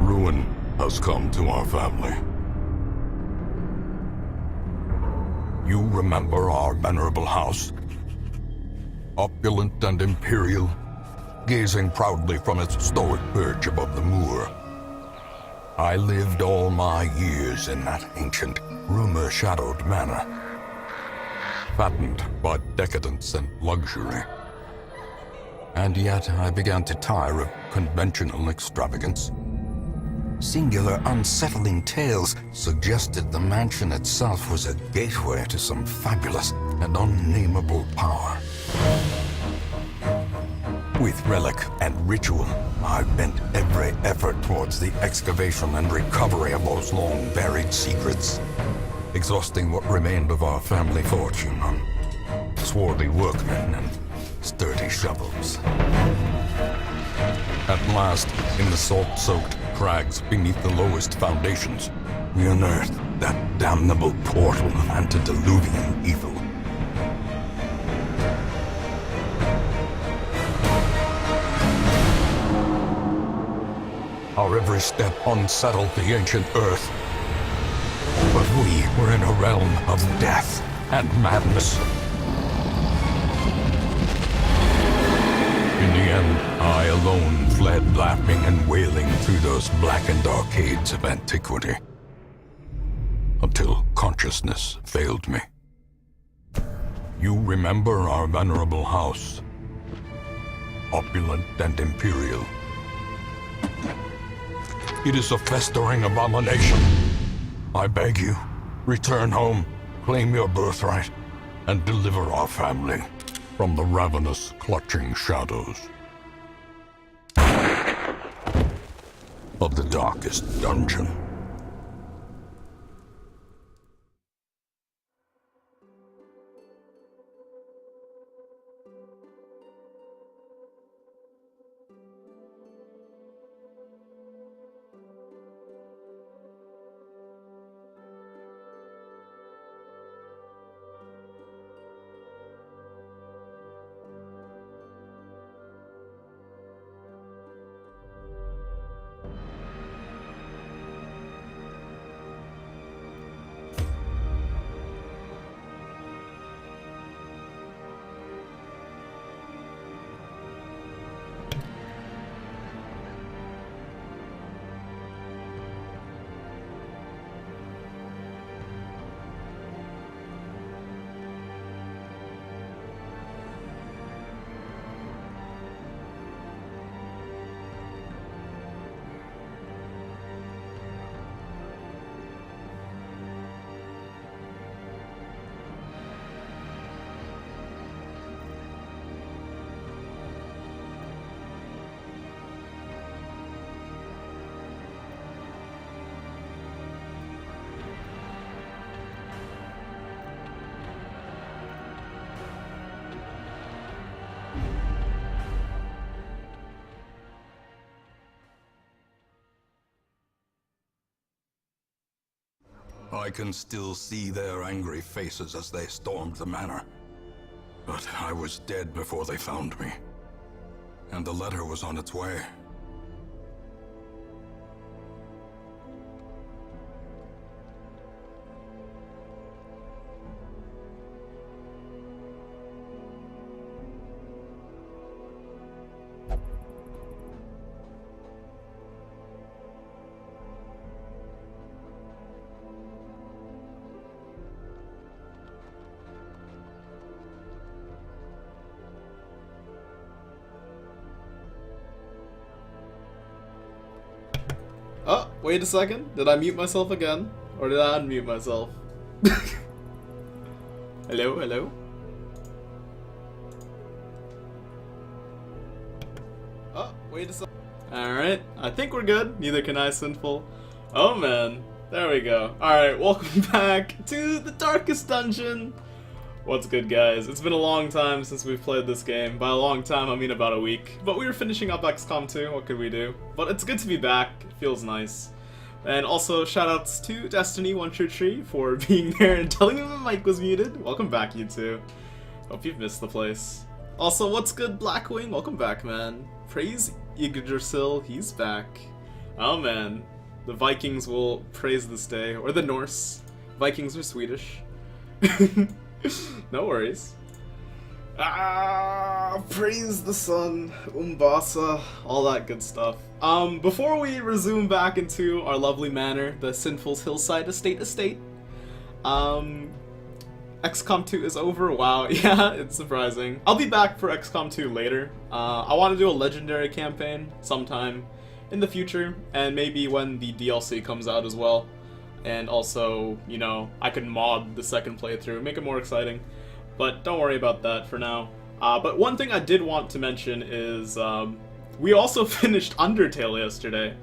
Ruin has come to our family. You remember our venerable house? Opulent and imperial, gazing proudly from its stoic perch above the moor. I lived all my years in that ancient, rumor-shadowed manor, fattened by decadence and luxury. And yet I began to tire of conventional extravagance. Singular, unsettling tales suggested the mansion itself was a gateway to some fabulous and unnameable power. With relic and ritual, I bent every effort towards the excavation and recovery of those long-buried secrets, exhausting what remained of our family fortune on swarthy workmen and sturdy shovels. At last, in the salt-soaked crags beneath the lowest foundations, we unearthed that damnable portal of antediluvian evil. Our every step unsettled the ancient earth. But we were in a realm of death and madness. In the end, I alone fled laughing and wailing through those blackened arcades of antiquity, until consciousness failed me. You remember our venerable house, opulent and imperial. It is a festering abomination. I beg you, return home, claim your birthright, and deliver our family from the ravenous, clutching shadows of the darkest dungeon. I can still see their angry faces as they stormed the manor. But I was dead before they found me. And the letter was on its way. Oh, wait a second. Did I mute myself again? Or did I unmute myself? Hello, hello? Oh, wait a second. Alright, I think we're good. Neither can I, Sinful. Oh man, there we go. Alright, welcome back to the darkest dungeon. What's good, guys? It's been a long time since we've played this game. By a long time, I mean about a week. But we were finishing up XCOM 2, what could we do? But it's good to be back, it feels nice. And also, shoutouts to Destiny123 for being there and telling me my mic was muted. Welcome back, you two. Hope you've missed the place. Also, what's good, Blackwing? Welcome back, man. Praise Yggdrasil, he's back. Oh man, the Vikings will praise this day, or the Norse. Vikings are Swedish. No worries. Praise the sun, Umbasa, all that good stuff. Before we resume back into our lovely manor, the Sinful's Hillside Estate, XCOM 2 is over. Wow, yeah, it's surprising. I'll be back for XCOM 2 later. I want to do a legendary campaign sometime in the future, and maybe when the DLC comes out as well. And also, you know, I can mod the second playthrough, make it more exciting. But don't worry about that for now. But one thing I did want to mention is we also finished Undertale yesterday.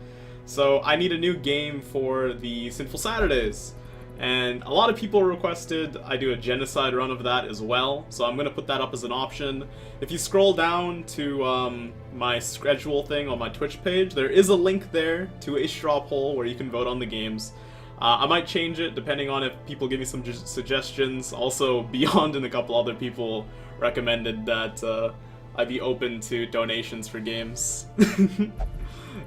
So I need a new game for the Sinful Saturdays. And a lot of people requested I do a genocide run of that as well. So I'm going to put that up as an option. If you scroll down to my schedule thing on my Twitch page, there is a link there to a straw poll where you can vote on the games. I might change it depending on if people give me some suggestions. Also, Beyond and a couple other people recommended that I be open to donations for games.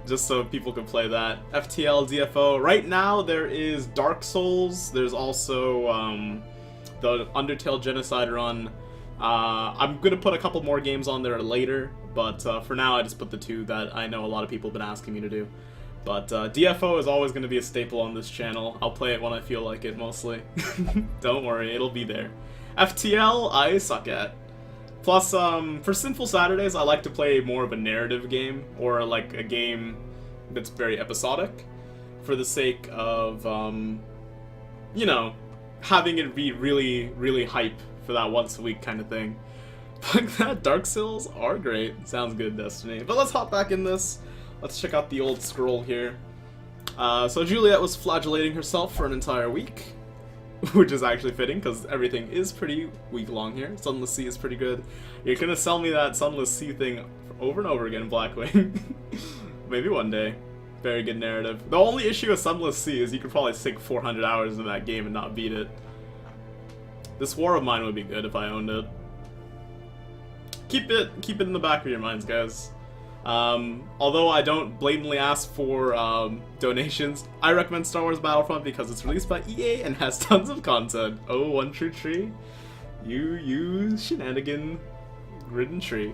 Just so people can play that. FTL, DFO. Right now there is Dark Souls. There's also the Undertale Genocide run. I'm going to put a couple more games on there later. But for now I just put the two that I know a lot of people have been asking me to do. But DFO is always going to be a staple on this channel. I'll play it when I feel like it, mostly. Don't worry, it'll be there. FTL, I suck at. Plus, for Sinful Saturdays, I like to play more of a narrative game, or like a game that's very episodic, for the sake of, you know, having it be really, really hype for that once a week kind of thing. Like that, Dark Souls are great. Sounds good, Destiny. But let's hop back in this. Let's check out the old scroll here. So Juliet was flagellating herself for an entire week, which is actually fitting because everything is pretty week-long here. Sunless Sea is pretty good. You're gonna sell me that Sunless Sea thing over and over again, Blackwing. Maybe one day. Very good narrative. The only issue with Sunless Sea is you could probably sink 400 hours in that game and not beat it. This War of Mine would be good if I owned it. Keep it in the back of your minds, guys. Although I don't blatantly ask for donations, I recommend Star Wars Battlefront because it's released by EA and has tons of content. Oh, one true tree. You shenanigan ridden tree.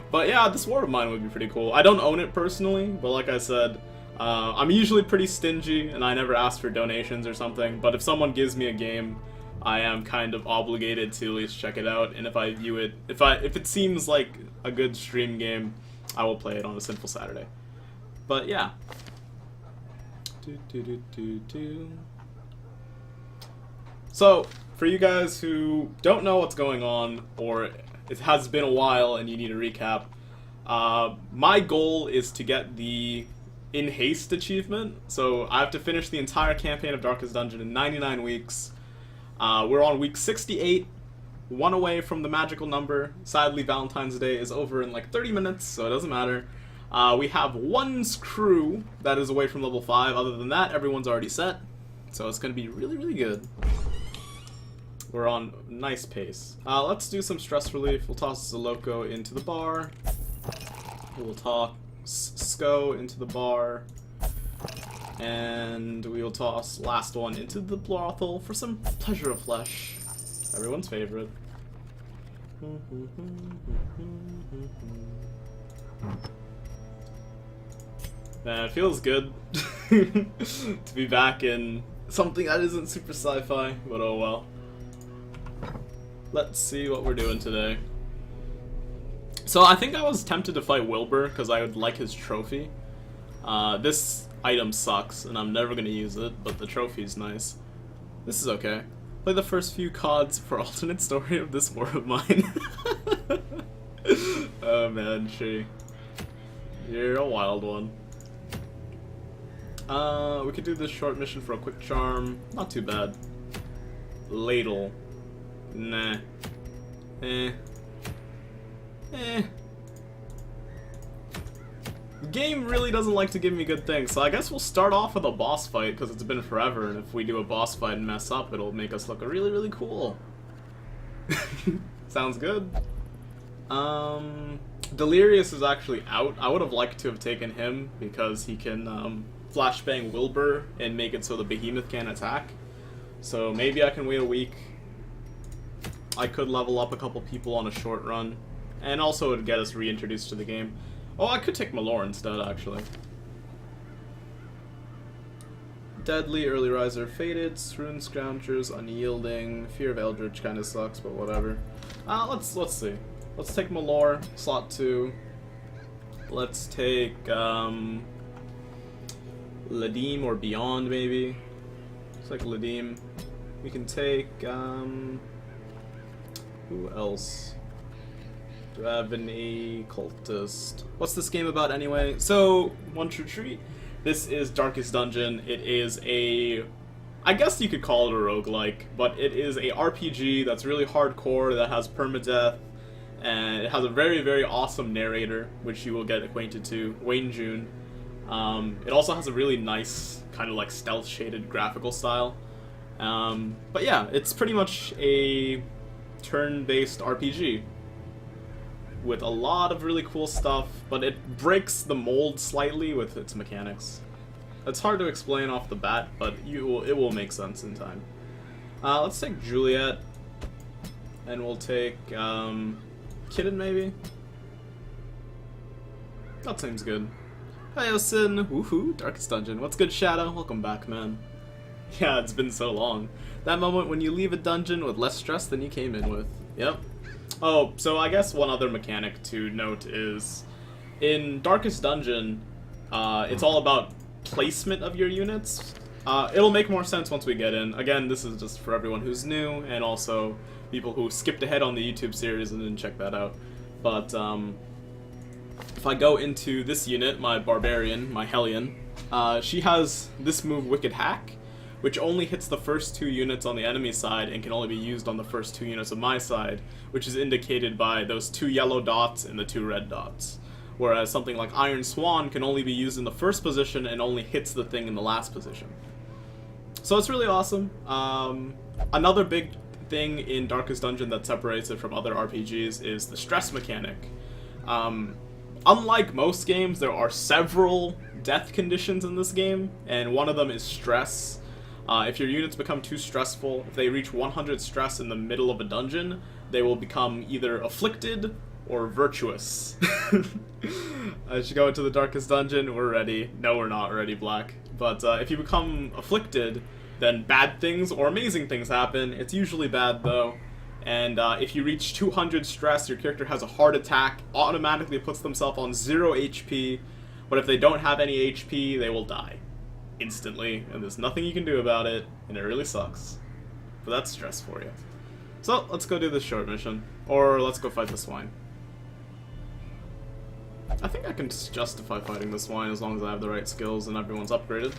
But yeah, this War of Mine would be pretty cool. I don't own it personally, but like I said, I'm usually pretty stingy and I never ask for donations or something, but if someone gives me a game, I am kind of obligated to at least check it out, and if I view it, if it seems like a good stream game, I will play it on a Sinful Saturday. But yeah. So, for you guys who don't know what's going on, or it has been a while and you need a recap, my goal is to get the In Haste achievement. So I have to finish the entire campaign of Darkest Dungeon in 99 weeks. We're on week 68, one away from the magical number. Sadly, Valentine's Day is over in like 30 minutes, so it doesn't matter. We have one crew that is away from level 5. Other than that, everyone's already set. So it's going to be really, really good. We're on nice pace. Let's do some stress relief. We'll toss Zoloco into the bar. We'll toss Sko into the bar. And we'll toss last one into the brothel for some pleasure of flesh. Everyone's favorite. Man, it feels good to be back in something that isn't super sci-fi, but oh well. Let's see what we're doing today. So I think I was tempted to fight Wilbur because I would like his trophy. This item sucks, and I'm never going to use it, but the trophy's nice. This is okay. Play the first few cards for alternate story of this War of Mine. Oh man, She. You're a wild one. We could do this short mission for a quick charm. Not too bad. Ladle. Nah. Eh. The game really doesn't like to give me good things, so I guess we'll start off with a boss fight, because it's been forever, and if we do a boss fight and mess up, it'll make us look really, really cool. Sounds good. Delirious is actually out. I would have liked to have taken him because he can flashbang Wilbur and make it so the behemoth can't attack. So maybe I can wait a week. I could level up a couple people on a short run. And also it would get us reintroduced to the game. Oh, I could take Malor instead, actually. Deadly, Early Riser, Faded, Rune Scroungers, Unyielding, Fear of Eldritch kinda sucks, but whatever. Let's see. Let's take Malor, slot 2. Let's take, Ladim or Beyond, maybe. Let's take Ladim. We can take, who else? Do I have any cultist? What's this game about anyway? So, one true treat. This is Darkest Dungeon. It is a... I guess you could call it a roguelike, but it is a RPG that's really hardcore, that has permadeath, and it has a very, very awesome narrator, which you will get acquainted to, Wayne June. It also has a really nice, kind of like stealth-shaded graphical style. But yeah, it's pretty much a turn-based RPG with a lot of really cool stuff, but it breaks the mold slightly with its mechanics. It's hard to explain off the bat, but it will make sense in time. Let's take Juliet, and we'll take Kitten maybe? That seems good. Hi Osin, woohoo, Darkest Dungeon. What's good, Shadow? Welcome back, man. Yeah, it's been so long. That moment when you leave a dungeon with less stress than you came in with. Yep. Oh, so I guess one other mechanic to note is, in Darkest Dungeon, it's all about placement of your units. It'll make more sense once we get in. Again, this is just for everyone who's new, and also people who skipped ahead on the YouTube series and didn't check that out. But, if I go into this unit, my Barbarian, my Hellion, she has this move, Wicked Hack, which only hits the first 2 units on the enemy side and can only be used on the first 2 units of my side, which is indicated by those 2 yellow dots and the 2 red dots. Whereas something like Iron Swan can only be used in the first position and only hits the thing in the last position. So it's really awesome. Another big thing in Darkest Dungeon that separates it from other RPGs is the stress mechanic. Unlike most games, there are several death conditions in this game, and one of them is stress. If your units become too stressful, if they reach 100 stress in the middle of a dungeon, they will become either afflicted or virtuous. I should go into the Darkest Dungeon. We're ready. No, we're not ready, Black. But if you become afflicted, then bad things or amazing things happen. It's usually bad, though. And if you reach 200 stress, your character has a heart attack, automatically puts themselves on 0 HP, but if they don't have any HP, they will die instantly, and there's nothing you can do about it, and it really sucks. But that's stress for you. So, let's go do this short mission. Or let's go fight the swine. I think I can justify fighting the swine as long as I have the right skills and everyone's upgraded.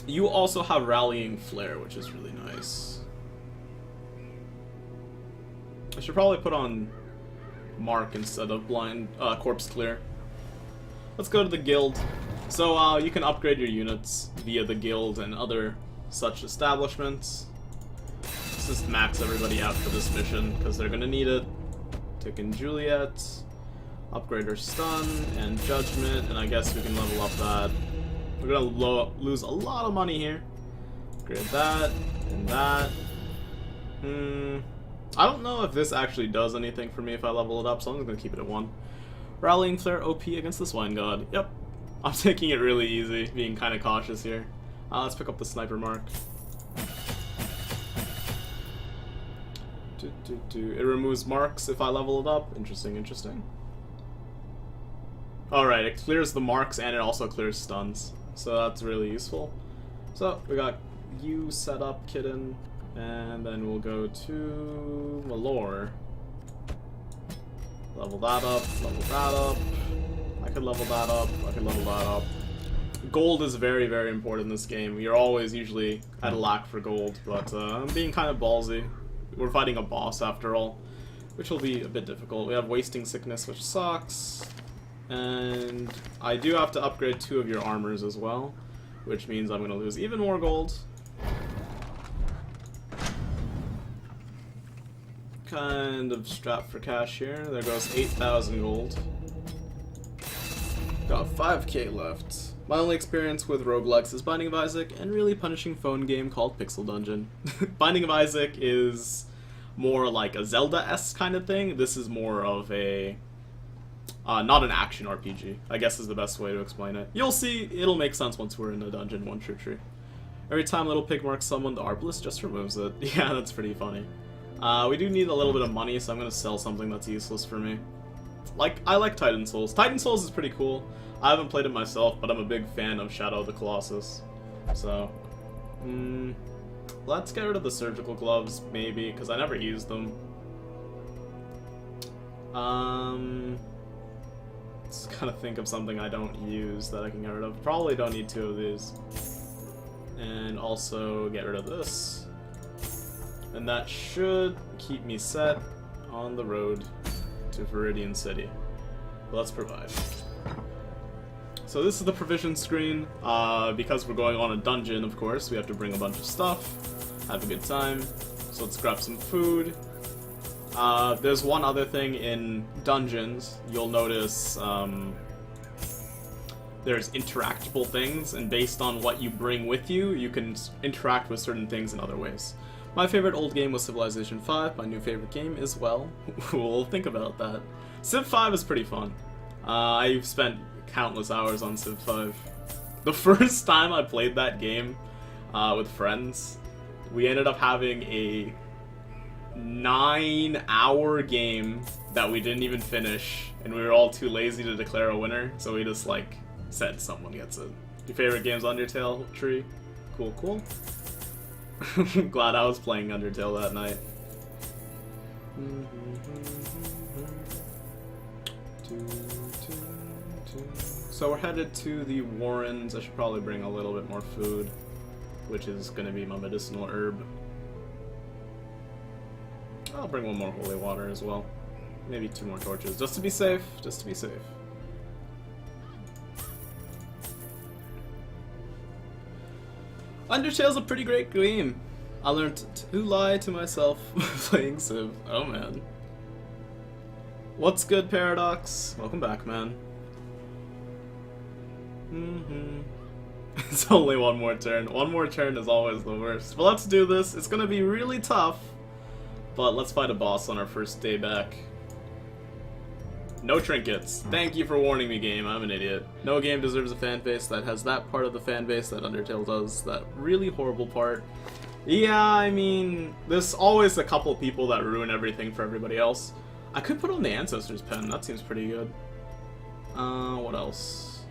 You also have Rallying Flare, which is really nice. I should probably put on Mark instead of Blind Corpse Clear. Let's go to the guild. So you can upgrade your units via the guild and other such establishments. Let's just max everybody out for this mission because they're gonna need it. Taking Juliet, upgrade her stun and judgment, and I guess we can level up that. We're gonna lose a lot of money here. Upgrade that and that. I don't know if this actually does anything for me if I level it up, so I'm just gonna keep it at 1. Rallying Flare OP against the Swine God. Yep. I'm taking it really easy, being kind of cautious here. Let's pick up the Sniper Mark. It removes marks if I level it up. Interesting, interesting. Alright, it clears the marks and it also clears stuns. So that's really useful. So, we got you set up, Kitten. And then we'll go to Malor. Level that up, level that up. I could level that up, I could level that up. Gold is very, very important in this game. You're always usually at a lack for gold, but I'm being kind of ballsy. We're fighting a boss after all, which will be a bit difficult. We have Wasting Sickness, which sucks. And I do have to upgrade 2 of your armors as well, which means I'm going to lose even more gold. kind of strapped for cash here. There goes 8,000 gold. Got 5k left. My only experience with roguelikes is Binding of Isaac and really punishing phone game called Pixel Dungeon. Binding of Isaac is more like a Zelda-esque kind of thing. This is more of a... not an action RPG, I guess is the best way to explain it. You'll see, it'll make sense once we're in the dungeon, one true tree. Every time Little Pig marks someone, the Arbalist just removes it. Yeah, that's pretty funny. We do need a little bit of money, so I'm gonna sell something that's useless for me. I like Titan Souls. Titan Souls is pretty cool. I haven't played it myself, but I'm a big fan of Shadow of the Colossus. So, let's get rid of the surgical gloves, maybe, because I never used them. Let's kind of think of something I don't use that I can get rid of. Probably don't need 2 of these. And also get rid of this. And that should keep me set on the road to Viridian City. Let's provide. So this is the provision screen. Because we're going on a dungeon, of course, we have to bring a bunch of stuff, have a good time. So let's grab some food. There's one other thing in dungeons. You'll notice there's interactable things, and based on what you bring with you, you can interact with certain things in other ways. My favorite old game was Civilization 5. My new favorite game is, well, we'll think about that. Civ 5 is pretty fun. I've spent countless hours on Civ 5. The first time I played that game with friends, we ended up having a 9-hour game that we didn't even finish, and we were all too lazy to declare a winner, so we just, like, said someone gets it. Your favorite game's Undertale, Tree? Cool, cool. Glad I was playing Undertale that night. So we're headed to the Warrens. I should probably bring a little bit more food, which is going to be my medicinal herb. I'll bring one more holy water as well. Maybe 2 more torches, just to be safe, just to be safe. Undertale's a pretty great game. I learned to lie to myself playing Civ. Oh man. What's good, Paradox? Welcome back, man. It's only one more turn. One more turn is always the worst. But let's do this. It's gonna be really tough. But let's fight a boss on our first day back. No trinkets. Thank you for warning me, game. I'm an idiot. No game deserves a fan base that has that part of the fan base that Undertale does. That really horrible part. Yeah, I mean, there's always a couple people that ruin everything for everybody else. I could put on the Ancestor's Pen. That seems pretty good. What else?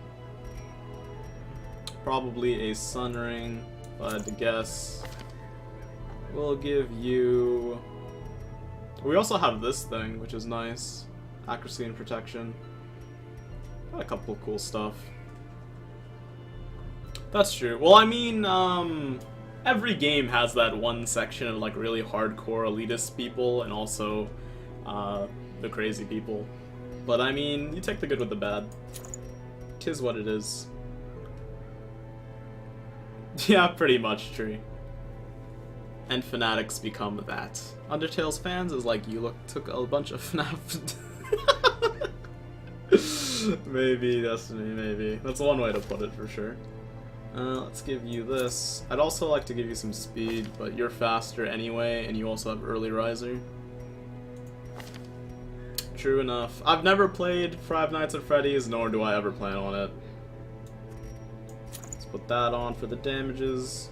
Probably a Sun Ring, if I had to guess. We'll give you... We also have this thing, which is nice. Accuracy and protection. Got a couple of cool stuff. That's true. Well, I mean, every game has that one section of like really hardcore elitist people and also the crazy people. But I mean, you take the good with the bad. 'Tis what it is. Yeah, pretty much true. And fanatics become that. Undertale's fans is like you took a bunch of FNAF. Maybe, Destiny, maybe. That's one way to put it for sure. Let's give you this. I'd also like to give you some speed, but you're faster anyway, and you also have early riser. True enough. I've never played Five Nights at Freddy's, nor do I ever plan on it. Let's put that on for the damages.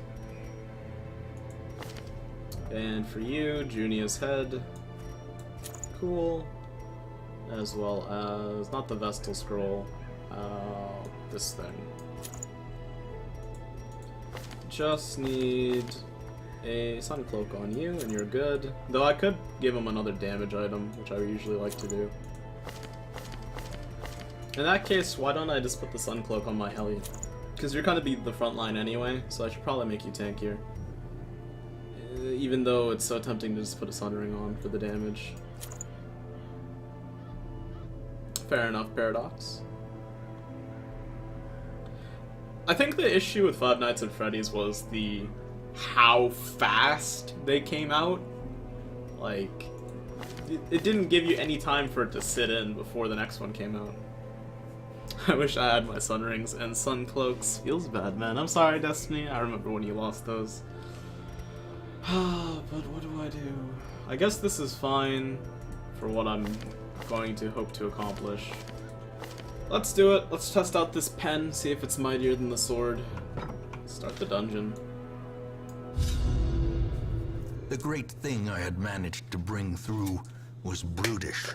And for you, Junia's head. Cool. As well as, not the Vestal Scroll, this thing. Just need a Sun Cloak on you, and you're good. Though I could give him another damage item, which I usually like to do. In that case, why don't I just put the Sun Cloak on my Heli? Because you're gonna be the front line anyway, so I should probably make you tankier. Even though it's so tempting to just put a Sun Ring on for the damage. Fair enough, Paradox. I think the issue with Five Nights at Freddy's was how fast they came out. Like, it didn't give you any time for it to sit in before the next one came out. I wish I had my sun rings and sun cloaks. Feels bad, man. I'm sorry, Destiny. I remember when you lost those. But what do I do? I guess this is fine for what I'm going to hope to accomplish. Let's do it. Let's test out this pen, see if it's mightier than the sword. Start the dungeon. The great thing I had managed to bring through was brutish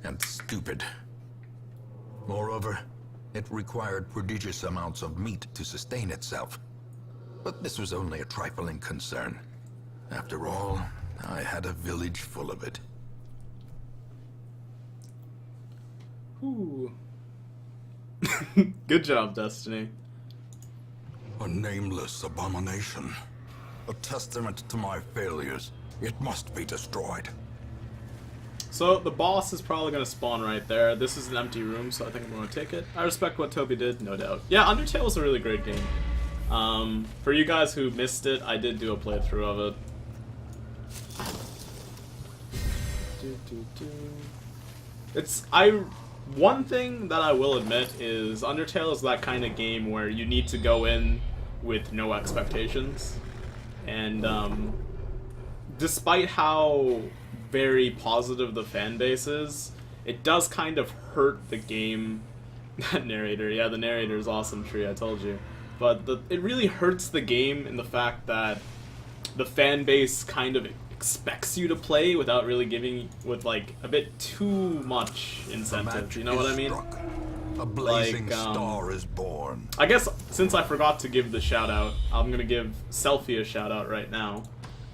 and stupid. Moreover, it required prodigious amounts of meat to sustain itself. But this was only a trifling concern. After all, I had a village full of it. Ooh. Good job, Destiny. A nameless abomination. A testament to my failures. It must be destroyed. So, the boss is probably going to spawn right there. This is an empty room, so I think I'm going to take it. I respect what Toby did, no doubt. Yeah, Undertale was a really great game. For you guys who missed it, I did do a playthrough of it. One thing that I will admit is Undertale is that kind of game where you need to go in with no expectations. And despite how very positive the fan base is, it does kind of hurt the game. That narrator, yeah, the narrator is awesome, Tree, I told you. But it really hurts the game in the fact that the fan base kind of expects you to play without really giving, with like a bit too much incentive. You know what I mean? A blazing star is born. I guess since I forgot to give the shout out, I'm gonna give Selfie a shout out right now,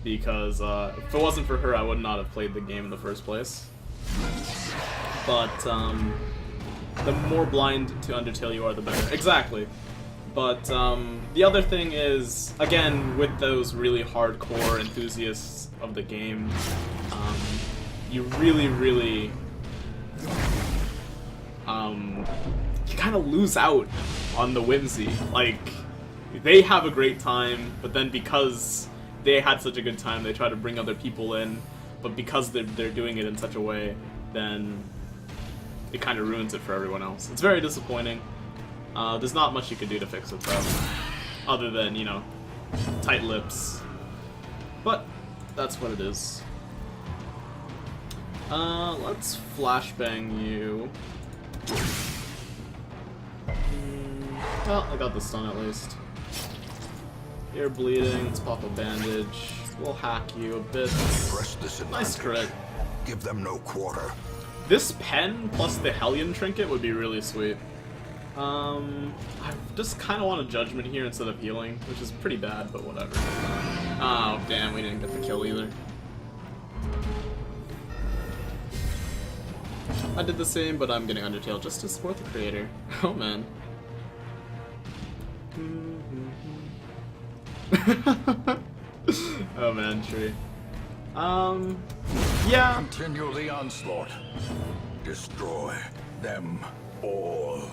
because if it wasn't for her, I would not have played the game in the first place. But the more blind to Undertale you are, the better. Exactly. But the other thing is, again, with those really hardcore enthusiasts of the game, you really, really, you kind of lose out on the whimsy. Like, they have a great time, but then because they had such a good time, they try to bring other people in, but because they're doing it in such a way, then it kind of ruins it for everyone else. It's very disappointing. There's not much you can do to fix it, though, other than, you know, tight lips. But that's what it is. Let's flashbang you. Well, I got the stun at least. You're bleeding, let's pop a bandage. We'll hack you a bit. Nice crit. Give them no quarter. This pen plus the Hellion trinket would be really sweet. I just kind of want a judgment here instead of healing, which is pretty bad, but whatever. Oh, damn, we didn't get the kill either. I did the same, but I'm getting Undertale just to support the creator. Oh, man. Oh, man, Tree. Yeah. Continue the onslaught. Destroy them all.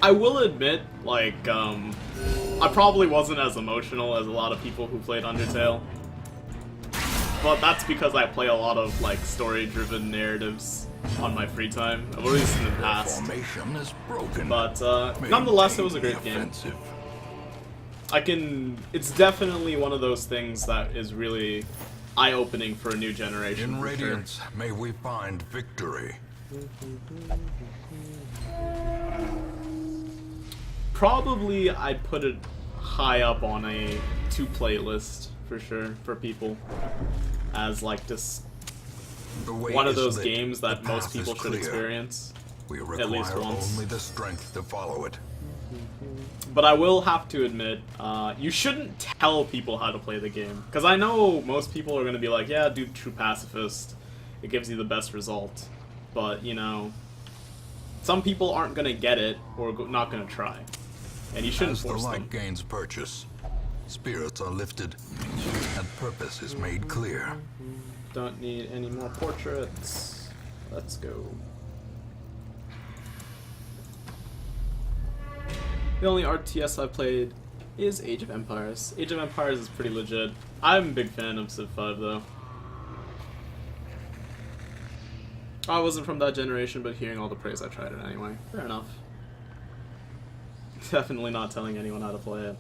I will admit, like, I probably wasn't as emotional as a lot of people who played Undertale. But that's because I play a lot of, like, story-driven narratives on my free time, at least in the past. Formation is broken. But, nonetheless, it was a great game. It's definitely one of those things that is really eye-opening for a new generation. In Radiance, may we find victory. Probably I'd put it high up on a to-play list, for sure, for people. As, like, just one of those games that most people should experience. We require at least once. Only the strength to follow it. But I will have to admit, you shouldn't tell people how to play the game. Because I know most people are going to be like, yeah, do True Pacifist. It gives you the best result. But, you know, some people aren't going to get it or not going to try. And you shouldn't force them. As the light gains purchase, spirits are lifted, and purpose is made clear. Don't need any more portraits. Let's go. The only RTS I've played is Age of Empires. Age of Empires is pretty legit. I'm a big fan of Civ 5 though. I wasn't from that generation, but hearing all the praise, I tried it anyway. Fair enough. Definitely not telling anyone how to play it.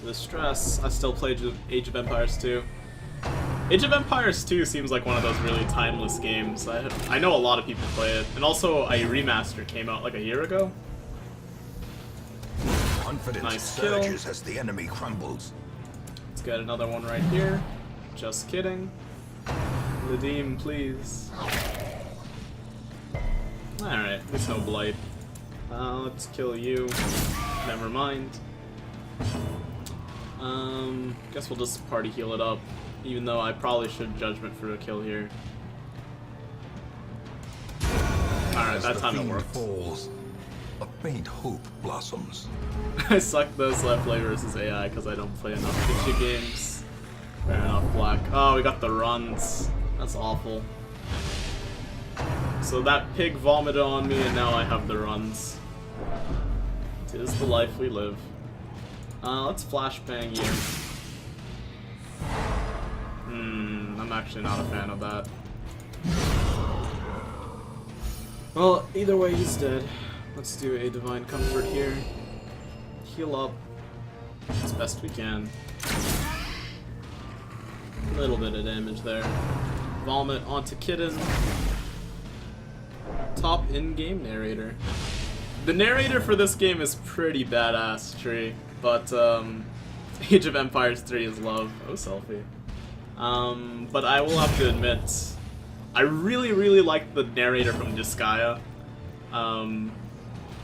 The stress. I still play Age of Empires 2. Age of Empires 2 seems like one of those really timeless games. I know a lot of people play it. And also, a remaster came out like a year ago. Confidence Nice kill. surges as the enemy crumbles. Let's get another one right here. Just kidding. Redeem, please. Alright, there's no blight. Let's kill you. Never mind. Guess we'll just party heal it up. Even though I probably should judgment for a kill here. Alright, that time it worked. Falls, a faint hope blossoms. I suck though, so I play versus AI because I don't play enough picture games. Fair enough, Black. Oh, we got the runs. That's awful. So that pig vomited on me and now I have the runs. It is the life we live. Let's flashbang you. I'm actually not a fan of that. Well, either way, he's dead. Let's do a Divine Comfort here. Heal up as best we can. A little bit of damage there. Vomit onto Kitten. Top in-game narrator. The narrator for this game is pretty badass, Tree, but Age of Empires 3 is love. Oh, selfie. But I will have to admit, I really like the narrator from Disgaea.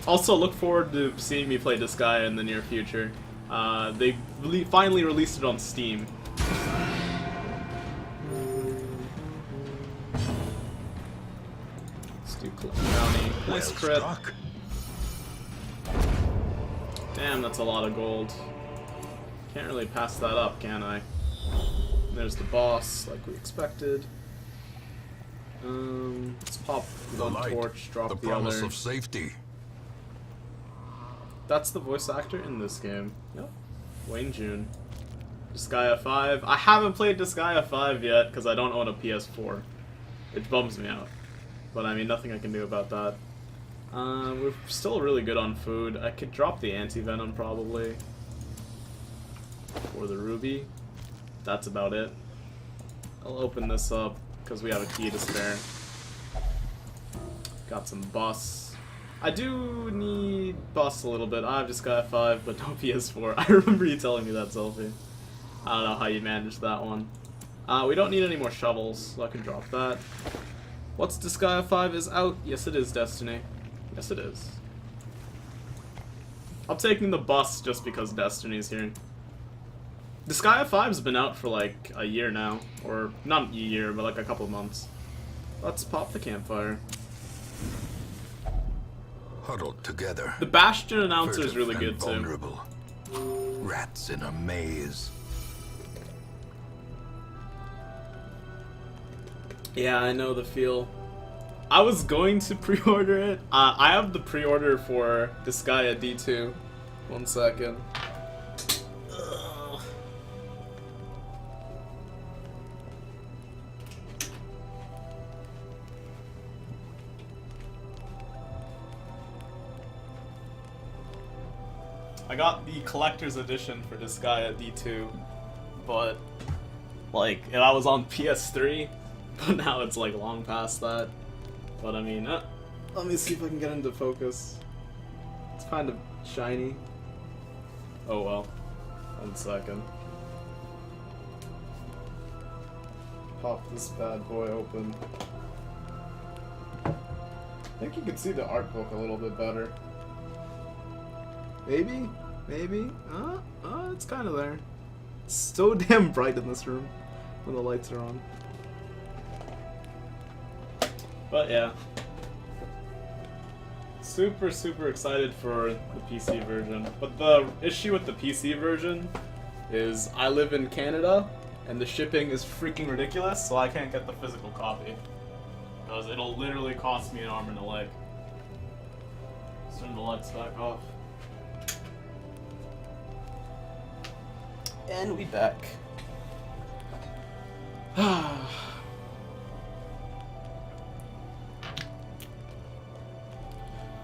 Also look forward to seeing me play Disgaea in the near future. They finally released it on Steam. Let's do Bounty. Nice crit. Damn, that's a lot of gold. Can't really pass that up, can I? There's the boss, like we expected. Let's pop the torch, drop the promise other. of safety. That's the voice actor in this game. Yep. Wayne June. Disgaea 5. I haven't played Disgaea 5 yet because I don't own a PS4. It bums me out. But I mean, nothing I can do about that. We're still really good on food. I could drop the anti-venom probably. Or the ruby. That's about it. I'll open this up because we have a key to spare. Got some bus. I do need bus a little bit. I have Disgaea 5, but no PS4. I remember you telling me that, Selfie. I don't know how you managed that one. We don't need any more shovels, so I can drop that. What's Disgaea 5 is out? Yes, it is, Destiny. Yes, it is. I'm taking the bus just because Destiny's here. Disgaea 5's been out for like a year now. Or, not a year, but like a couple of months. Let's pop the campfire. Huddled together. The Bastion announcer is really good too. Vulnerable. Rats in a maze. Yeah, I know the feel. I was going to pre-order it. I have the pre-order for Disgaea D2. 1 second. Ugh. I got the collector's edition for Disgaea D2, but like if I was on PS3, but now it's like long past that. But I mean, let me see if I can get into focus. It's kind of shiny. Oh well. 1 second. Pop this bad boy open. I think you can see the art book a little bit better. Maybe? Maybe? It's kind of there. It's so damn bright in this room when the lights are on. But yeah. Super excited for the PC version. But the issue with the PC version is I live in Canada and the shipping is freaking ridiculous, so I can't get the physical copy. Because it'll literally cost me an arm and a leg. Let's turn the lights back off. And we back.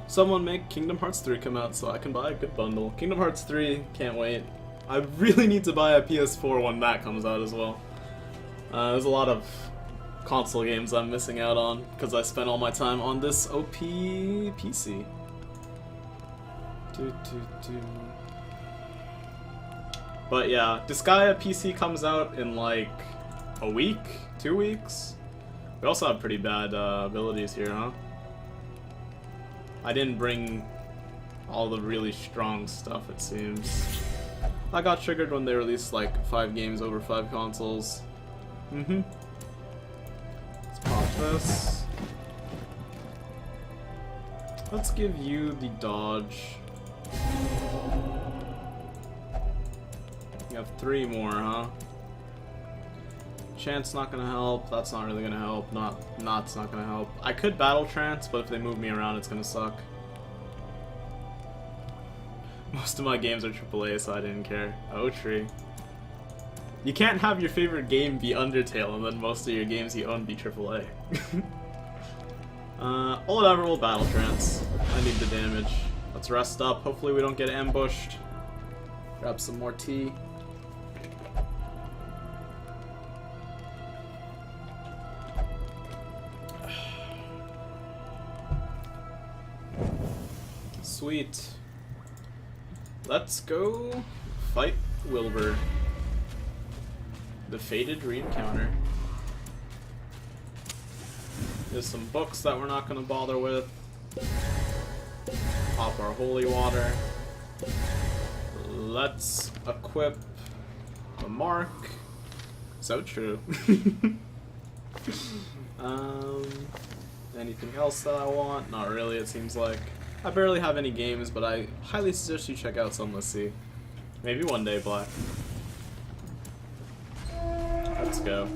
Someone make Kingdom Hearts 3 come out so I can buy a good bundle. Kingdom Hearts 3, can't wait. I really need to buy a PS4 when that comes out as well. There's a lot of console games I'm missing out on because I spent all my time on this OP PC. But yeah, Disgaea PC comes out in like a week, 2 weeks. We also have pretty bad abilities here, huh? I didn't bring all the really strong stuff, it seems. I got triggered when they released like 5 games over 5 consoles. Let's pop this. Let's give you the dodge. You have 3 more, huh? Chance not gonna help. That's not really gonna help. Not's not gonna help. I could battle trance, but if they move me around, it's gonna suck. Most of my games are AAA, so I didn't care. Oh, tree. You can't have your favorite game be Undertale and then most of your games you own be AAA. Whatever, we'll battle trance. I need the damage. Let's rest up. Hopefully we don't get ambushed. Grab some more tea. Sweet. Let's go fight Wilbur. The Fated Reencounter. There's some books that we're not going to bother with. Pop our holy water. Let's equip the mark. So true. Anything else that I want? Not really, it seems like. I barely have any games, but I highly suggest you check out some. Let's see. Maybe one day, Black. Let's go.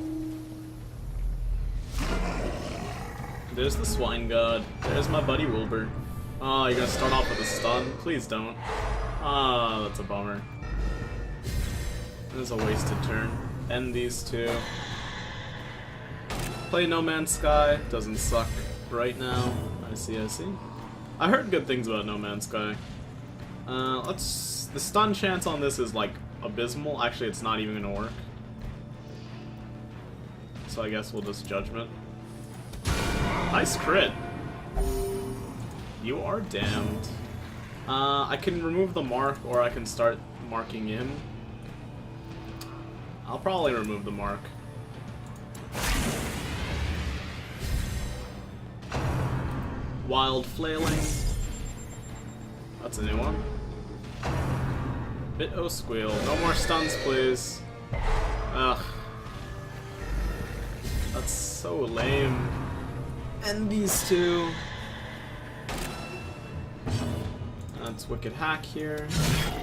There's the Swine God. There's my buddy Wilbur. Oh, you're gonna start off with a stun? Please don't. Ah, that's a bummer. There's a wasted turn. End these 2. Play No Man's Sky. Doesn't suck right now. I see, I see. I heard good things about No Man's Sky. The stun chance on this is like abysmal. Actually, it's not even gonna work. So I guess we'll just Judgment. Nice crit. You are damned. I can remove the mark or I can start marking him. I'll probably remove the mark. Wild Flailing. That's a new one. Bit O Squeal. No more stuns, please. Ugh. That's so lame. End these 2. That's Wicked Hack here.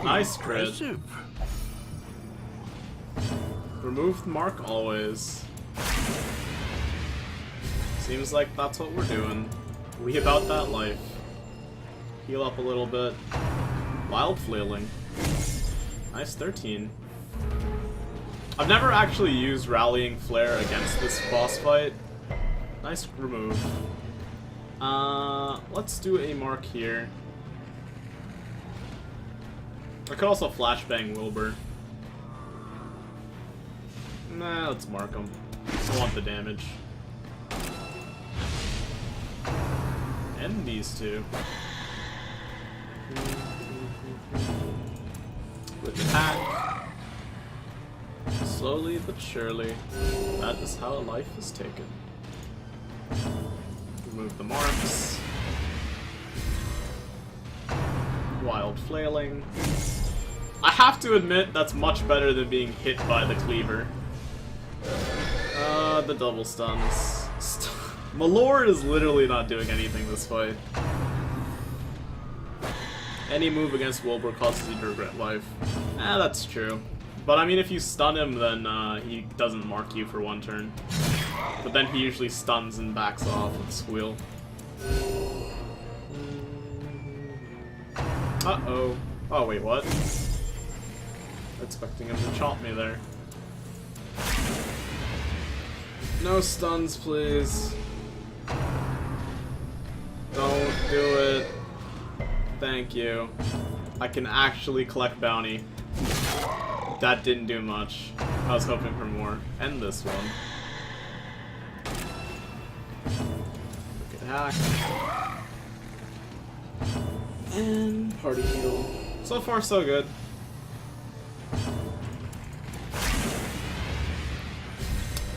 Nice crit. Remove the mark always. Seems like that's what we're doing. We about that life. Heal up a little bit. Wild Flailing. Nice 13. I've never actually used Rallying Flare against this boss fight. Nice remove. Let's do a mark here. I could also flashbang Wilbur. Nah, let's mark him. I want the damage. End these 2. With attack. Slowly but surely. That is how life is taken. Remove the marks. Wild Flailing. I have to admit, that's much better than being hit by the cleaver. The double stuns. Malor is literally not doing anything this fight. Any move against Wilbur causes you to regret life. That's true. But I mean, if you stun him, then he doesn't mark you for 1 turn. But then he usually stuns and backs off with Squeal. Uh-oh. Oh, wait, what? expecting him to chop me there. No stuns, please. Don't do it. Thank you. I can actually collect bounty. That didn't do much. I was hoping for more. End this one. Look at hack. And party heal. So far, so good.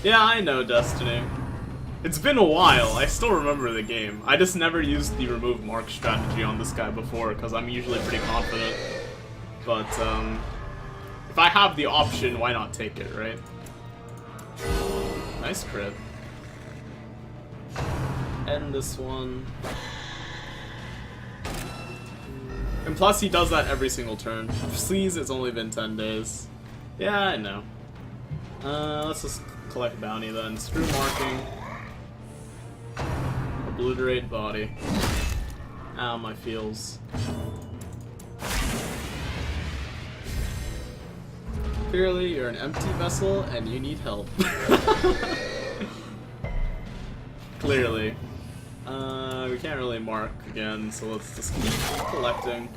Yeah, I know Destiny. It's been a while. I still remember the game. I just never used the remove mark strategy on this guy before because I'm usually pretty confident. But, if I have the option, why not take it, right? Nice crit. End this one. And plus, he does that every single turn. Please, it's only been 10 days. Yeah, I know. Let's just collect bounty then. Screw marking. Obliterate body. Ow, my feels. Clearly, you're an empty vessel and you need help. Clearly. We can't really mark again, so let's just keep collecting.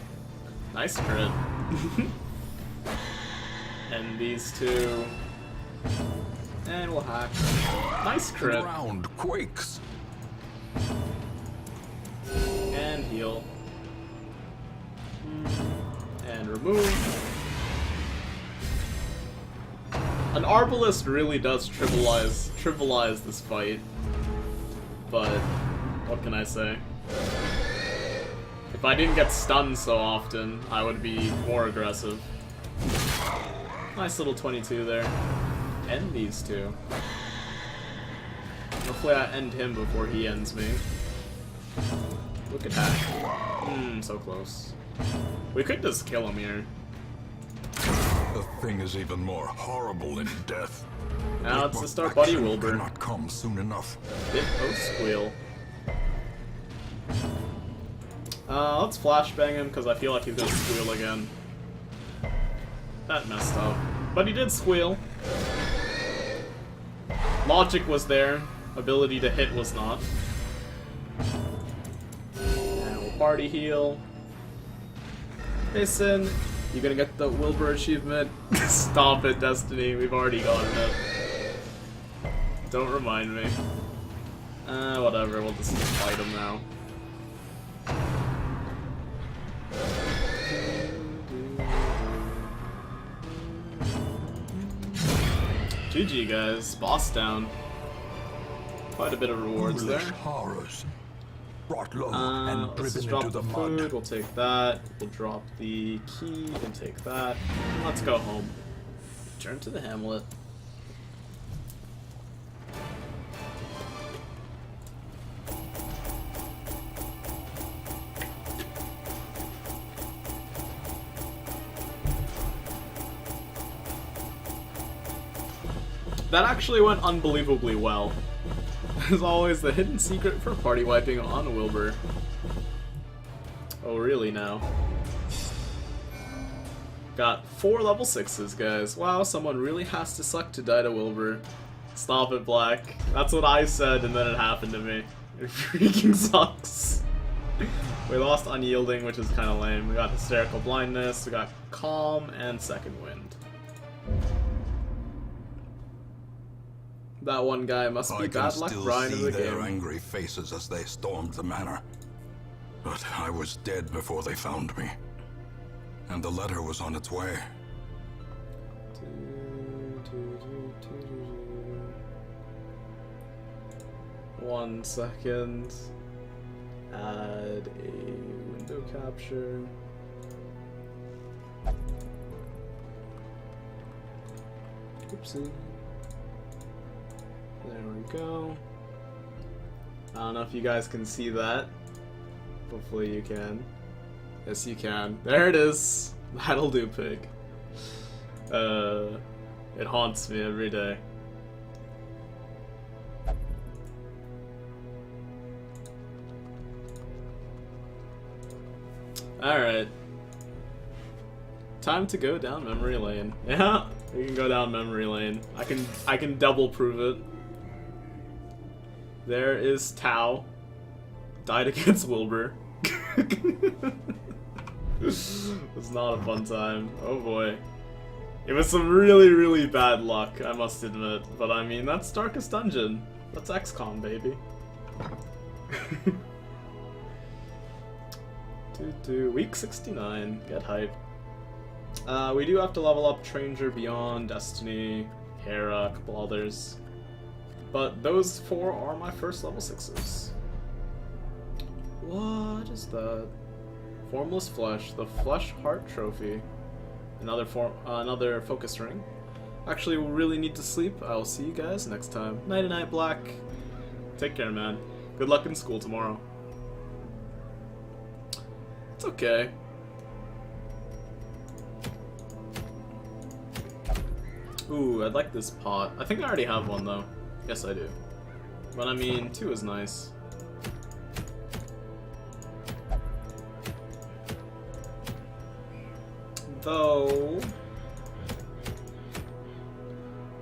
Nice crit. And these two. And we'll hack. Nice crit. The ground quakes. And heal. And remove. An Arbalist really does trivialize this fight. But what can I say? If I didn't get stunned so often, I would be more aggressive. Nice little 22 there. End these two. Hopefully I end him before he ends me. Look at that. So close. We could just kill him here. The thing is even more horrible in death. Now let's just start Buddy Wilbur. Cannot come soon enough. Bit post squeal. Let's flashbang him because I feel like he's gonna squeal again. That messed up. But he did squeal. Logic was there. Ability to hit was not. And we'll party heal. Hey Sin, you gonna get the Wilbur achievement? Stop it, Destiny. We've already gotten it. Don't remind me. Whatever. We'll just fight him now. GG guys, boss down. Quite a bit of rewards there. Horrors. Brought low Let's and driven drop into the the food, mud. we'll take that. We'll drop the key and take that. And let's go home. Return to the hamlet. That actually went unbelievably well. As always, the hidden secret for party wiping on Wilbur. Oh, really now? Got 4 level 6s, guys. Wow, someone really has to suck to die to Wilbur. Stop it, Black. That's what I said, and then it happened to me. It freaking sucks. We lost Unyielding, which is kind of lame. We got Hysterical Blindness, we got Calm, and Second Wind. That one guy must be bad luck Brian in the game. I can still see their angry faces as they stormed the manor. But I was dead before they found me. And the letter was on its way. One second. Add a window capture. Oopsie. There we go. I don't know if you guys can see that. Hopefully you can. Yes, you can. There it is. That'll do, pig. It haunts me every day. Alright. time to go down memory lane. Yeah, we can go down memory lane. I can double prove it. There is Tao. Died against Wilbur. It's not a fun time. Oh boy. It was some really, really bad luck, I must admit. But I mean, that's Darkest Dungeon. That's XCOM, baby. Week 69. Get hype. We do have to level up Stranger Beyond, Destiny, Hera, a couple others. But those 4 are my first level 6s. What is that? Formless Flesh, the Flesh Heart Trophy. Another focus ring. Actually, we'll really need to sleep. I'll see you guys next time. Night night, Black. Take care, man. Good luck in school tomorrow. It's okay. Ooh, I'd like this pot. I think I already have one, though. Yes, I do. But I mean, 2 is nice. Though...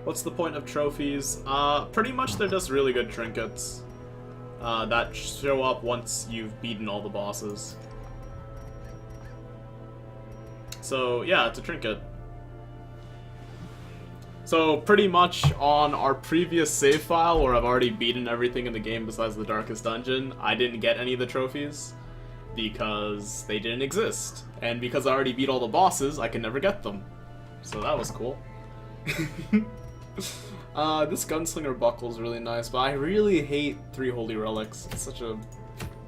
what's the point of trophies? Pretty much they're just really good trinkets. That show up once you've beaten all the bosses. So, yeah, it's a trinket. So, pretty much on our previous save file, where I've already beaten everything in the game besides the Darkest Dungeon, I didn't get any of the trophies because they didn't exist. And because I already beat all the bosses, I can never get them. So that was cool. This Gunslinger Buckle is really nice, but I really hate 3 Holy Relics. It's such a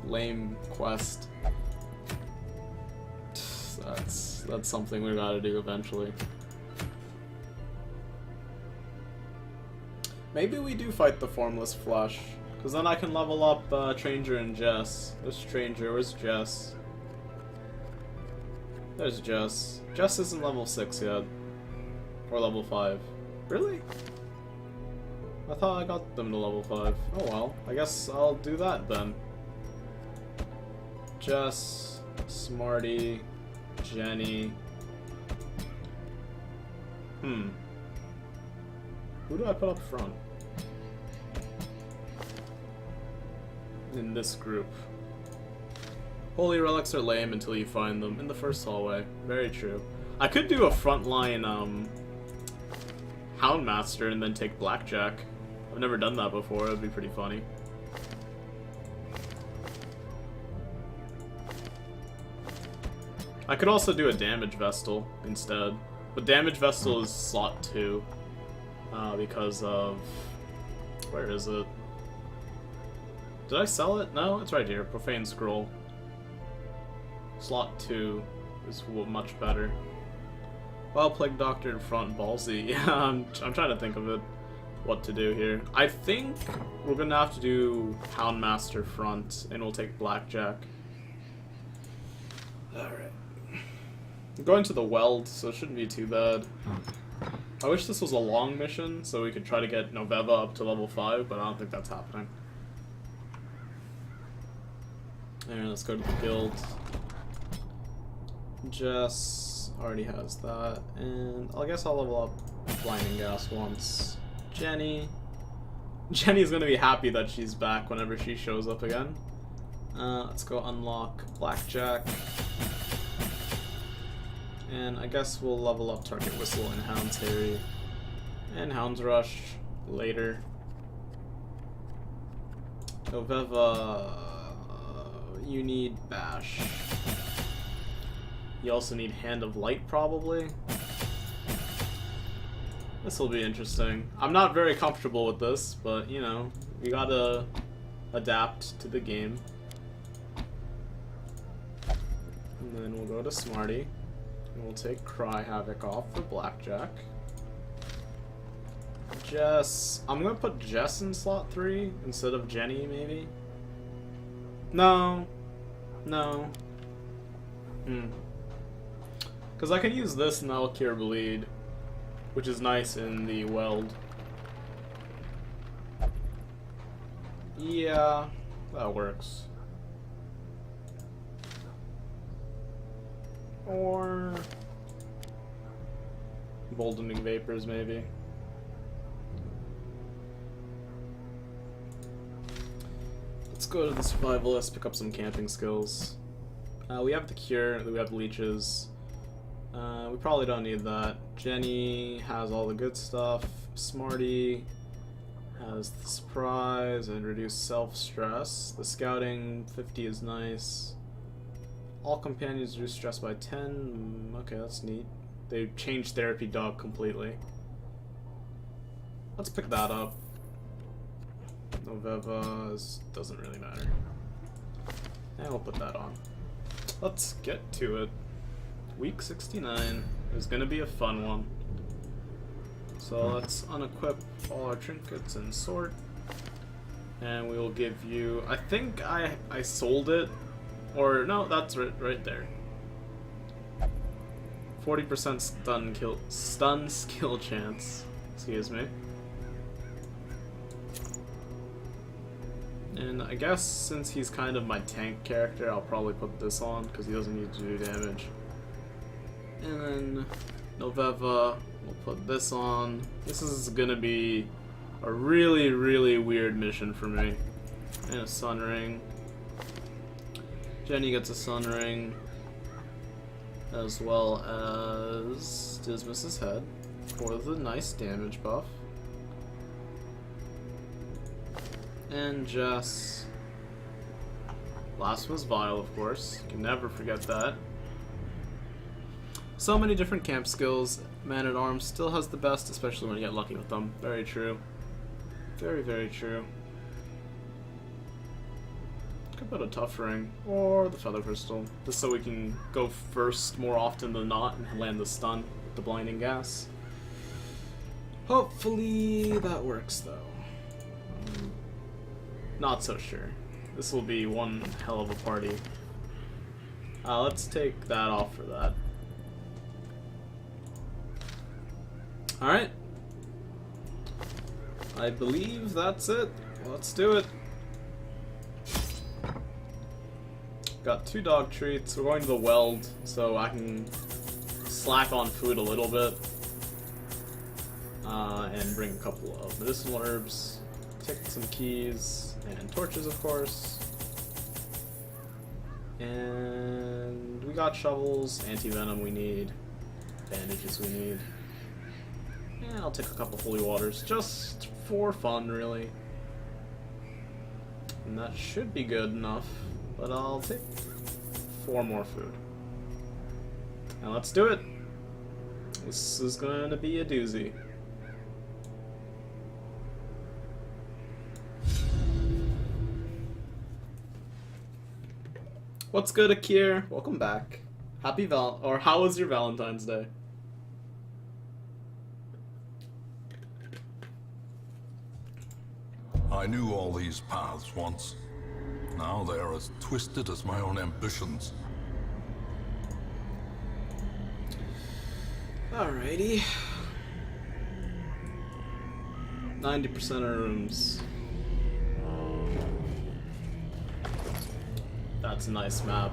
lame quest. That's something we gotta do eventually. Maybe we do fight the Formless Flesh, because then I can level up Stranger and Jess. There's Stranger, where's Jess? There's Jess. Jess isn't level 6 yet. Or level 5. Really? I thought I got them to level 5. Oh well, I guess I'll do that then. Jess, Smarty, Jenny. Who do I put up front? In this group. Holy Relics are lame until you find them in the first hallway. Very true. I could do a frontline Houndmaster and then take Blackjack. I've never done that before, it would be pretty funny. I could also do a Damage Vestal instead. But Damage Vestal is slot 2. Because of... where is it? Did I sell it? No, it's right here. Profane Scroll. Slot 2 is much better. Well, Plague Doctor in front, ballsy. Yeah, I'm trying to think of it. What to do here. I think we're gonna have to do Houndmaster front, and we'll take Blackjack. Alright. I'm going to the Weld, so it shouldn't be too bad. I wish this was a long mission, so we could try to get Noveva up to level 5, but I don't think that's happening. Alright, let's go to the guild. Jess already has that, and I guess I'll level up Blinding Gas once. Jenny. Jenny's gonna be happy that she's back whenever she shows up again. Let's go unlock Blackjack. And I guess we'll level up Target Whistle and Hound's Harry. And Hound's Rush later. Noveva, you need Bash. You also need Hand of Light, probably. This will be interesting. I'm not very comfortable with this, but, you know, we gotta adapt to the game. And then we'll go to Smarty. And we'll take Cry Havoc off for Blackjack. Jess. I'm gonna put Jess in slot 3 instead of Jenny, maybe? No. No. Because I can use this and that'll cure bleed, which is nice in the Weld. Yeah, that works. Or emboldening vapors, maybe. Let's go to the survivalist, pick up some camping skills. We have the cure, we have leeches. We probably don't need that. Jenny has all the good stuff. Smarty has the surprise and reduced self-stress. The scouting 50 is nice. All companions reduce stress by 10. Okay, that's neat. They changed therapy dog completely. Let's pick that up. Noveva doesn't really matter. And we'll put that on. Let's get to it. Week 69 is gonna be a fun one. So let's unequip all our trinkets and sort. And we will give you, I think I sold it. Or no, that's right there. 40% stun skill chance. Excuse me. And I guess since he's kind of my tank character, I'll probably put this on because he doesn't need to do damage. And then Noveva, we'll put this on. This is gonna be a really, really weird mission for me. And a sun ring. Jenny gets a sun ring, as well as Dismas's head for the nice damage buff. And Jess. Blasphemous Vial, of course. Can never forget that. So many different camp skills. Man-at-Arms still has the best, especially when you get lucky with them. Very true. Very, very true. Could put a Tough Ring or the Feather Crystal, just so we can go first more often than not and land the stun with the blinding gas. Hopefully that works though. Not so sure. This will be one hell of a party. Let's take that off for that. Alright. I believe that's it. Let's do it. Got 2 dog treats. We're going to the weld so I can slack on food a little bit. And bring a couple of medicinal herbs. Take some keys and torches, of course. And we got shovels, anti-venom we need, bandages we need. And I'll take a couple holy waters just for fun, really. And that should be good enough. But I'll take 4 more food. And let's do it. This is going to be a doozy. What's good, Akir? Welcome back. Happy how was your Valentine's Day? I knew all these paths once. Now they are as twisted as my own ambitions. Alrighty. 90% of rooms. That's a nice map.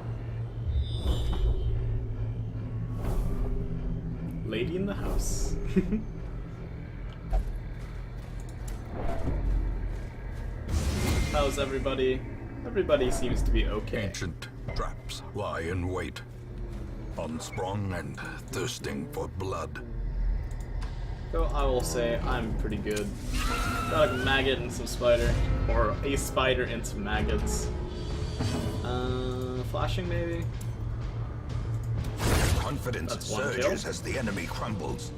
Lady in the house. How's everybody? Everybody seems to be okay. Ancient traps lie in wait, unsprung and thirsting for blood. So I will say I'm pretty good. Got a maggot and some spider, or a spider and some maggots. Flashing maybe? Confidence surges as the enemy crumbles.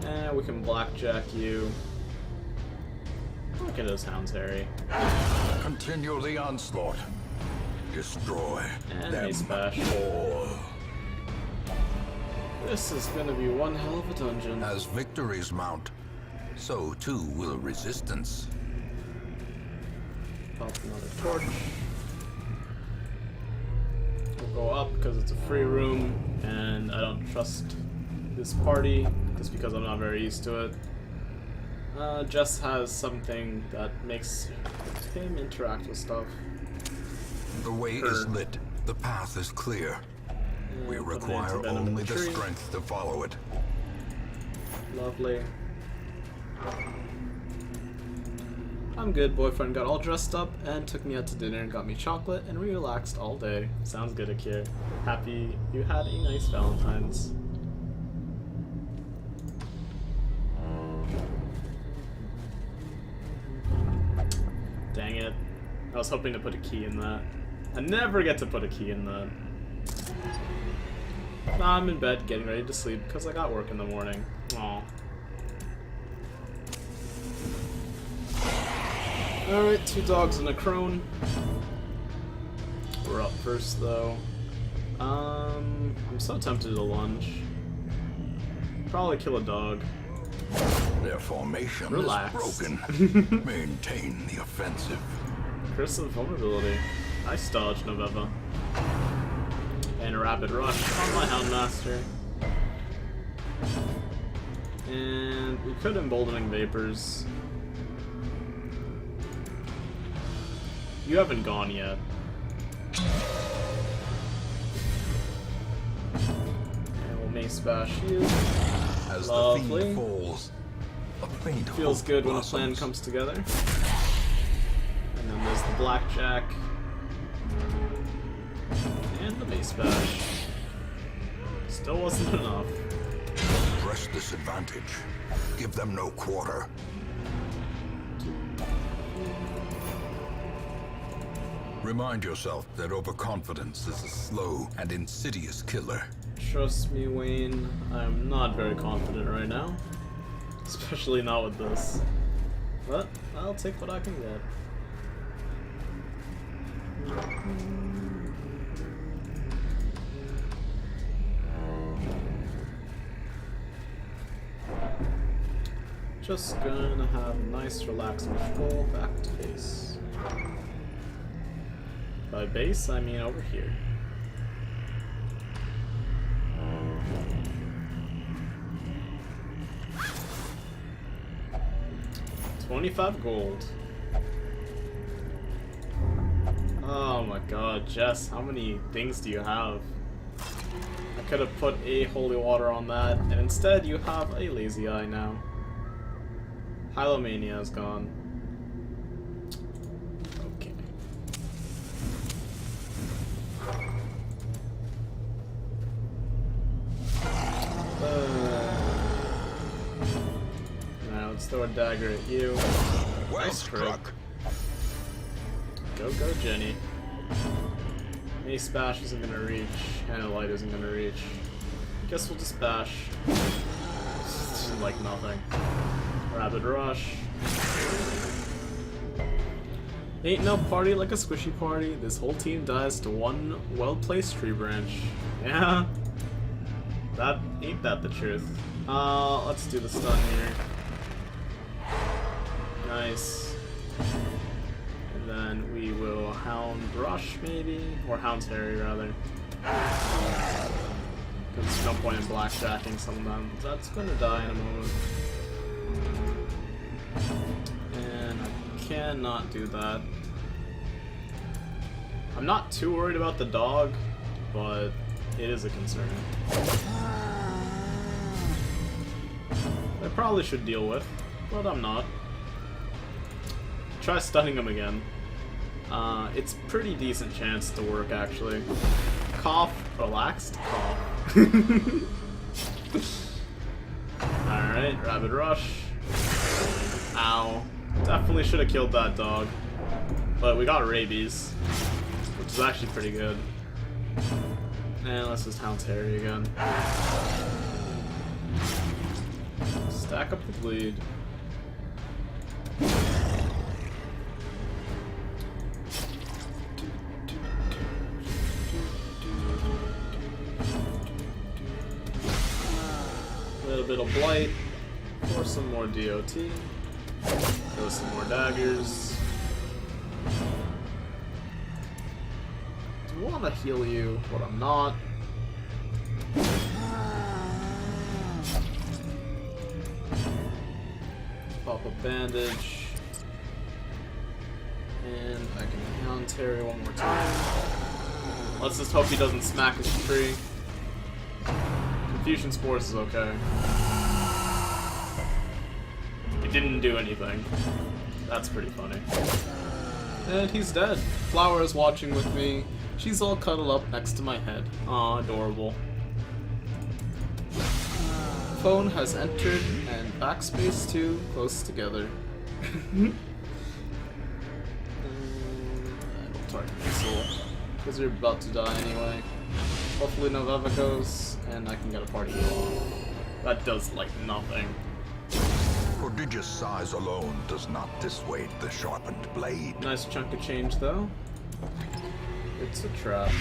And we can blackjack you. Look at those hounds, Harry. Continue the onslaught. Destroy And them ace bash. all. This is gonna be one hell of a dungeon. As victories mount, so too will resistance. Pop another torch. We'll go up because it's a free room, and I don't trust this party just because I'm not very used to it. Jess has something that makes him interact with stuff. The way is lit. The path is clear. We require only the strength to follow it. Lovely. I'm good. Boyfriend got all dressed up and took me out to dinner and got me chocolate and we relaxed all day. Sounds good, Akira. Happy you had a nice Valentine's. Dang it. I was hoping to put a key in that. I never get to put a key in that. Now I'm in bed getting ready to sleep because I got work in the morning. Aw. Alright, 2 dogs and a crone. We're up first though. I'm so tempted to lunge. Probably kill a dog. Their formation Relax. is broken. Maintain the offensive. Curse of vulnerability. Nice dodge, Noveva. And a rapid rush on my Houndmaster. And we could emboldening vapors. You haven't gone yet. And we'll mace bash you. As Lovely. the fiend falls, a faint Feels hope good when a blossoms. plan comes together. And then there's the blackjack. And the mace bash. Still wasn't enough. Press this advantage. Give them no quarter. Remind yourself that overconfidence is a slow and insidious killer. Trust me, Wayne, I'm not very confident right now. Especially not with this. But I'll take what I can get. Just gonna have a nice relaxing fall back to base. By base, I mean over here. $25 gold. Oh my god, Jess, how many things do you have? I could have put a holy water on that, and instead you have a lazy eye now. Hylomania is gone. Okay. Now let's throw a dagger at you. Well Nice crit. struck. Go, Jenny. Mace bash isn't gonna reach, and a light isn't gonna reach. Guess we'll just bash. Like nothing. Rapid rush. Ain't no party like a squishy party. This whole team dies to one well-placed tree branch. Yeah. Ain't that the truth. Let's do the stun here. Nice. And then we will Hound Rush, maybe? Or Hound Terry, rather. Because there's no point in blackjacking some of them. That's gonna die in a moment. And I cannot do that. I'm not too worried about the dog, but it is a concern. I probably should deal with, but I'm not. Try stunning him again. It's pretty decent chance to work, actually. Cough, relaxed, cough. Alright, Rapid Rush. Ow. Definitely should have killed that dog. But we got rabies, which is actually pretty good. And let's just Hound Terry again. Stack up the bleed. A little bit of blight for some more DOT. Throw some more daggers. Do want to heal you, but I'm not. Pop a bandage. And I can Hound Terry one more time. Let's just hope he doesn't smack his tree. Confusion Spores is okay. didn't do anything. That's pretty funny. And he's dead. Flower is watching with me. She's all cuddled up next to my head. Aw, adorable. Phone has entered, and backspace 2 close together. I don't target Missile, because you're about to die anyway. Hopefully no Vevicos, and I can get a party going. That does, like, nothing. Prodigious size alone does not dissuade the sharpened blade. Nice chunk of change, though. It's a trap.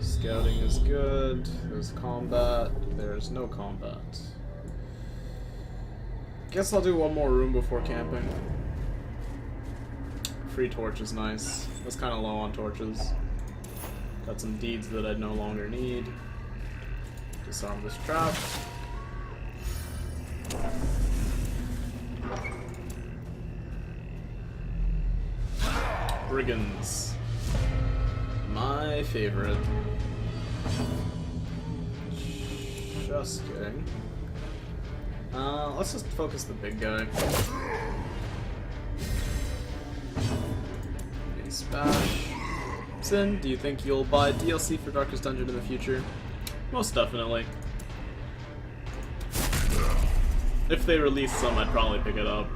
Scouting is good. There's combat. There's no combat. Guess I'll do one more room before camping. Free torch is nice. I was kind of low on torches. Got some deeds that I no longer need. Disarm this trap. Brigands. My favorite. Just kidding. Let's just focus the big guy. Base bash. Sin, do you think you'll buy DLC for Darkest Dungeon in the future? Most definitely. If they release some, I'd probably pick it up.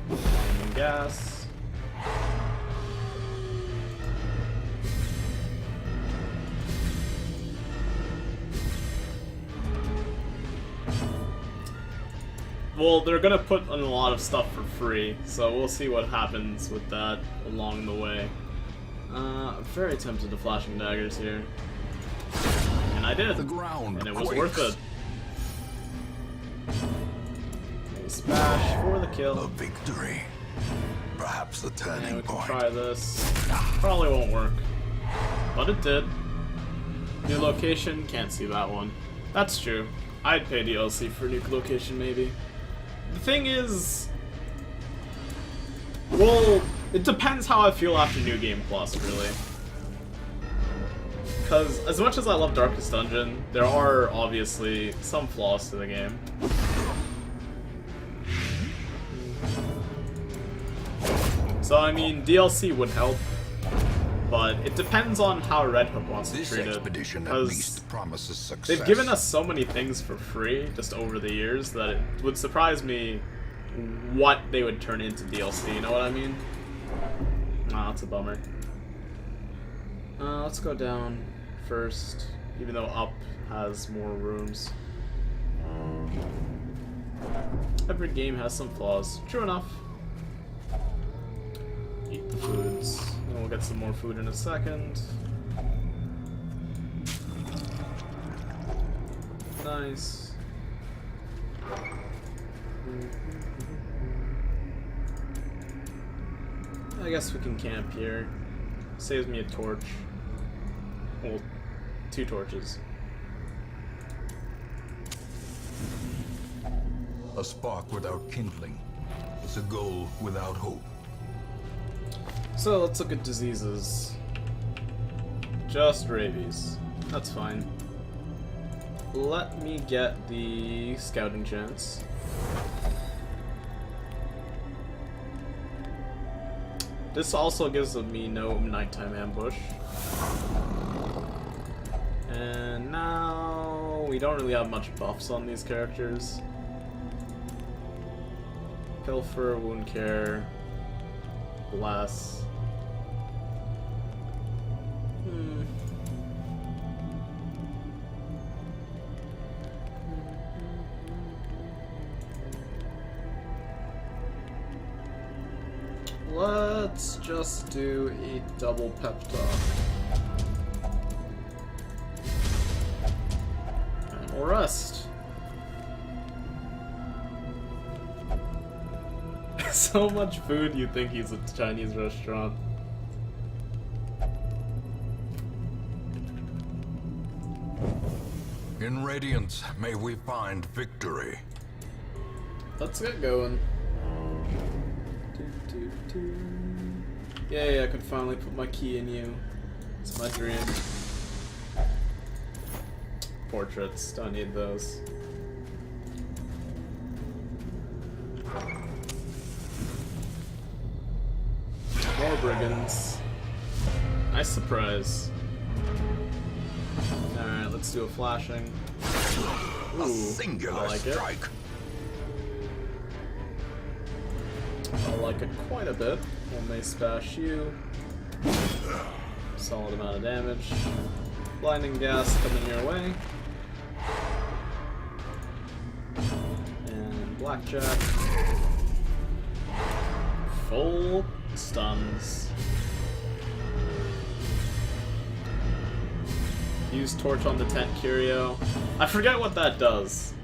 And gas. Well, they're gonna put in a lot of stuff for free, so we'll see what happens with that along the way. I'm very tempted to flashing daggers here. And I did. The ground and it was quakes. worth it. Smash for the kill. A victory. Perhaps the And turning we can point. try this. Probably won't work. But it did. New location, can't see that one. That's true. I'd pay DLC for new location, maybe. The thing is... well, it depends how I feel after New Game Plus, really. Because as much as I love Darkest Dungeon, there are obviously some flaws to the game. So, I mean, DLC would help, but it depends on how Red Hook wants to This treat it. expedition at Because least promises success. they've given us so many things for free just over the years that it would surprise me what they would turn into DLC, you know what I mean? Nah, that's a bummer. Let's go down first, even though up has more rooms. Every game has some flaws. True enough. Eat the foods. And we'll get some more food in a second. Nice. I guess we can camp here. Saves me a torch. Well, 2 torches. A spark without kindling is a goal without hope. So let's look at diseases. Just rabies. That's fine. Let me get the scouting chance. This also gives me no nighttime ambush. And now we don't really have much buffs on these characters. Pilfer, wound care, bless. Let's just do a double pep talk. And we'll rest. So much food, you think he's a Chinese restaurant. In Radiance, may we find victory. Let's get going. Yay, I can finally put my key in you. It's my dream. portraits. Don't need those. More brigands. Nice surprise. Alright, let's do a flashing. Ooh, A singular I like strike. I like it quite a bit. One may spash you. Solid amount of damage. Blinding gas coming your way. And blackjack. Full stuns. Use torch on the tent curio. I forget what that does.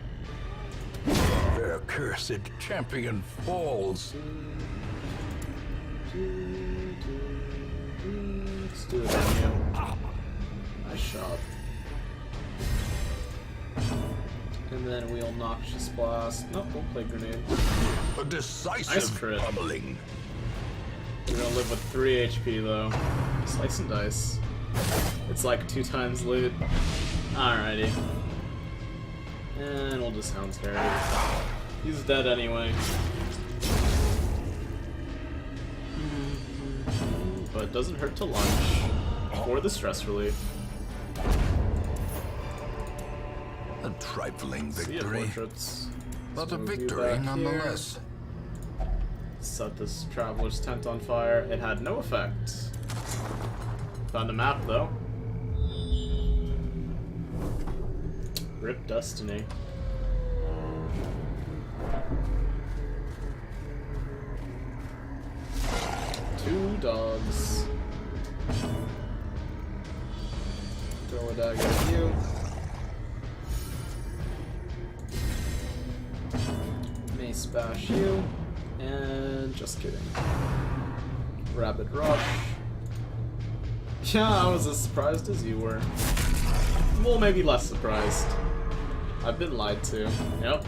Their cursed champion falls. Let's do it on you. Nice shot. And then we'll noxious blast. Nope, we'll play grenade. A Nice decisive crit. pummeling. We're gonna live with 3 HP though. Slice and dice. It's like 2 times loot. Alrighty. And we'll just Hound's Carry. He's dead anyway. But it doesn't hurt to lunge. For the stress relief. A trifling See ya, victory, portraits. but Let's a move you victory back nonetheless. here. Set this traveler's tent on fire. It had no effect. Found a map though. Rip Destiny. Two dogs. Throw a dagger at you. Mace bash you. And just kidding. Rapid rush. Yeah, I was as surprised as you were. Well, maybe less surprised. I've been lied to. Yep.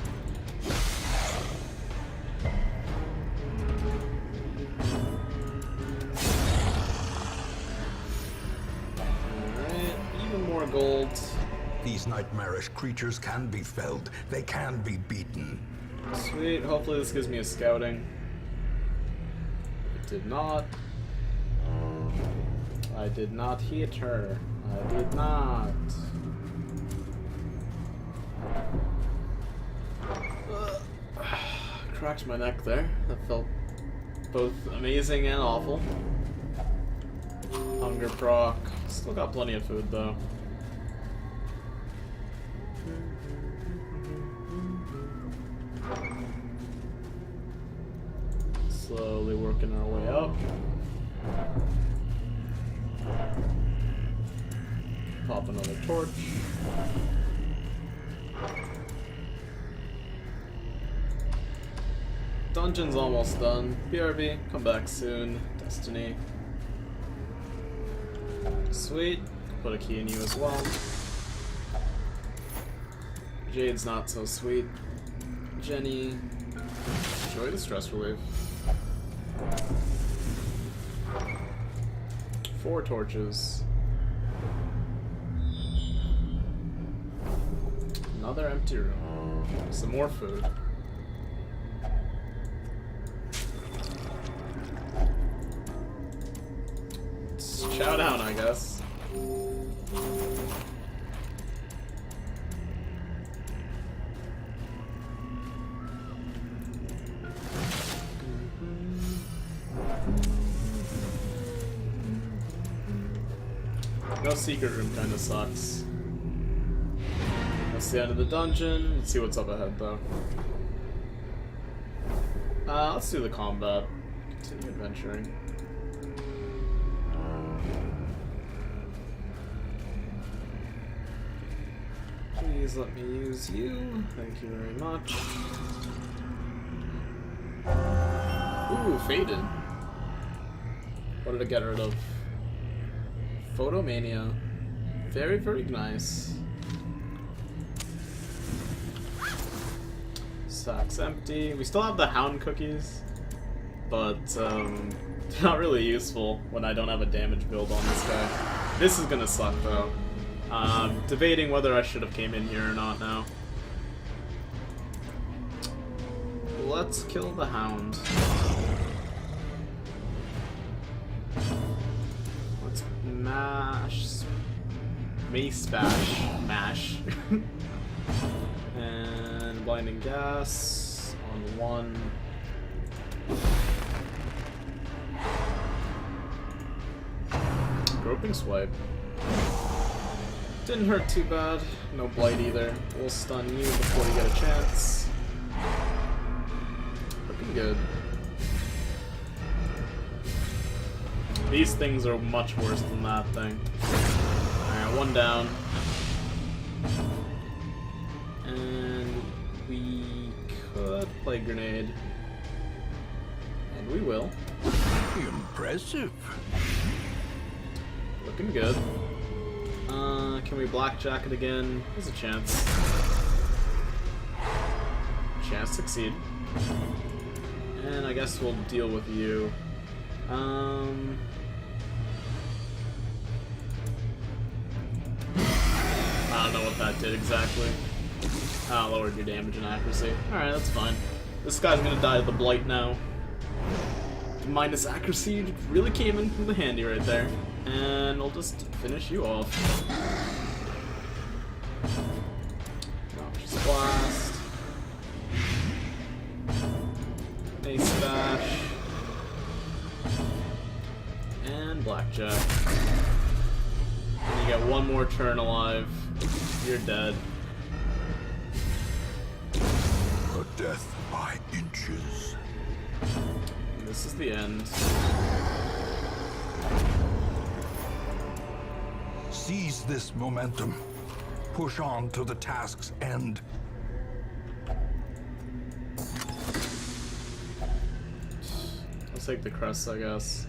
Alright, even more gold. These nightmarish creatures can be felled. They can be beaten. Sweet, hopefully this gives me a scouting. It did not. I did not hit her. I did not. Cracked my neck there. That felt both amazing and awful. Hunger proc. Still got plenty of food though. Slowly working our way up. Pop another torch. Dungeon's almost done. BRB, come back soon. Destiny. Sweet. Put a key in you as well. Jade's not so sweet. Jenny. Enjoy the stress relief. 4 torches. Another empty room. Some more food. Let's chow down, I guess. No secret room kinda sucks. That's the end of the dungeon. Let's see what's up ahead though. Let's do the combat. Continue adventuring. Please let me use you. Thank you very much. Ooh, faded. What did I get rid of? Photomania. Very, very nice. Sack's empty. We still have the hound cookies, but they're not really useful when I don't have a damage build on this guy. This is gonna suck though. Debating whether I should have came in here or not now. Let's kill the hound. Let's mace mash. And blinding gas on one. Groping swipe. Didn't hurt too bad. No blight either. We'll stun you before you get a chance. Looking good. These things are much worse than that thing. Alright, one down. And we could play grenade. And we will. Impressive. Looking good. Can we blackjack it again? There's a chance. Chance to succeed. And I guess we'll deal with you. I don't know what that did exactly. Lowered your damage and accuracy. Alright, that's fine. This guy's gonna die to the blight now. Minus accuracy really came in from the handy right there. And I'll just finish you off. Noxious Blast. Ace Bash. And Blackjack. And you get one more turn alive. You're dead. A death by inches. And this is the end. Seize this momentum. Push on to the task's end. I'll take the crest, I guess.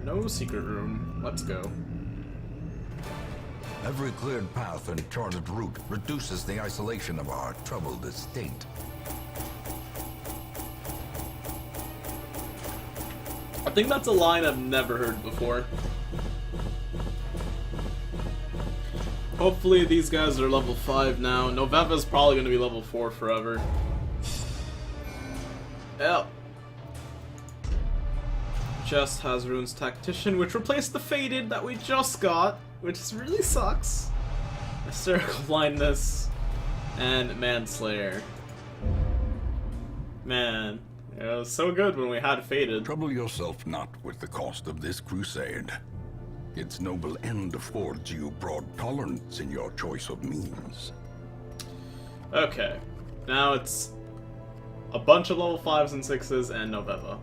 No secret room. Let's go. Every cleared path and charted route reduces the isolation of our troubled estate. I think that's a line I've never heard before. Hopefully these guys are level 5 now. Noveva's probably going to be level 4 forever. Yep. Just has Rune's Tactician, which replaced the Faded that we just got, which really sucks. Hysterical Blindness and Manslayer. Man. It was so good when we had Faded. Trouble yourself not with the cost of this crusade. Its noble end affords you broad tolerance in your choice of means. Okay. Now it's a bunch of level 5s and 6s and Noveva,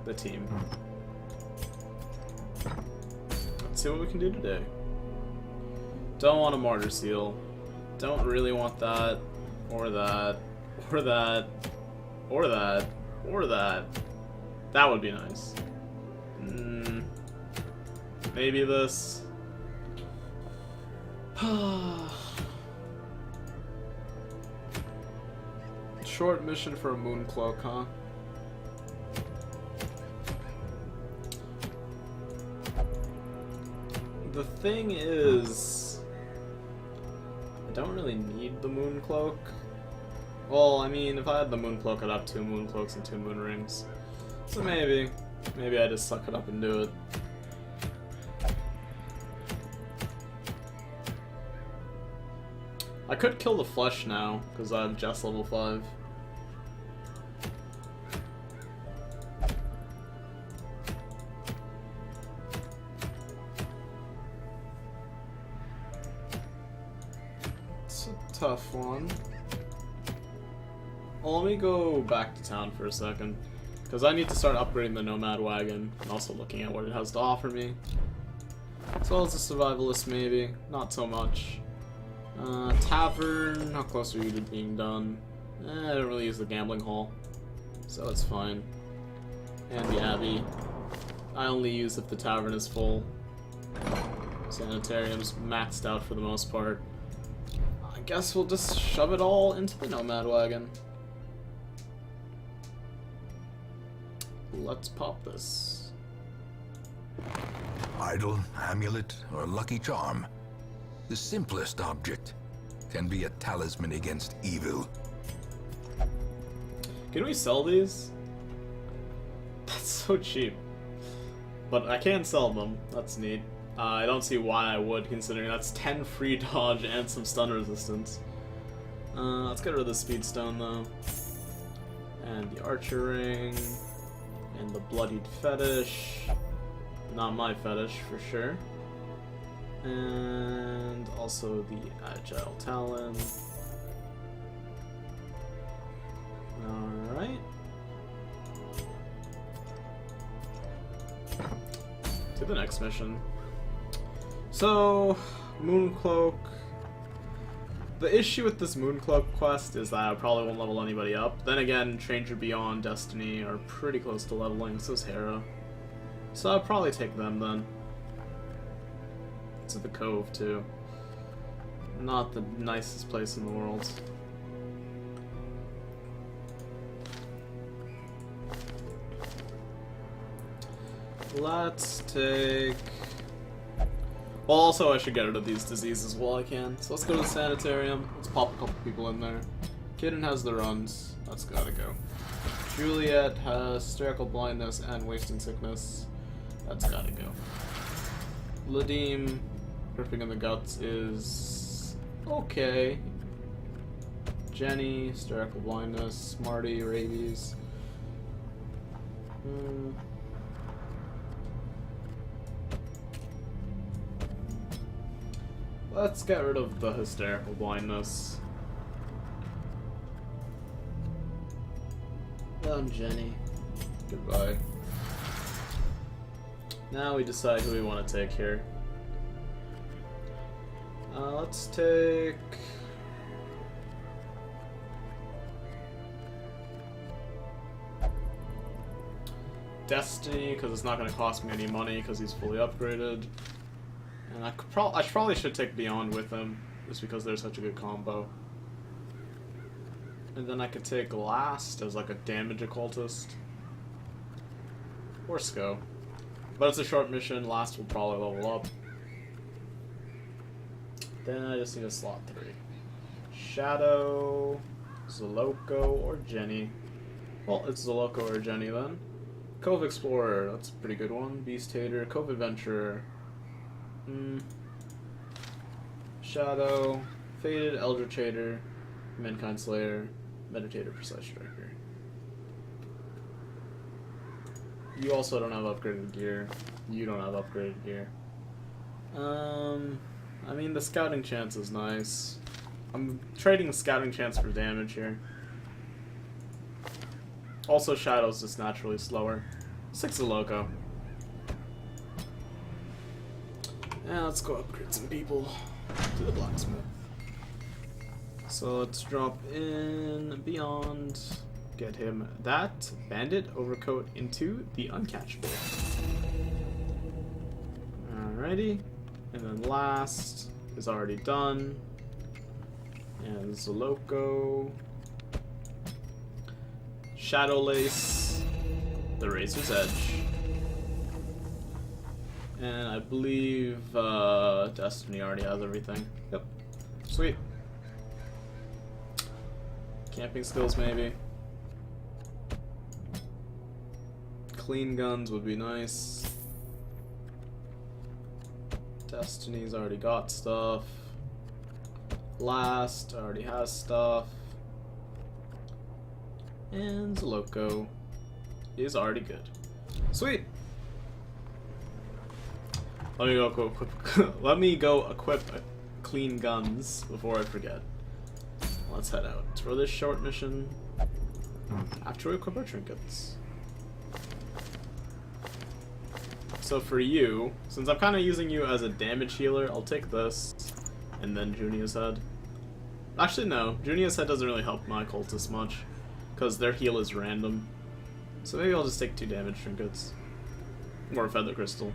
the team. Let's see what we can do today. Don't want a Martyr Seal. Don't really want that. Or that. Or that. Or that. Or that. That would be nice. Maybe this. Short mission for a moon cloak, huh? The thing is, I don't really need the moon cloak. Well, I mean, if I had the moon cloak, I'd have 2 moon cloaks and 2 moon rings. So maybe I just suck it up and do it. I could kill the flesh now, because I have just level 5. It's a tough one. Well, let me go back to town for a second, because I need to start upgrading the Nomad Wagon, and also looking at what it has to offer me. As well as a Survivalist, maybe. Not so much. Tavern, how close are you to being done? I don't really use the gambling hall, so it's fine. And the Abbey. I only use if the tavern is full. Sanitarium's maxed out for the most part. I guess we'll just shove it all into the Nomad Wagon. Let's pop this. idol, amulet, or lucky charm. The simplest object can be a talisman against evil. Can we sell these? That's so cheap. But I can sell them. That's neat. I don't see why I would, considering that's 10 free dodge and some stun resistance. Let's get rid of the speed stone though. And the archer ring. And the bloodied fetish. Not my fetish for sure. And also the agile talon. Alright. To the next mission. So, Mooncloak. The issue with this Mooncloak quest is that I probably won't level anybody up. Then again, Stranger Beyond, Destiny are pretty close to leveling, so is Hera. So I'll probably take them then. To the Cove too. Not the nicest place in the world. Let's take... Well, also I should get rid of these diseases while I can. So let's go to the sanitarium. Let's pop a couple people in there. Kitten has the runs. That's gotta go. Juliet has hysterical blindness and wasting sickness. That's gotta go. Ladim, gripping in the guts is okay. Jenny, hysterical blindness. Marty, rabies. Let's get rid of the hysterical blindness. Done, Jenny. Goodbye. Now we decide who we want to take here. Let's take... Destiny, because it's not going to cost me any money because he's fully upgraded. And I probably should take Beyond with him, just because they're such a good combo. And then I could take Last as like a damage occultist. Or Sko. But it's a short mission, Last will probably level up. Then I just need a slot 3. Shadow, Zoloko, or Jenny. Well, it's Zoloko or Jenny then. Cove Explorer, that's a pretty good one. Beast Hater, Cove Adventurer. Shadow, Faded, Eldritch Hater, Mankind Slayer, Meditator, Precise Striker. You also don't have upgraded gear. You don't have upgraded gear. I mean, the scouting chance is nice. I'm trading scouting chance for damage here. Also, Shadow's just naturally slower. 6 Loco. Yeah, let's go upgrade some people to the blacksmith. So let's drop in Beyond, get him that bandit overcoat into the uncatchable. Alrighty, and then Last is already done. And Zoloko, Shadow Lace, the Razor's Edge. And I believe Destiny already has everything. Yep. Sweet. Camping skills, maybe. Clean guns would be nice. Destiny's already got stuff. Last already has stuff. And Zoloko is already good. Sweet. Let me go equip clean guns before I forget. Let's head out for this short mission after we equip our trinkets. So for you, since I'm kind of using you as a damage healer, I'll take this and then Junia's Head. Actually no, Junia's Head doesn't really help my cultists much because their heal is random. So maybe I'll just take 2 damage trinkets. Or a Feather Crystal.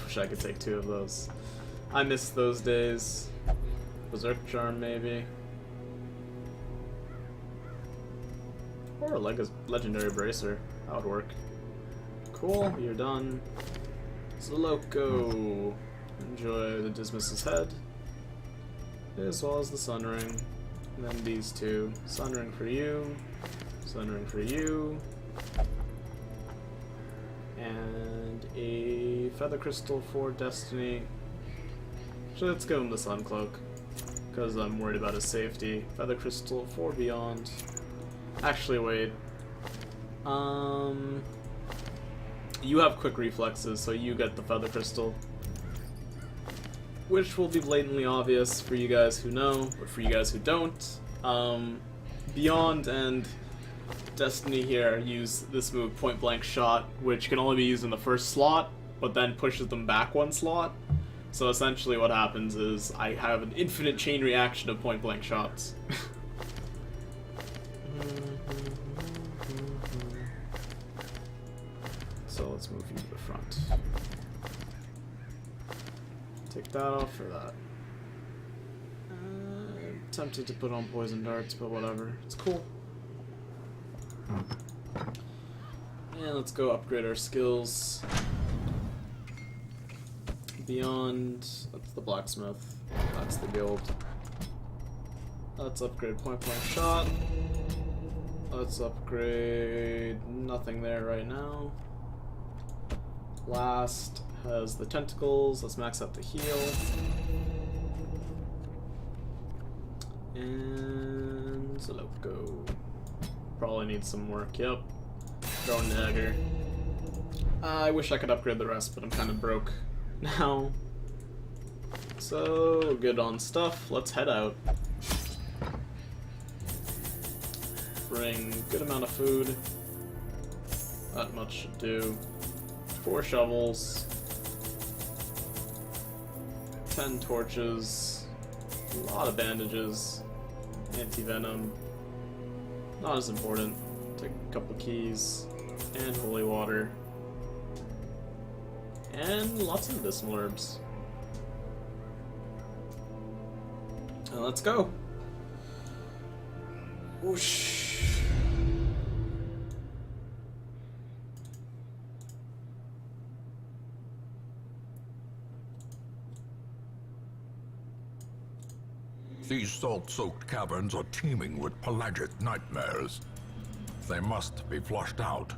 Wish I could take 2 of those. I miss those days. Berserk Charm, maybe. Or a Legendary Bracer. That would work. Cool, you're done. Zoloco. Enjoy the Dismiss's head. As well as the Sun Ring. And then these two. Sun Ring for you. Sun Ring for you. And a Feather Crystal for Destiny. So let's give him the Sun Cloak. Because I'm worried about his safety. Feather Crystal for Beyond. Actually, wait. You have quick reflexes, so you get the Feather Crystal. Which will be blatantly obvious for you guys who know, but for you guys who don't, Beyond and Destiny here use this move, Point Blank Shot, which can only be used in the first slot, but then pushes them back one slot. So essentially what happens is I have an infinite chain reaction of Point Blank Shots. So let's move you to the front. Take that off for that. Tempted to put on poison darts, but whatever. It's cool. And let's go upgrade our skills. Beyond, that's the blacksmith. That's the guild. Let's upgrade Point Blank Shot. Let's upgrade nothing there right now. Last has the tentacles. Let's max out the heal. And Zoloco. Probably needs some work. Yep. Throwing dagger. I wish I could upgrade the rest, but I'm kind of broke now. So good on stuff. Let's head out. Bring a good amount of food. That much should do. 4 shovels. 10 torches. A lot of bandages. Anti-venom. Not as important. Take a couple keys. And holy water. And lots of medicinal herbs. And let's go. Whoosh. These salt-soaked caverns are teeming with pelagic nightmares. They must be flushed out.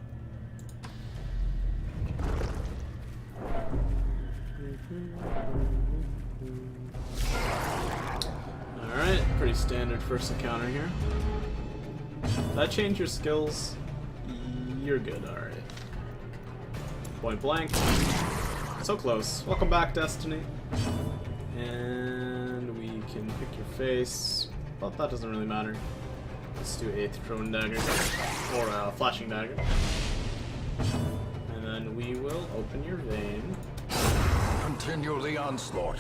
Alright, pretty standard first encounter here. Did that change your skills? You're good, alright. Point blank. So close. Welcome back, Destiny. And we can pick your face, but that doesn't really matter. Let's do 8th thrown dagger, or flashing dagger. And then we will open your vein. Continue the onslaught.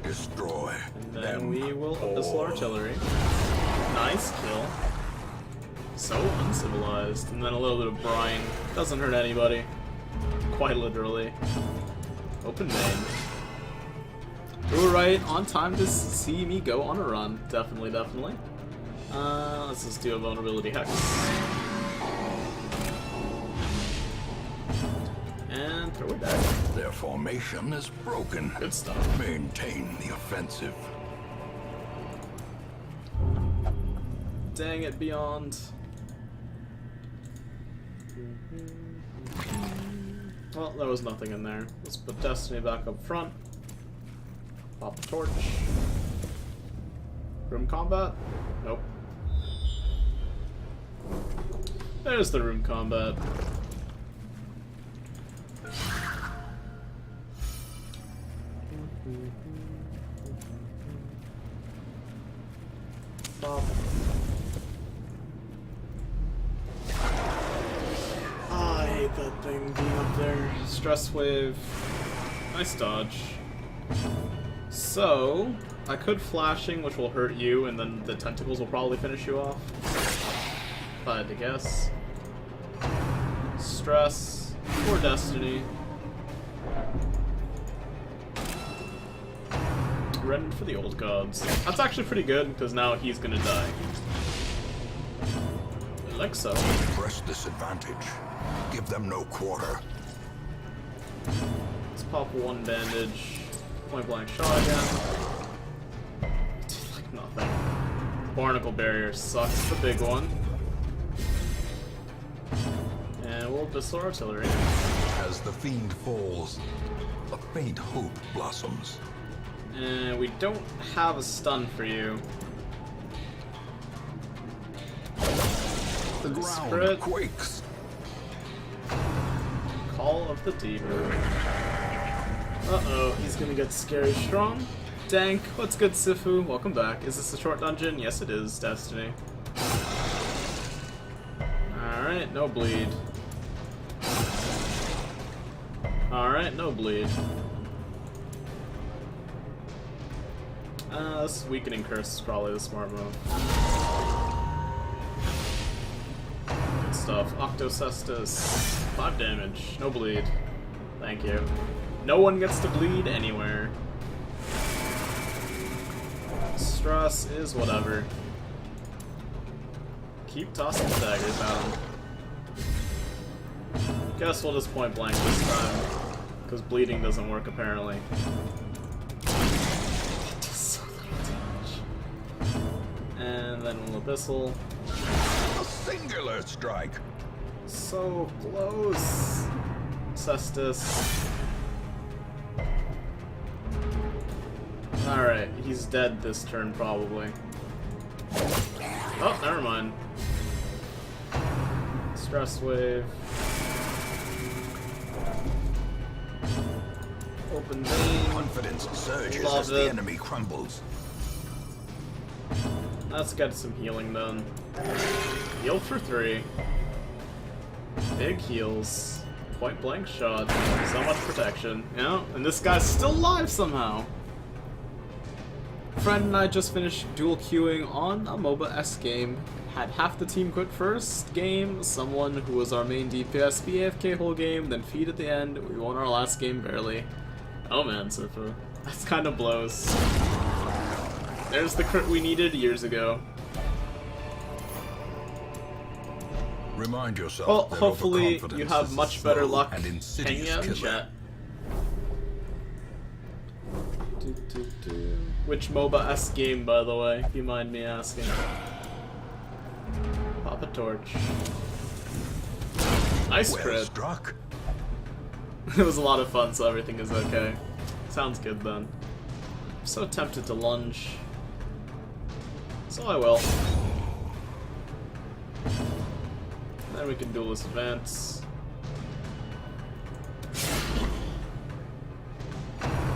Destroy. And then we will Abyssal Artillery. Nice kill. So uncivilized. And then a little bit of brine. Doesn't hurt anybody. Quite literally. Open vein. You were right, on time to see me go on a run. Definitely, definitely. Let's just do a vulnerability hex. And throw it back. Their formation is broken. Good stuff. Maintain the offensive. Dang it, Beyond. Well, there was nothing in there. Let's put Destiny back up front. Pop a torch. Room combat? Nope. There's the room combat. Pop. I hate that thing being up there. Stress wave. Nice dodge. So, I could flashing, which will hurt you, and then the tentacles will probably finish you off. If I had to guess. Stress. For Destiny. Ready for the old gods. That's actually pretty good, because now he's gonna die. Like so. Press disadvantage. Give them no quarter. Let's pop one bandage. Point blank shot again. Like nothing. Barnacle barrier sucks, the big one. And we'll Abyssal Artillery. As the fiend falls, a faint hope blossoms. And we don't have a stun for you. The ground Crit. quakes. Call of the Deep. Uh-oh, he's gonna get scary strong. Dank, what's good, Sifu? Welcome back. Is this a short dungeon? Yes, it is, Destiny. Alright, no bleed. Alright, no bleed. This weakening curse is probably the smart move. Good stuff. Octocestus. 5 damage. No bleed. Thank you. No one gets to bleed anywhere. Stress is whatever. Keep tossing daggers at him. Guess we'll just point blank this time. Because bleeding doesn't work apparently. It does so little damage. And then we'll Abyssal. A singular strike. So close. Cestus. Alright, he's dead this turn probably. Oh, never mind. Stress wave. Open vein. Confidence surges Love as the it. enemy crumbles. Let's get some healing done. Heal for 3. Big heals. Point blank shot. So much protection. Yeah, and this guy's still alive somehow. Friend and I just finished dual queuing on a MOBA-esque game. Had half the team quit first game, someone who was our main DPS BAFK whole game, then feed at the end. We won our last game barely. Oh man, Sinful. That's kind of blows. There's the crit we needed years ago. Remind yourself Well, that hopefully overconfidence you have is a much better slow luck and hanging insidious out in killer. chat. Which MOBA-esque game, by the way, if you mind me asking? Pop a torch. Nice Well crit. struck. It was a lot of fun, so everything is okay. Sounds good then. I'm so tempted to lunge. So I will. Then we can duelist advance.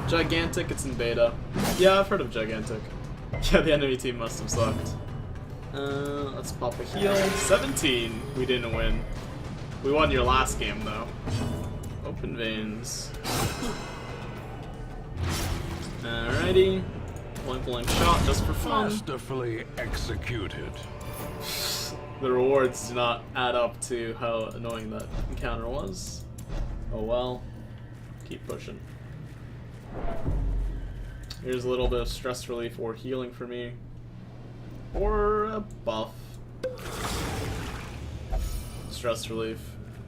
Gigantic, it's in beta. Yeah, I've heard of Gigantic. Yeah, the enemy team must have sucked. Let's pop a heal. 17! We didn't win. We won your last game, though. Open veins. Alrighty. Point blank shot just for fun. Masterfully executed. The rewards do not add up to how annoying that encounter was. Oh well. Keep pushing. Here's a little bit of stress relief or healing for me. Or a buff. Stress relief.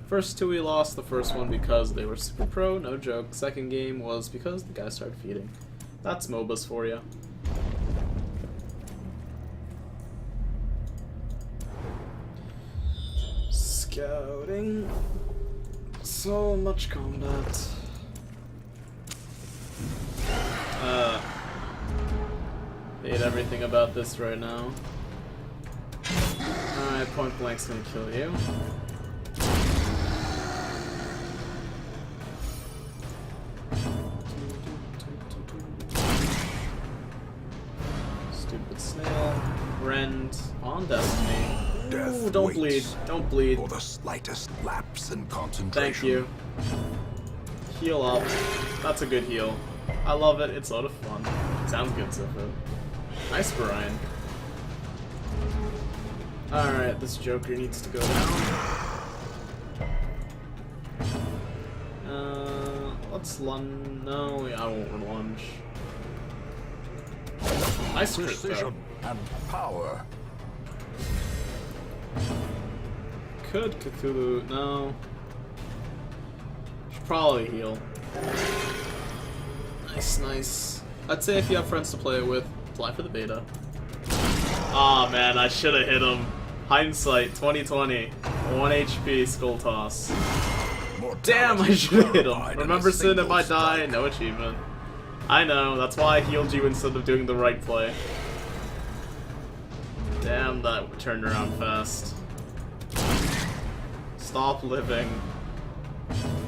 First 2 we lost, the first one because they were super pro, no joke. Second game was because the guy started feeding. That's MOBAs for you. Scouting. So much combat. Hate everything about this right now. Alright, point blank's gonna kill you. Stupid snail. Rend on Destiny. Death Ooh, don't bleed. waits Don't bleed. For the slightest lapse in concentration. Thank you. Heal up. That's a good heal. I love it. It's a lot of fun. Sounds good, Sinful. Nice Brian. Alright, this Joker needs to go down. Let's lunge. No, I won't lunge. Nice crit, though. Precision and power. could Cthulhu. No. Should probably heal. Nice, nice. I'd say if you have friends to play it with, fly for the beta. Ah, man, I should have hit him. Hindsight, 2020. 1 HP, skull toss. Damn, I should have hit him. Remember, Sin, if I die, no achievement. I know, that's why I healed you instead of doing the right play. Damn, that turned around fast. Stop living.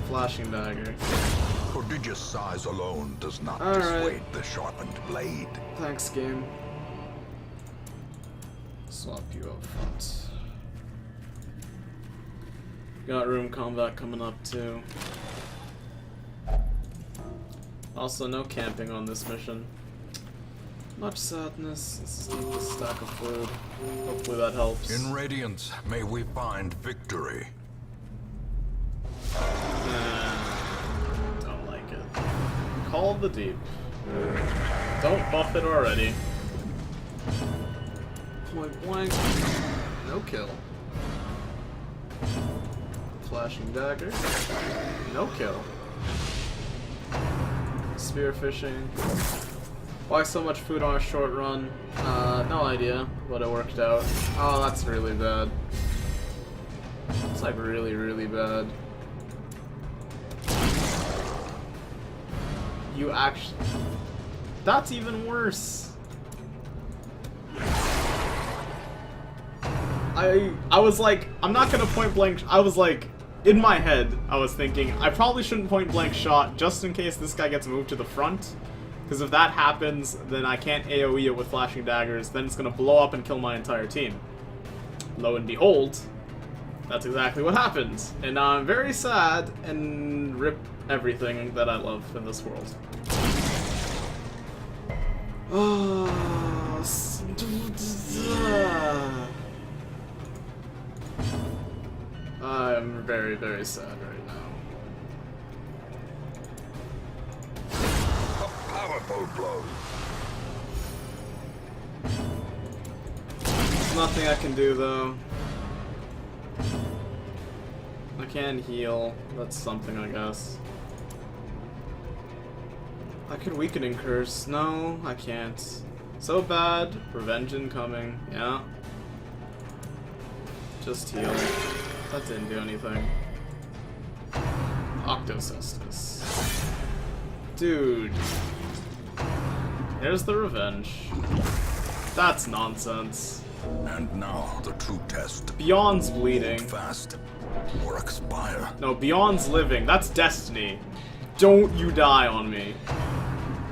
Flashing dagger. Prodigious size alone does not All dissuade right. the sharpened blade. Thanks, game. Swap you up front. Got room combat coming up too. Also, no camping on this mission. Much sadness. This is a stack of food. Hopefully that helps. In Radiance, may we find victory. Don't like it. Call of the Deep. Don't buff it already. Point blank. No kill. Flashing dagger. No kill. Spearfishing. Why so much food on a short run? No idea, but it worked out. Oh, that's really bad. It's like really, really bad. You actually... That's even worse. I was like, I'm not gonna point blank. I was like, in my head, I was thinking, I probably shouldn't point blank shot just in case this guy gets moved to the front. Because if that happens, then I can't AoE it with flashing daggers, then it's gonna blow up and kill my entire team. Lo and behold, that's exactly what happened. And now I'm very sad and rip everything that I love in this world. I'm very, very sad right now. A powerful blow. There's nothing I can do though. I can heal. That's something, I guess. I could weakening curse. No, I can't. So bad. Revenge incoming. Yeah. Just heal. That didn't do anything. Octocestus. Dude. Here's the revenge. That's nonsense. And now the true test. Beyond's bleeding. Hold fast or expire. No, Beyond's living. That's destiny. Don't you die on me.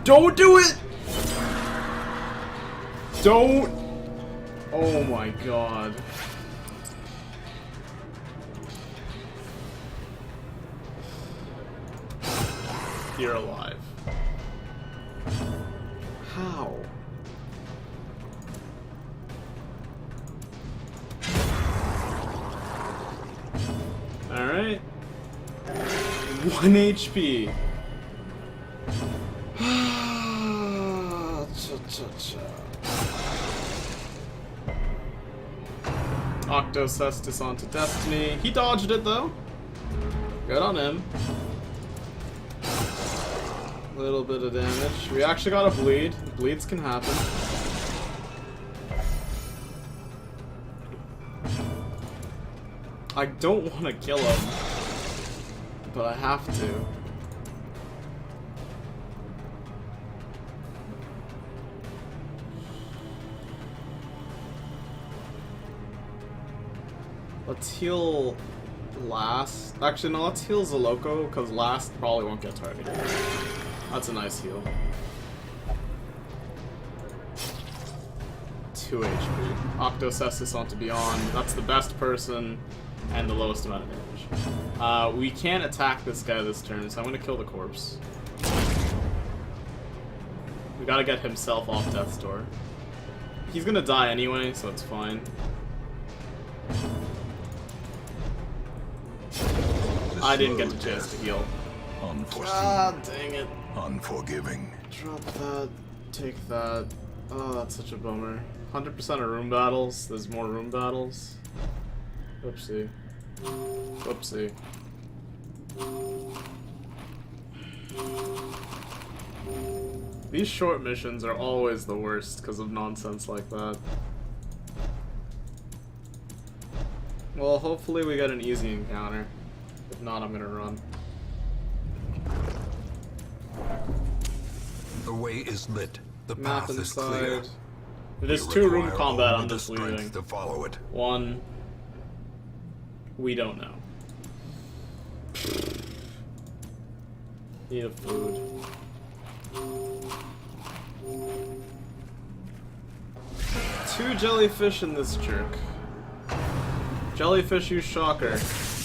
Don't do it! Don't! Oh my god. You're alive. How? Alright. 1 HP. Octocestus onto Destiny. He dodged it though. Good on him. Little bit of damage. We actually got a bleed. Bleeds can happen. I don't want to kill him, but I have to. Let's heal last. Actually, no, let's heal Zoloco, because last probably won't get targeted. That's a nice heal. 2 HP. Octocestus onto Beyond. That's the best person and the lowest amount of damage. We can't attack this guy this turn, so I'm gonna kill the corpse. We gotta get himself off death's door. He's gonna die anyway, so it's fine. I didn't get the chance to heal. Unforeseen. Ah, dang it. Unforgiving. Drop that. Take that. Oh, that's such a bummer. 100% of room battles. There's more room battles. Oopsie. Whoopsie. These short missions are always the worst because of nonsense like that. Well, hopefully we get an easy encounter. If not, I'm gonna run. The way is lit. The Map path is clear. inside. If there's We 2-room require combat, only I'm the just strength leaving. to follow it. 1. We don't know. Need a food. Two jellyfish in this jerk. Jellyfish use shocker.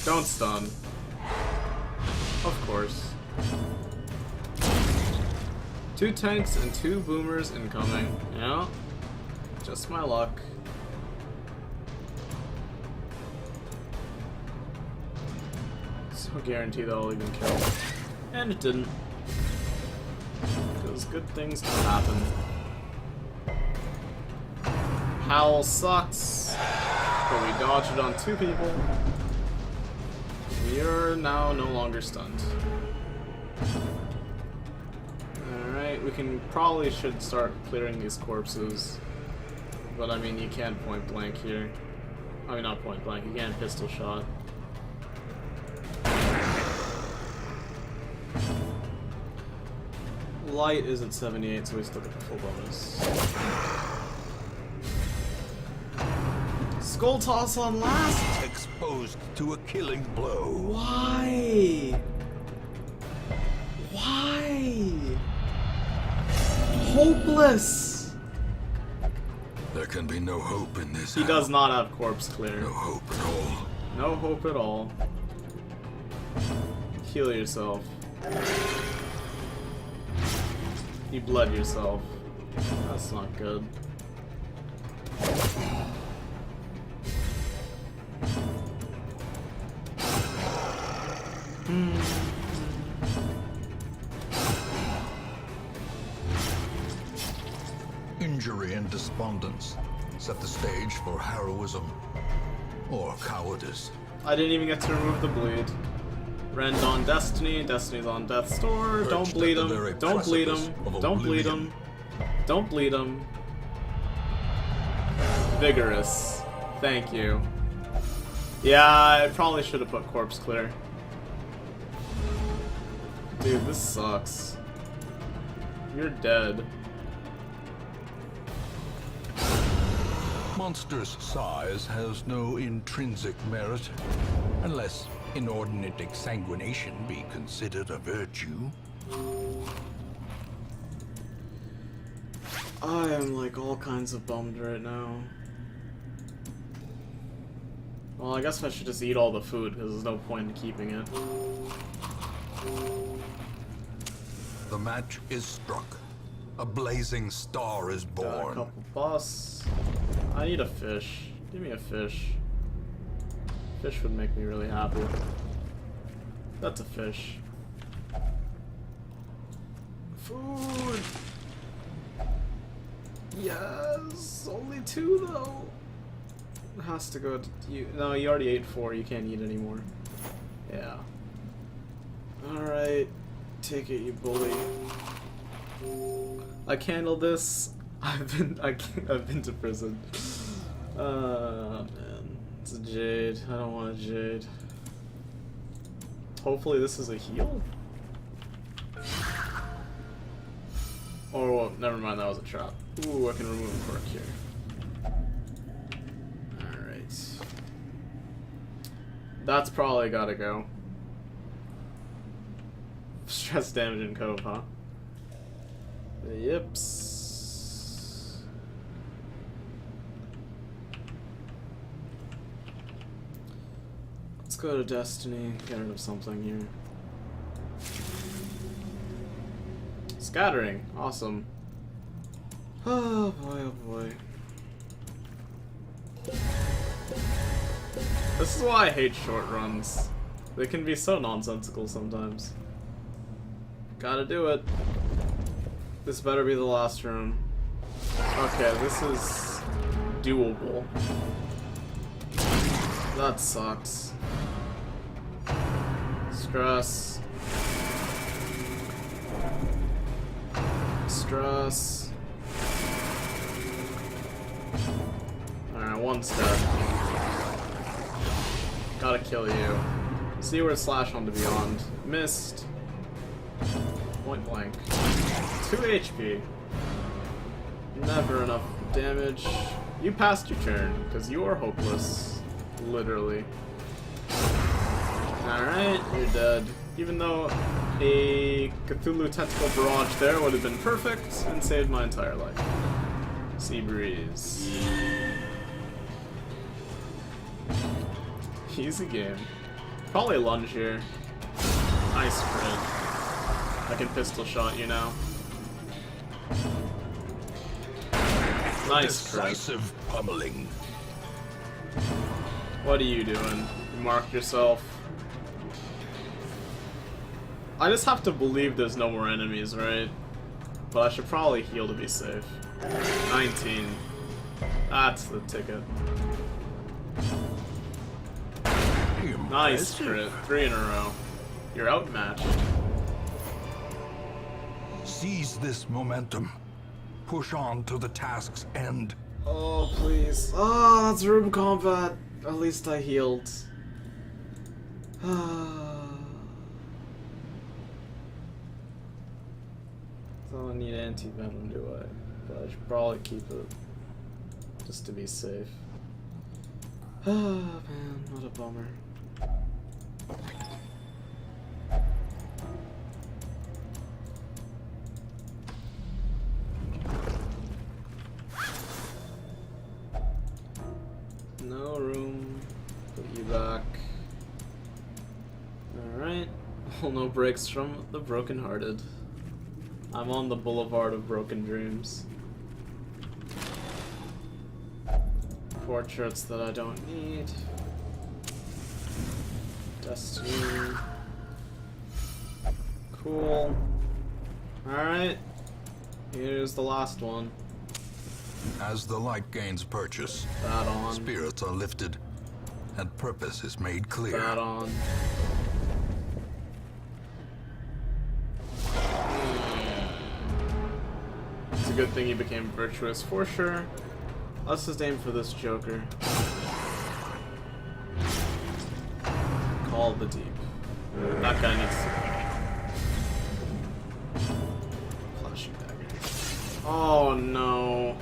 Don't stun. Of course. 2 tanks and 2 boomers incoming. Yeah. Just my luck. So guarantee that'll even kill. And it didn't. Because good things can happen. Howl sucks. But we dodged it on 2 people. We are now no longer stunned. Alright, we probably should start clearing these corpses. But I mean, you can't point blank here. I mean, not point blank, you can't pistol shot. Light is at 78, so we still get the full bonus. Skull toss on last? Exposed to a killing blow. Why? Why? Hopeless! There can be no hope in this. He does not have corpse clear. No hope at all. No hope at all. Heal yourself. You bled yourself. That's not good. Injury and despondence set the stage for heroism or cowardice. I didn't even get to remove the bleed. Rend on Destiny, Destiny's on Death's Door. Don't Perched bleed at the him. very Don't bleed him. precipice of Don't bleed him. oblivion. Don't bleed him. Vigorous. Thank you. Yeah, I probably should have put corpse clear. Dude, this sucks. You're dead. Monstrous size has no intrinsic merit, unless inordinate exsanguination be considered a virtue. I am like all kinds of bummed right now. Well, I guess I should just eat all the food because there's no point in keeping it. The match is struck. A blazing star is Got a born. couple boss. I need a fish. Give me a fish. Fish would make me really happy. That's a fish. Food! Yes! Only 2 though! It has to go to you. No, you already ate 4, you can't eat anymore. Yeah. Alright. Take it, you bully. I can handle this. I've been to prison. Man. It's a jade. I don't want a jade. Hopefully this is a heal? Oh, never mind, that was a trap. Ooh, I can remove a quirk here. Alright. That's probably gotta go. Stress damage in Cove, huh? Yips. Let's go to Destiny, get rid of something here. Scattering, awesome. Oh boy, oh boy. This is why I hate short runs. They can be so nonsensical sometimes. Gotta do it. This better be the last room. Okay, this is doable. That sucks. Stress. Stress. Alright, one step. Gotta kill you. Seaward slash onto beyond. Missed. Point blank. 2 HP. Never enough damage. You passed your turn, because you are hopeless. Literally. Alright, you're dead. Even though a Cthulhu Tentacle Barrage there would have been perfect and saved my entire life. Sea Breeze. Easy game. Probably lunge here. Nice crit. I can pistol shot you now. Nice crit. Decisive pummeling. What are you doing? You marked yourself. I just have to believe there's no more enemies, right? But I should probably heal to be safe. 19. That's the ticket. Nice crit. 3 in a row. You're outmatched. Seize this momentum. Push on to the task's end. Oh, please. Oh, that's room combat. At least I healed. So I need anti-venom, do I? But I should probably keep it. Just to be safe. Oh, man. What a bummer. No room. Put you back. Alright. Well, no breaks from the brokenhearted. I'm on the boulevard of broken dreams. Portraits that I don't need. Destiny. Cool. Alright. Here's the last one. As the light gains purchase, That on. spirits are lifted, and purpose is made clear. That on. It's a good thing he became virtuous for sure. Let's just aim for this Joker. Call the deep. That guy needs to... Flashing dagger. Oh no.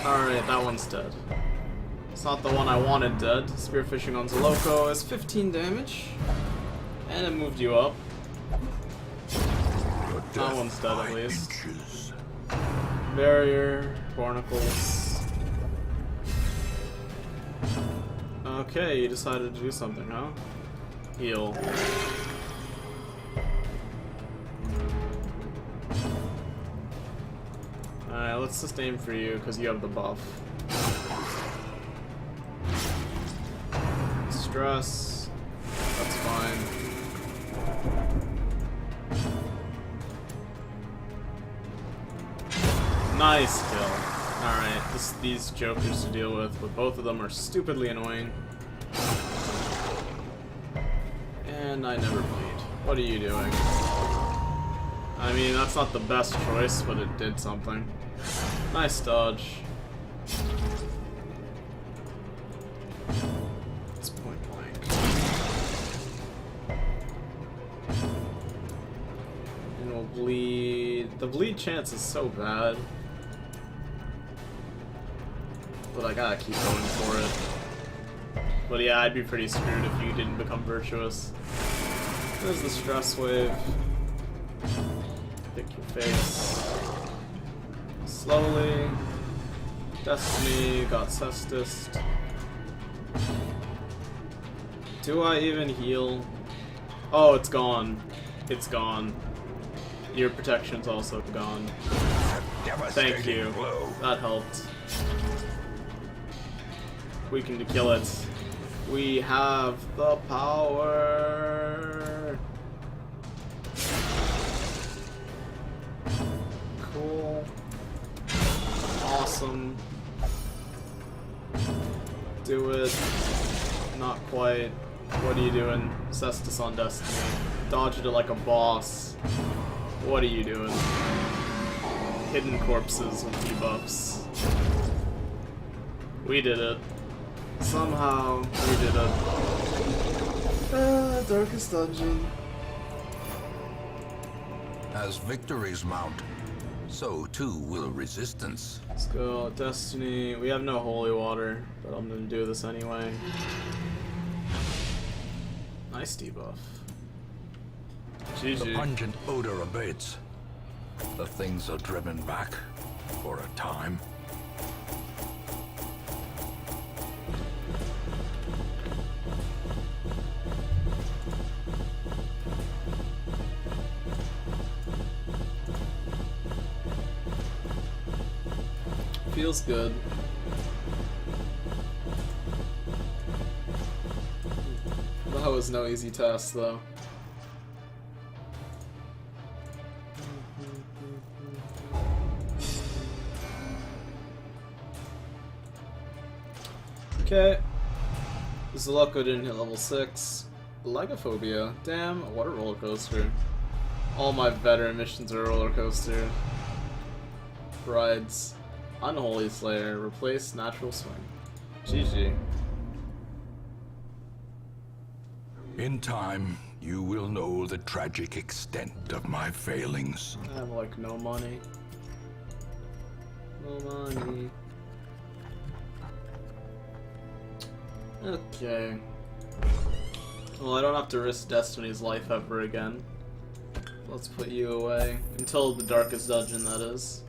Alright, that one's dead. It's not the one I wanted dead. Spearfishing on Zoloco is 15 damage. And it moved you up. That one's dead at least. Inches. Barrier, barnacles. Okay, you decided to do something, huh? Heal. Alright, let's just aim for you, because you have the buff. Stress. That's fine. Nice kill. Alright, these jokers to deal with, but both of them are stupidly annoying. And I never bleed. What are you doing? I mean, that's not the best choice, but it did something. Nice dodge. It's point blank. And we'll bleed. The bleed chance is so bad. But I gotta keep going for it. But yeah, I'd be pretty screwed if you didn't become virtuous. There's the stress wave. Pick your face. Slowly. Destiny got Cestus. Do I even heal? Oh, it's gone. It's gone. Your protection's also gone. Thank you. That helped. We can kill it. We have the power. Cool. Awesome. Do it. Not quite. What are you doing? Cestus on Destiny. Dodged it like a boss. What are you doing? Hidden corpses with debuffs. We did it. Somehow, we did it. Darkest Dungeon. As victories mount, so too will resistance. Let's go, Destiny. We have no holy water, but I'm gonna do this anyway. Nice debuff. The GG. pungent odor abates. The things are driven back for a time. Feels good. That was no easy task, though. Okay. Zaloko didn't hit level 6. Legophobia. Damn, what a roller coaster. All my veteran missions are a roller coaster. Rides. Unholy Slayer. Replace Natural Swing. GG. In time, you will know the tragic extent of my failings. I have like no money. No money. Okay. Well, I don't have to risk Destiny's life ever again. Let's put you away. Until the Darkest Dungeon, that is.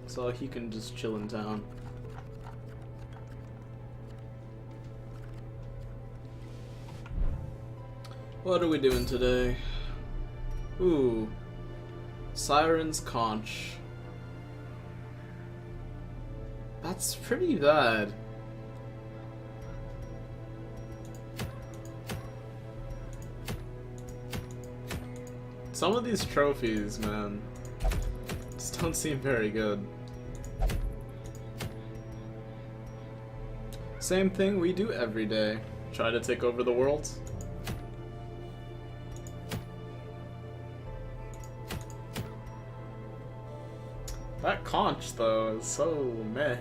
So he can just chill in town. What are we doing today? Ooh. Siren's Conch. That's pretty bad. Some of these trophies, man, just don't seem very good. Same thing we do every day. Try to take over the world. That conch, though, is so meh.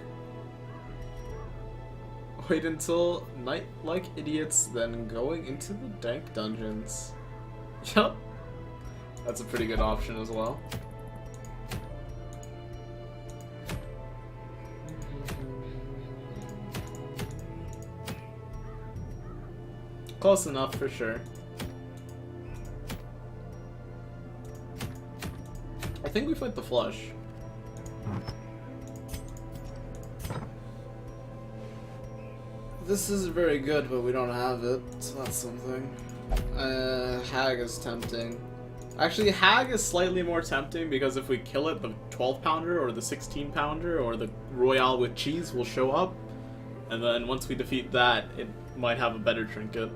Wait until night like idiots, then going into the dank dungeons. Yup. That's a pretty good option as well. Close enough for sure. I think we fight the flush. This isn't very good, but we don't have it, so that's something. Hag is tempting. Actually, Hag is slightly more tempting because if we kill it, the 12-pounder or the 16-pounder or the Royale with cheese will show up. And then once we defeat that, it might have a better trinket.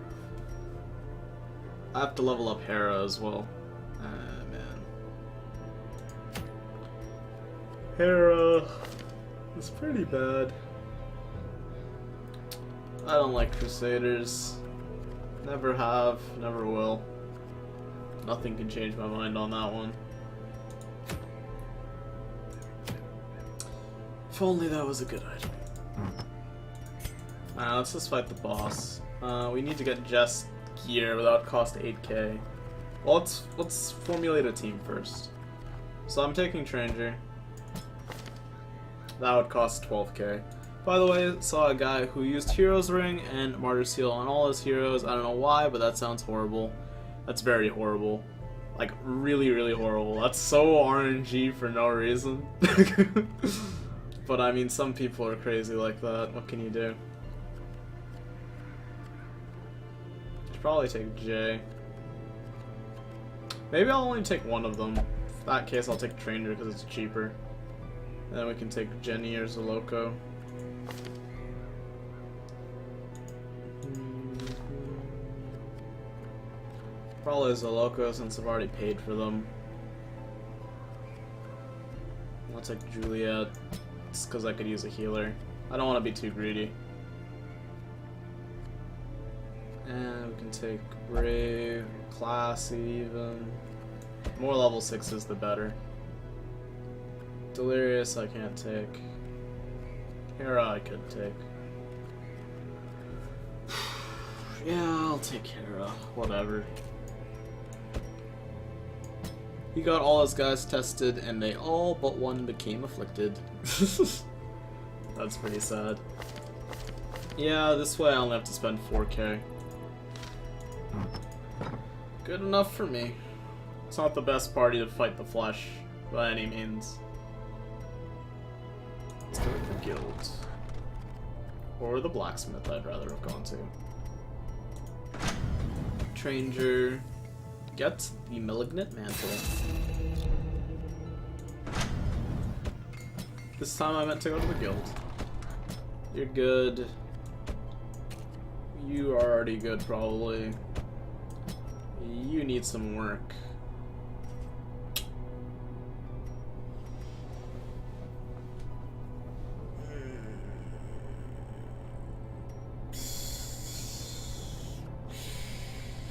I have to level up Hera as well. Man. Hera is pretty bad. I don't like Crusaders. Never have, never will. Nothing can change my mind on that one. If only that was a good item. Let's just fight the boss. We need to get Jess gear without cost 8k. Well, let's formulate a team first. So I'm taking Tranger. That would cost 12k. By the way, saw a guy who used Hero's Ring and Martyr's Seal on all his heroes. I don't know why, but that sounds horrible. That's very horrible. Like, really, really horrible. That's so RNG for no reason. But I mean, some people are crazy like that. What can you do? Should probably take J. Maybe I'll only take one of them. In that case, I'll take Trainer because it's cheaper. And then we can take Jenny or Zaloko. Probably Zaloko since I've already paid for them. I'll take Juliet. It's because I could use a healer. I don't want to be too greedy. take Brave, Classy even. More level 6s the better. Delirious I can't take. Hera I could take. Yeah, I'll take Hera. Whatever. He got all his guys tested and they all but one became afflicted. That's pretty sad. Yeah, this way I only have to spend 4k. Good enough for me. It's not the best party to fight the flesh, by any means. Let's go with the guild. Or the blacksmith I'd rather have gone to. Tranger gets the malignant mantle. This time I meant to go to the guild. You're good. You are already good, probably. You need some work.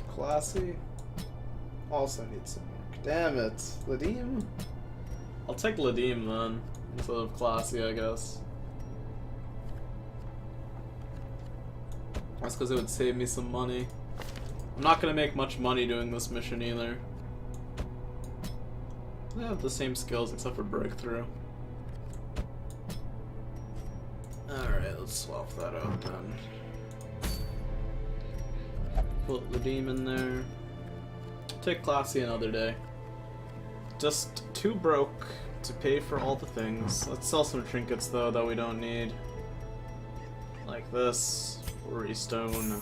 Classy. Also needs some work. Damn it. Ladim? I'll take Ladim then, instead of Classy, I guess. That's because it would save me some money. I'm not gonna make much money doing this mission either. They have the same skills except for breakthrough. Alright, let's swap that out then. Put the demon there. Take Classy another day. Just too broke to pay for all the things. Let's sell some trinkets though that we don't need. Like this. Stone.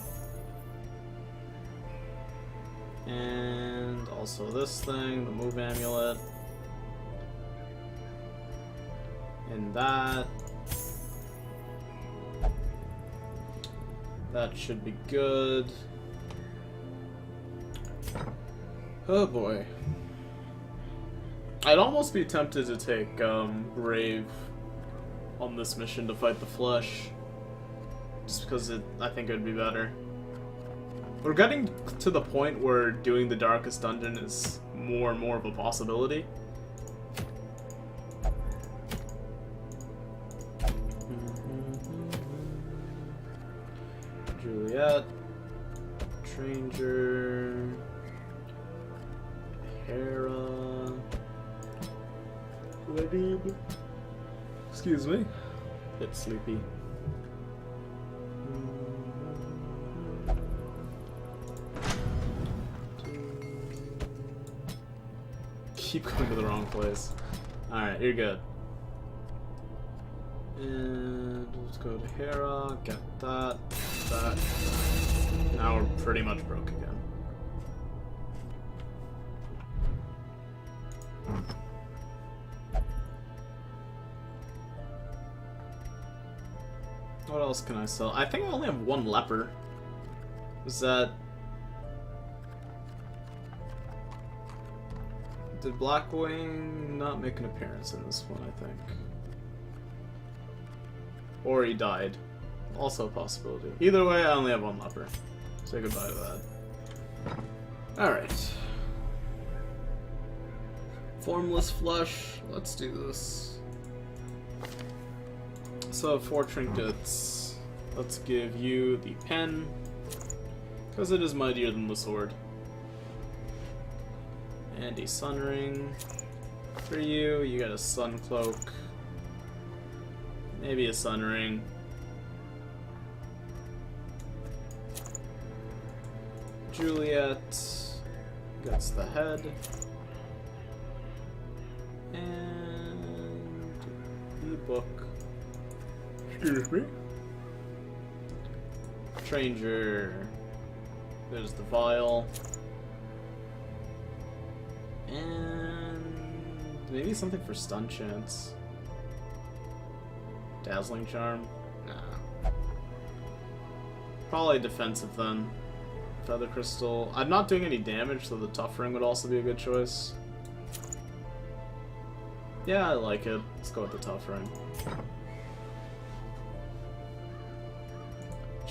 And also this thing, the move amulet. And that. That should be good. Oh boy. I'd almost be tempted to take Brave on this mission to fight the flesh. Just because I think it would be better. We're getting to the point where doing the darkest dungeon is more and more of a possibility. Juliet, Stranger, Hera, Libby. Excuse me. Bit sleepy. Keep going to the wrong place. Alright, you're good. And let's go to Hera, get that, that. Now we're pretty much broke again. What else can I sell? I think I only have one leper. Is that... Did Blackwing not make an appearance in this one, I think? Or he died. Also a possibility. Either way, I only have one leper. Say goodbye to that. Alright. Formless flesh. Let's do this. So, 4 trinkets. Let's give you the pen. Because it is mightier than the sword. And a sun ring. For you, you got a sun cloak. Maybe a sun ring. Juliet gets the head. And the book. Excuse me. Stranger. There's the vial. And maybe something for stun chance. Dazzling charm? Nah. Probably defensive then. Feather crystal. I'm not doing any damage, so the tough ring would also be a good choice. Yeah, I like it. Let's go with the tough ring.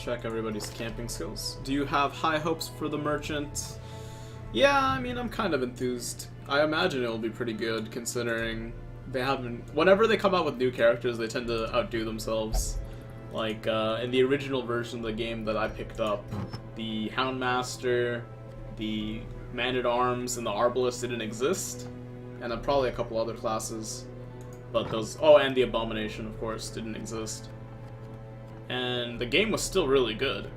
check everybody's camping skills. Do you have high hopes for the merchant? Yeah, I mean, I'm kind of enthused. I imagine it'll be pretty good, considering they haven't... Whenever they come out with new characters, they tend to outdo themselves. Like, in the original version of the game that I picked up, the Houndmaster, the Man-at-Arms, and the Arbalest didn't exist. And then probably a couple other classes. But those... Oh, and the Abomination, of course, didn't exist. And the game was still really good.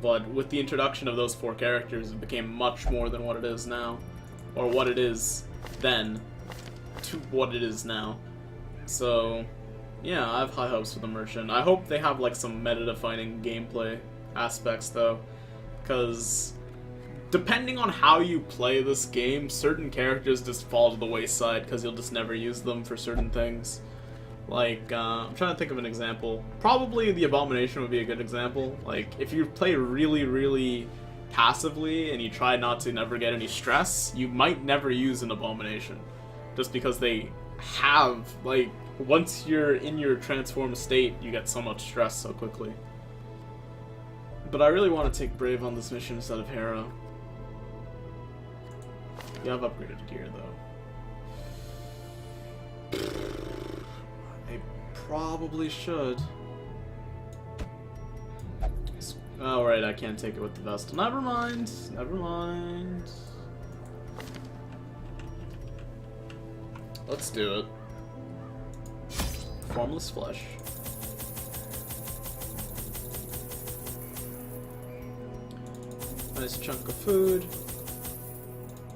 But with the introduction of those 4 characters, it became much more than what it is now. Or what it is then to what it is now. So, yeah, I have high hopes for the merchant. I hope they have like some meta-defining gameplay aspects though. Because depending on how you play this game, certain characters just fall to the wayside because you'll just never use them for certain things. Like, I'm trying to think of an example. Probably the Abomination would be a good example. Like, if you play really, really passively and you try not to never get any stress, you might never use an Abomination. Just because they have, like, once you're in your transformed state, you get so much stress so quickly. But I really want to take Brave on this mission instead of Hera. You have upgraded gear, though. I probably should. Oh, right, I can't take it with the vest. Never mind. Never mind. Let's do it. Formless flesh. Nice chunk of food.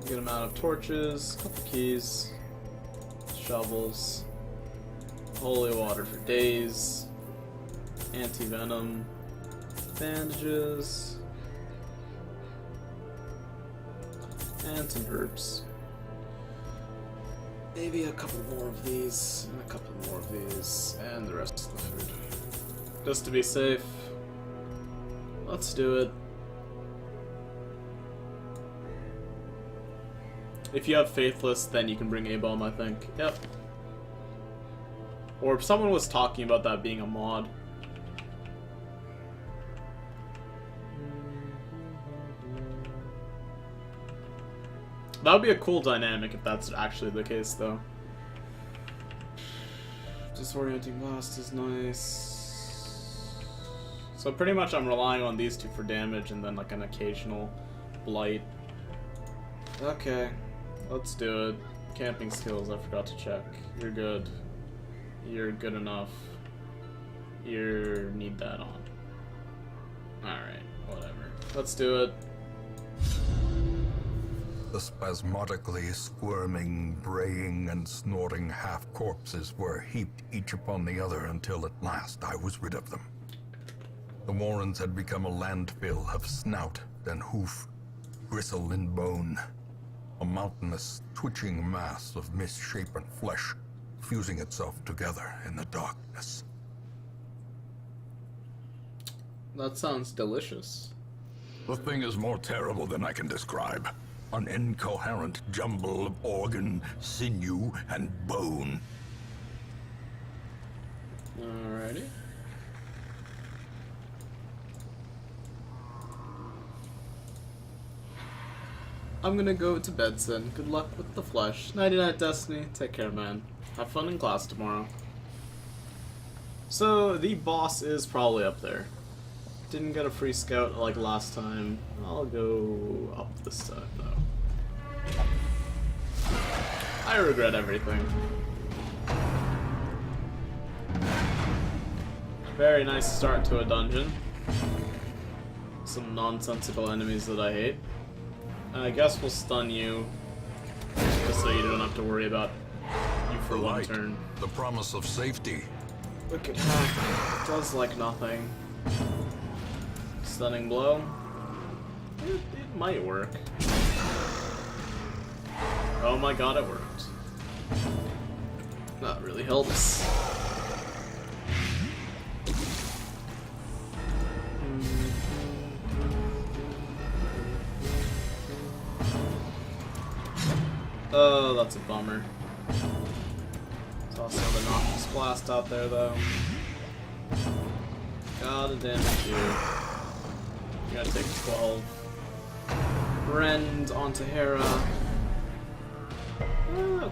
Good amount of torches. Couple keys. Shovels. Holy water for days. Anti-venom. Bandages. And some herbs. Maybe a couple more of these, and a couple more of these, and the rest of the food. Just to be safe. Let's do it. If you have Faithless, then you can bring A-Bomb, I think. Yep. Or if someone was talking about that being a mod. That would be a cool dynamic if that's actually the case, though. Disorienting Blast is nice. So pretty much I'm relying on these 2 for damage and then like an occasional Blight. Okay, let's do it. Camping skills, I forgot to check. You're good. You're good enough. You need that on. Alright, whatever. Let's do it. The spasmodically squirming, braying, and snorting half-corpses were heaped each upon the other until at last I was rid of them. The warrens had become a landfill of snout and hoof, gristle and bone, a mountainous, twitching mass of misshapen flesh fusing itself together in the darkness. That sounds delicious. The thing is more terrible than I can describe. An incoherent jumble of organ, sinew, and bone. Alrighty. I'm gonna go to bed, son. Good luck with the flesh. Nighty-night, Destiny. Take care, man. Have fun in class tomorrow. So, the boss is probably up there. Didn't get a free scout like last time. I'll go up this time, though. I regret everything. Very nice start to a dungeon. Some nonsensical enemies that I hate. I guess we'll stun you, just so you don't have to worry about you for The one light, turn. the promise of safety. Look at that. Does like nothing. Stunning blow. It might work. Oh my god, it worked. That really helps. Oh, that's a bummer. There's also the Noxious Blast out there, though. Gotta damage you. You gotta take 12. Rend onto Hera.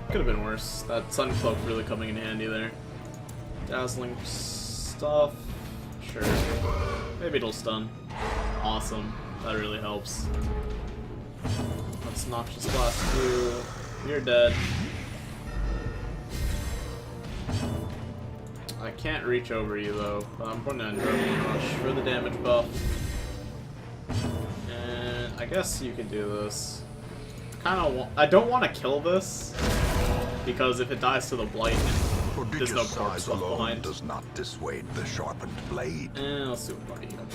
Could have been worse. That Sun Cloak really coming in handy there. Dazzling stuff. Sure. Maybe it'll stun. Awesome. That really helps. Let's Noxious Blast you. You're dead. I can't reach over you though, but I'm putting on Adrenaline Rush for the damage buff. And I guess you can do this. I don't want to kill this, because if it dies to the Blight, there's no corpse left behind. Does not dissuade the sharpened blade. And let's see what party you got.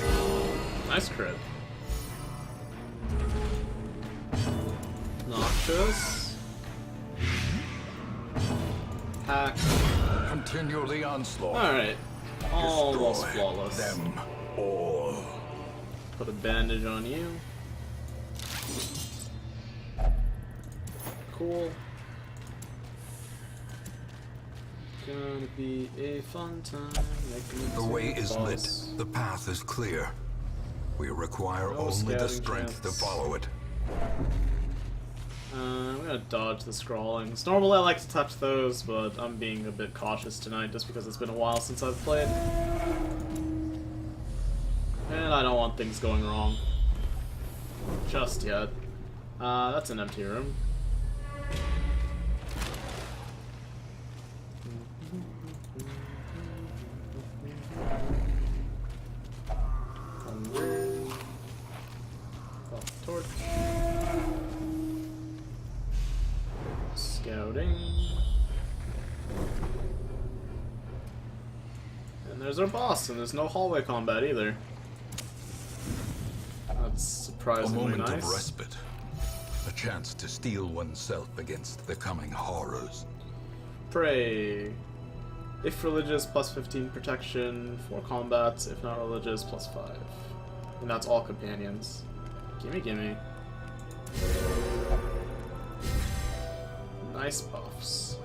Nice crit. Noxious. Hack. Continue the onslaught. Alright. Almost Destroy flawless. them all. Put a bandage on you. Cool. Gonna be a fun time. The way is lit. The path is clear. We require No only the scouting strength chance. to follow it. I'm gonna dodge the scrawlings. Normally I like to touch those, but I'm being a bit cautious tonight just because it's been a while since I've played. And I don't want things going wrong. Just yet. That's an empty room. Torch. Scouting. And there's our boss, and there's no hallway combat either. That's A surprisingly moment nice. of respite. A chance to steel oneself against the coming horrors. Pray. If religious, plus 15 protection for combats. If not religious, plus 5. And that's all companions. Gimme, gimme. Nice buffs.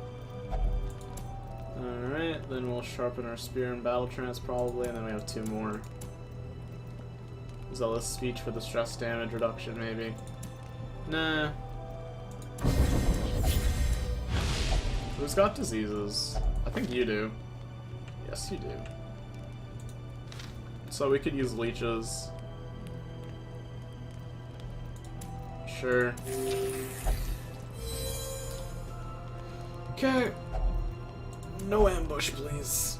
Alright, then we'll sharpen our spear and battle trance probably, and then we have 2 more. Zealous speech for the stress damage reduction, maybe. Nah. Who's got diseases? I think you do. Yes, you do. So we could use leeches. Sure. Okay. No ambush, please.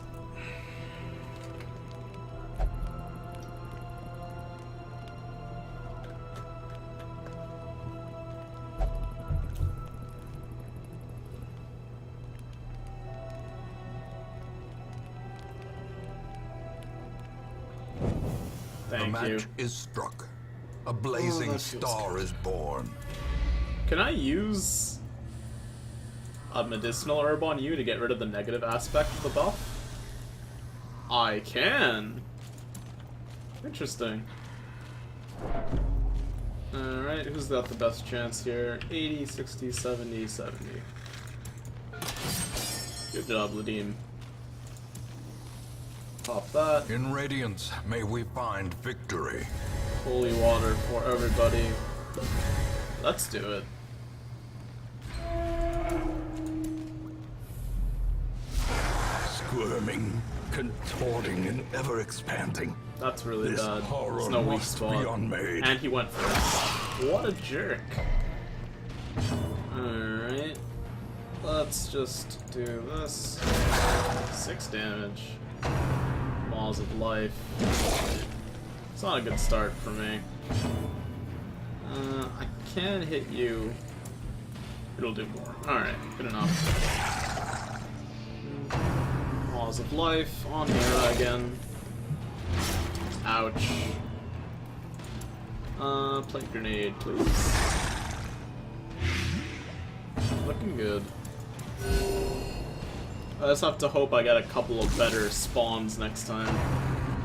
The Thank you. match is struck. A blazing that feels star good. is born. Can I use a medicinal herb on you to get rid of the negative aspect of the buff? I can. Interesting. Alright, who's got the best chance here? 80, 60, 70, 70. Good job, Ladim. Pop that. In Radiance, may we find victory. Holy water for everybody. Let's do it. Squirming, contorting, and ever expanding. That's really This bad. horror There's no weak must spot. be unmade. And he went first. What a jerk. Alright. Let's just do this. 6 damage. Maws of Life. It's not a good start for me. I can hit you. It'll do more. Alright, good enough. Maws of Life on Hera again. Ouch. Plate grenade, please. Looking good. I just have to hope I get a couple of better spawns next time.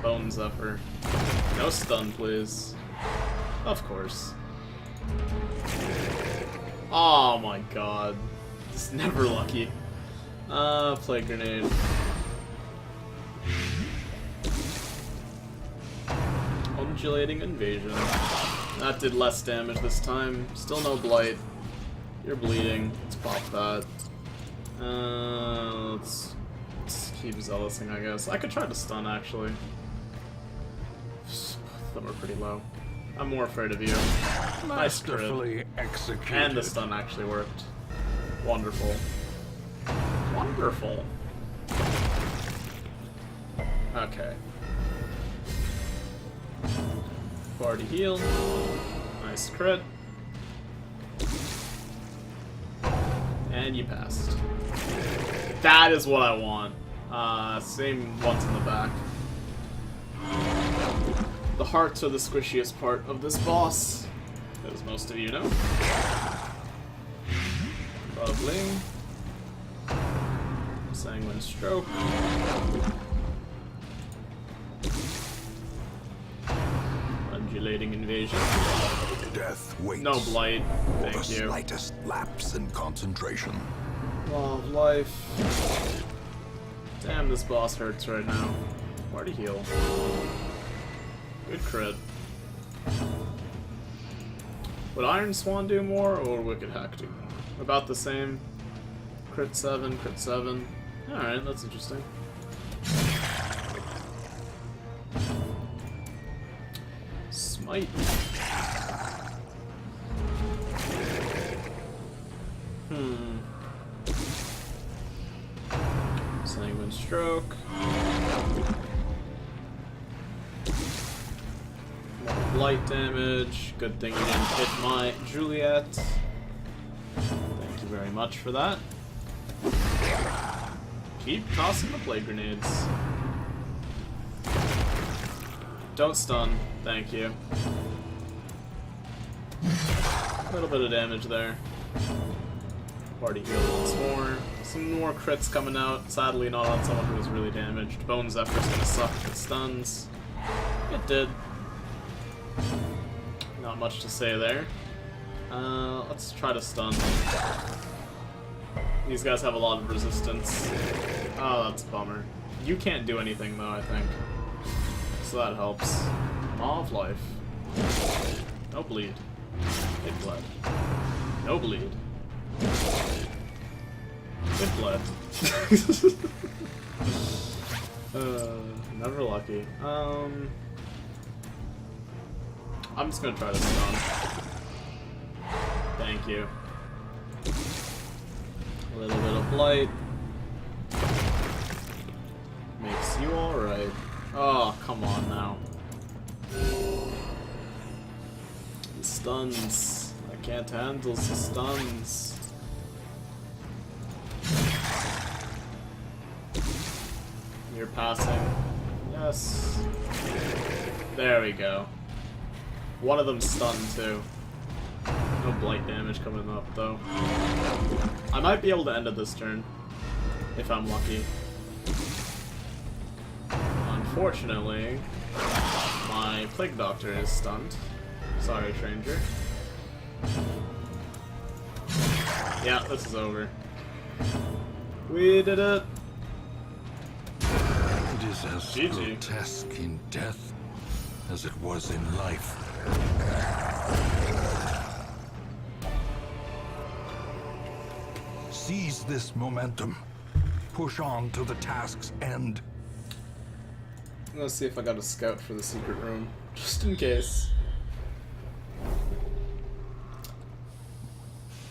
Bone Zephyr. No stun, please. Of course. Oh my god. It's never lucky. Plate grenade. Undulating Invasion. That did less damage this time. Still no blight. You're bleeding. Let's pop that. Let's keep zealousing, I guess. I could try to stun, actually. Both of them are pretty low. I'm more afraid of you. Nice crit. Masterfully executed. And the stun actually worked. Wonderful. Wonderful. Okay. Party heal. Nice crit. And you passed. That is what I want. Same ones in the back. The hearts are the squishiest part of this boss, as most of you know. Bubbling. Sanguine Stroke. Undulating Invasion. Death waits. No blight, For thank the you. slightest lapse in concentration. Law of Life. Damn, this boss hurts right now. Where to heal? Good crit. Would Iron Swan do more, or would Wicked Hack do more? About the same. Crit 7, crit 7. Alright, that's interesting. Smite. Sanguine Stroke. More blight damage. Good thing you didn't hit my Juliet. Thank you very much for that. Keep tossing the plague grenades. Don't stun. Thank you. A little bit of damage there. Party heal once more. Some more crits coming out. Sadly, not on someone who was really damaged. Bone Zephyr's gonna suck if it stuns. It did. Not much to say there. Let's try to stun. These guys have a lot of resistance. Oh, that's a bummer. You can't do anything though, I think. So that helps. Maw of Life. No bleed. It bled. No bleed. It bled. Never lucky. I'm just gonna try to stun. Thank you. A little bit of blight. Makes you alright. Oh, come on now. The stuns. I can't handle the stuns. You're passing. Yes. There we go. One of them stunned too. No blight damage coming up though. I might be able to end it this turn. If I'm lucky. Unfortunately, my Plague Doctor is stunned. Sorry, stranger. Yeah, this is over. We did it! It is as GG. grotesque in death as it was in life. Seize this momentum. Push on to the task's end. I'm gonna see if I got a scout for the secret room, just in case.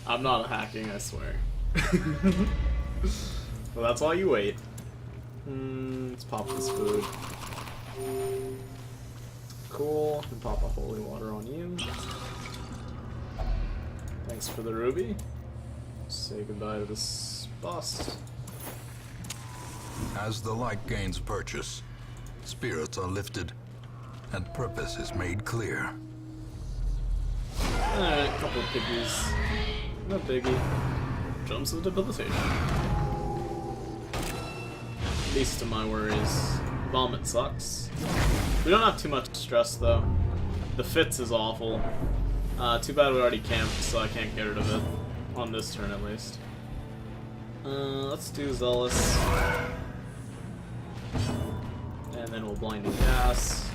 I'm not hacking, I swear. Well, that's why you wait. Let's pop this food. Cool, and pop a holy water on you. Thanks for the ruby. Say goodbye to this boss. As the light gains purchase, spirits are lifted, and purpose is made clear. Alright, a couple of piggies. No biggie. Jumps of debilitation. Least of my worries. Vomit sucks. We don't have too much stress though. The fits is awful. Too bad we already camped, so I can't get rid of it. On this turn at least. Let's do Zealous. And then we'll Blinding Gas.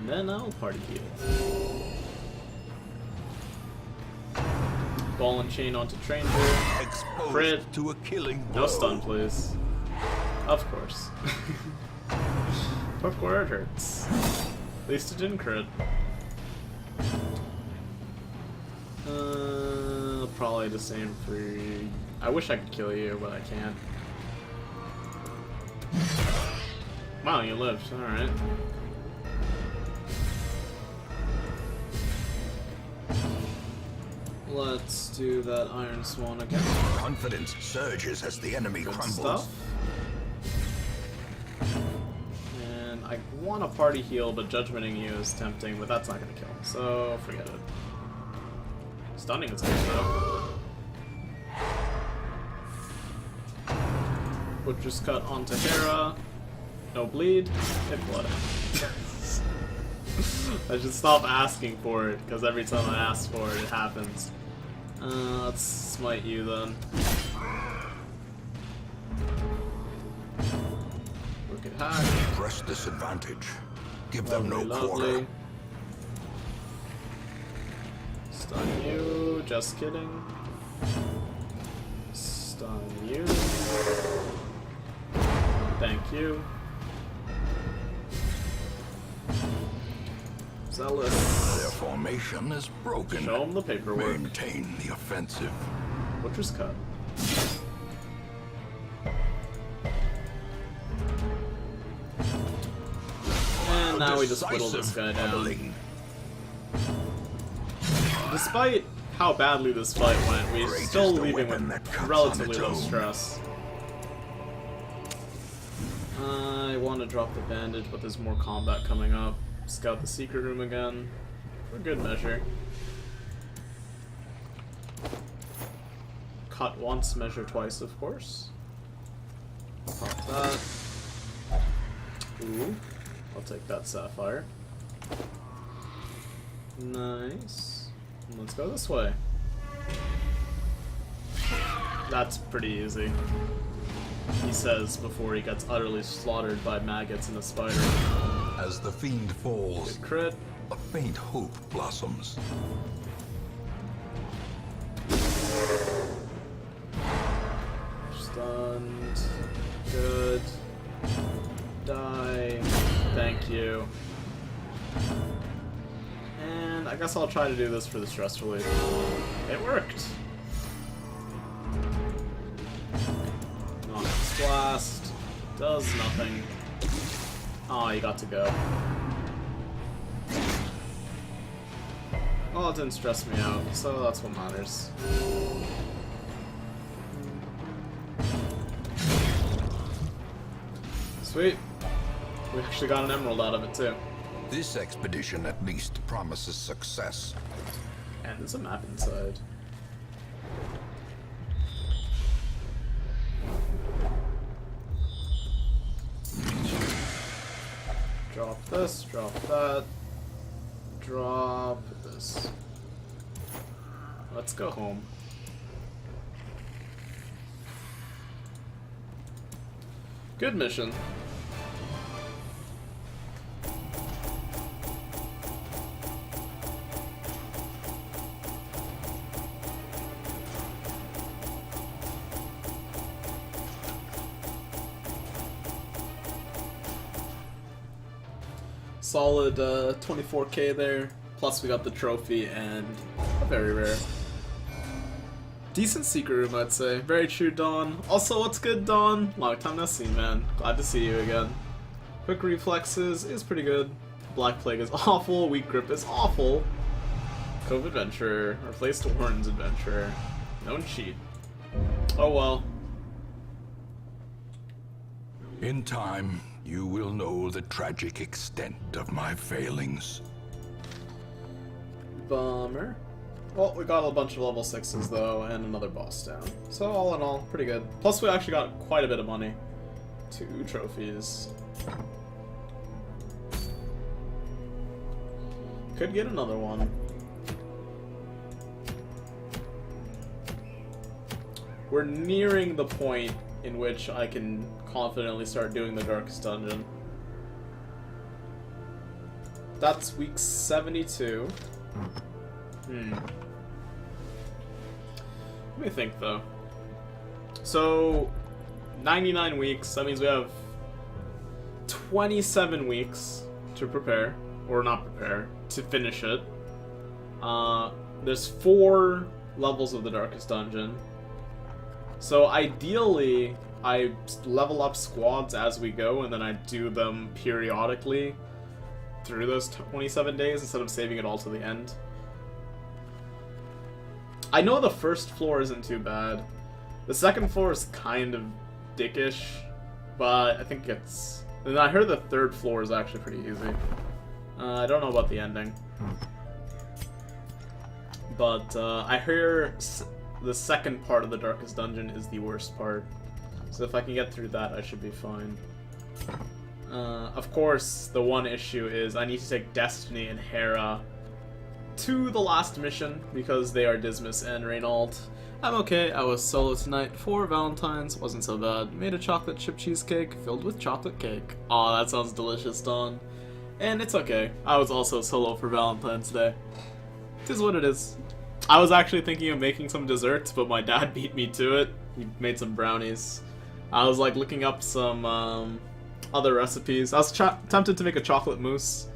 And then I'll party heal. Ball and chain onto Tranger. Exposed Crit. to a killing blow. No stun, please. Of course. Hook where it hurts. At least it didn't crit. Probably the same for... I wish I could kill you, but I can't. Wow, you lived. Alright. Let's do that Iron Swan again. Confidence surges as the enemy Good crumbles. stuff. And I want a party heal, but judgmenting you is tempting, but that's not gonna kill. So forget it. Stunning is good though. Butcher's cut onto Hera. No bleed. Hit blood. I should stop asking for it, because every time I ask for it, it happens. Let's smite you then. Look at hack. Press disadvantage. Give them Lovely, no lovely. quarter. Stun you. Just kidding. Stun you. Thank you. Zealous. Their formation is broken. Show them the paperwork. Maintain the offensive. Butcher's cut. And now we just whittle this guy down. Leveling. Despite how badly this fight went, we're Great still is the leaving weapon with that cuts relatively on low its own. stress. I want to drop the bandage, but there's more combat coming up. Scout the secret room again, for good measure. Cut once, measure twice, of course. Pop that. Ooh, I'll take that sapphire. Nice. Let's go this way. That's pretty easy, he says before he gets utterly slaughtered by maggots and a spider. As the fiend falls, Good crit. a faint hope blossoms. Stunned. Good. Die. Thank you. And I guess I'll try to do this for the stress relief. It worked. Nox Blast. Does nothing. Oh, you got to go. Well, it didn't stress me out, so that's what matters. Sweet. We actually got an emerald out of it, too. This expedition at least promises success. And there's a map inside. Drop this, drop that. Drop this. Let's go home. Good mission. Solid 24k there, plus we got the trophy and a very rare. Decent secret room, I'd say. Very true, Dawn. Also, what's good, Dawn? Long time no see, man. Glad to see you again. Quick reflexes is pretty good. Black Plague is awful. Weak Grip is awful. Cove Adventurer. Replaced Warren's Adventurer. Known cheat. Oh well. In time, you will know the tragic extent of my failings. Bummer. Well, we got a bunch of level 6s though, and another boss down. So all in all, pretty good. Plus we actually got quite a bit of money. 2 trophies. Could get another one. We're nearing the point in which I can confidently start doing the Darkest Dungeon. That's week 72. Let me think, though. So, 99 weeks, that means we have 27 weeks to prepare, or not prepare, to finish it. There's 4 levels of the Darkest Dungeon. So ideally, I level up squads as we go, and then I do them periodically through those 27 days instead of saving it all to the end. I know the first floor isn't too bad. The second floor is kind of dickish, but I think it's... And I heard the third floor is actually pretty easy. I don't know about the ending. But I hear the second part of the Darkest Dungeon is the worst part. So if I can get through that, I should be fine. Of course, the one issue is I need to take Destiny and Hera to the last mission because they are Dismas and Reynauld. I'm okay, I was solo tonight for Valentine's, wasn't so bad. Made a chocolate chip cheesecake filled with chocolate cake. Aw, that sounds delicious, Dawn. And it's okay, I was also solo for Valentine's Day. It is what it is. I was actually thinking of making some desserts, but my dad beat me to it. He made some brownies. I was like looking up some other recipes. I was tempted to make a chocolate mousse.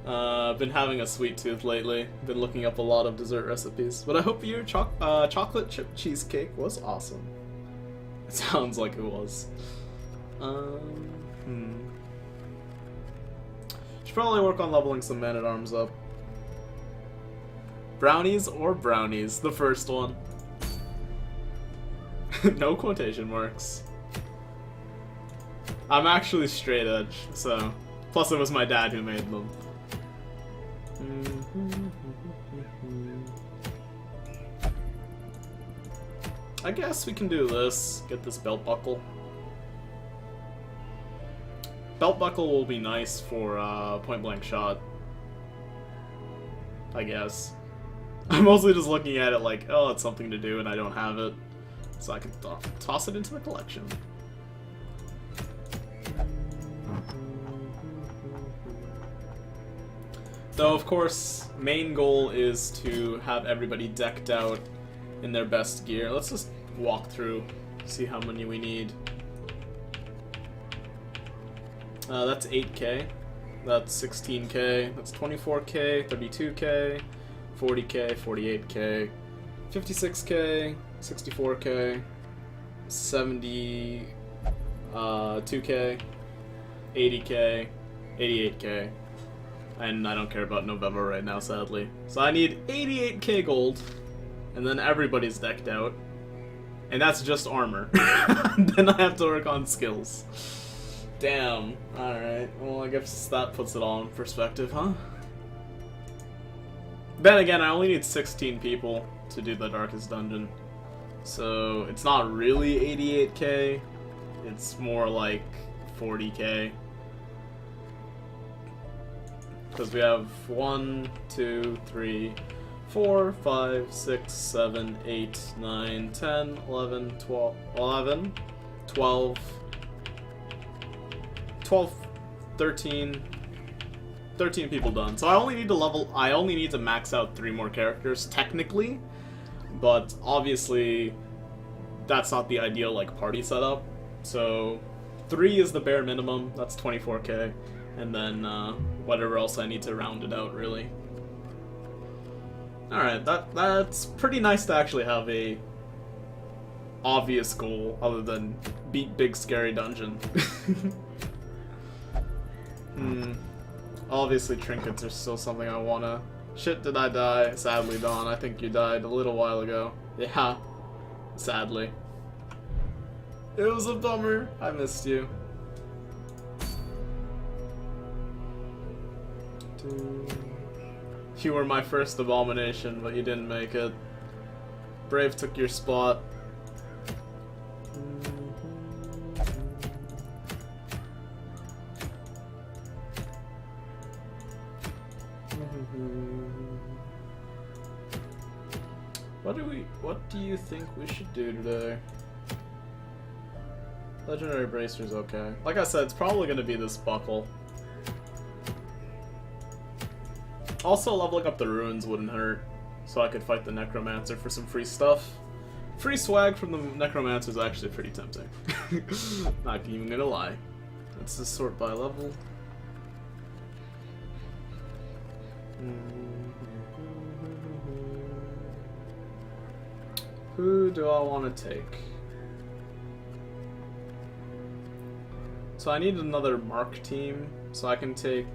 Been having a sweet tooth lately. Been looking up a lot of dessert recipes. But I hope your chocolate chip cheesecake was awesome. It sounds like it was. Should probably work on leveling some Man-at-Arms up. Brownies or brownies? The first one. No quotation marks. I'm actually straight edge, so... Plus it was my dad who made them. I guess we can do this. Get this belt buckle. Belt buckle will be nice for point blank shot. I guess. I'm mostly just looking at it like, oh, it's something to do and I don't have it. So I can toss it into the collection. Though, of course, main goal is to have everybody decked out in their best gear. Let's just walk through, see how many we need. That's 8k. That's 16k. That's 24k, 32k, 40k, 48k, 56k, 64k, 72k, 80k, 88k. And I don't care about November right now, sadly. So I need 88k gold, and then everybody's decked out. And that's just armor. Then I have to work on skills. Damn. Alright, well I guess that puts it all in perspective, huh? Then again, I only need 16 people to do the Darkest Dungeon. So it's not really 88k, it's more like 40k. Because we have 1, 2, 3, 4, 5, 6, 7, 8, 9, 10, 11, 12, 11, 12, 13 people done. So I only need to max out 3 more characters, technically. But obviously, that's not the ideal, like, party setup. So 3 is the bare minimum, that's 24k. And then, whatever else I need to round it out, really. Alright, that's pretty nice to actually have a obvious goal, other than beat Big Scary Dungeon. Obviously trinkets are still something I wanna... Shit, did I die? Sadly, Dawn, I think you died a little while ago. Yeah, sadly. It was a bummer, I missed you. You were my first abomination, but you didn't make it. Brave took your spot. What do you think we should do today? Legendary Bracer's okay. Like I said, it's probably gonna be this buckle. Also, leveling up the ruins wouldn't hurt, so I could fight the Necromancer for some free stuff. Free swag from the Necromancer is actually pretty tempting. Not even gonna lie. Let's just sort by level. Who do I want to take? So I need another Mark team, so I can take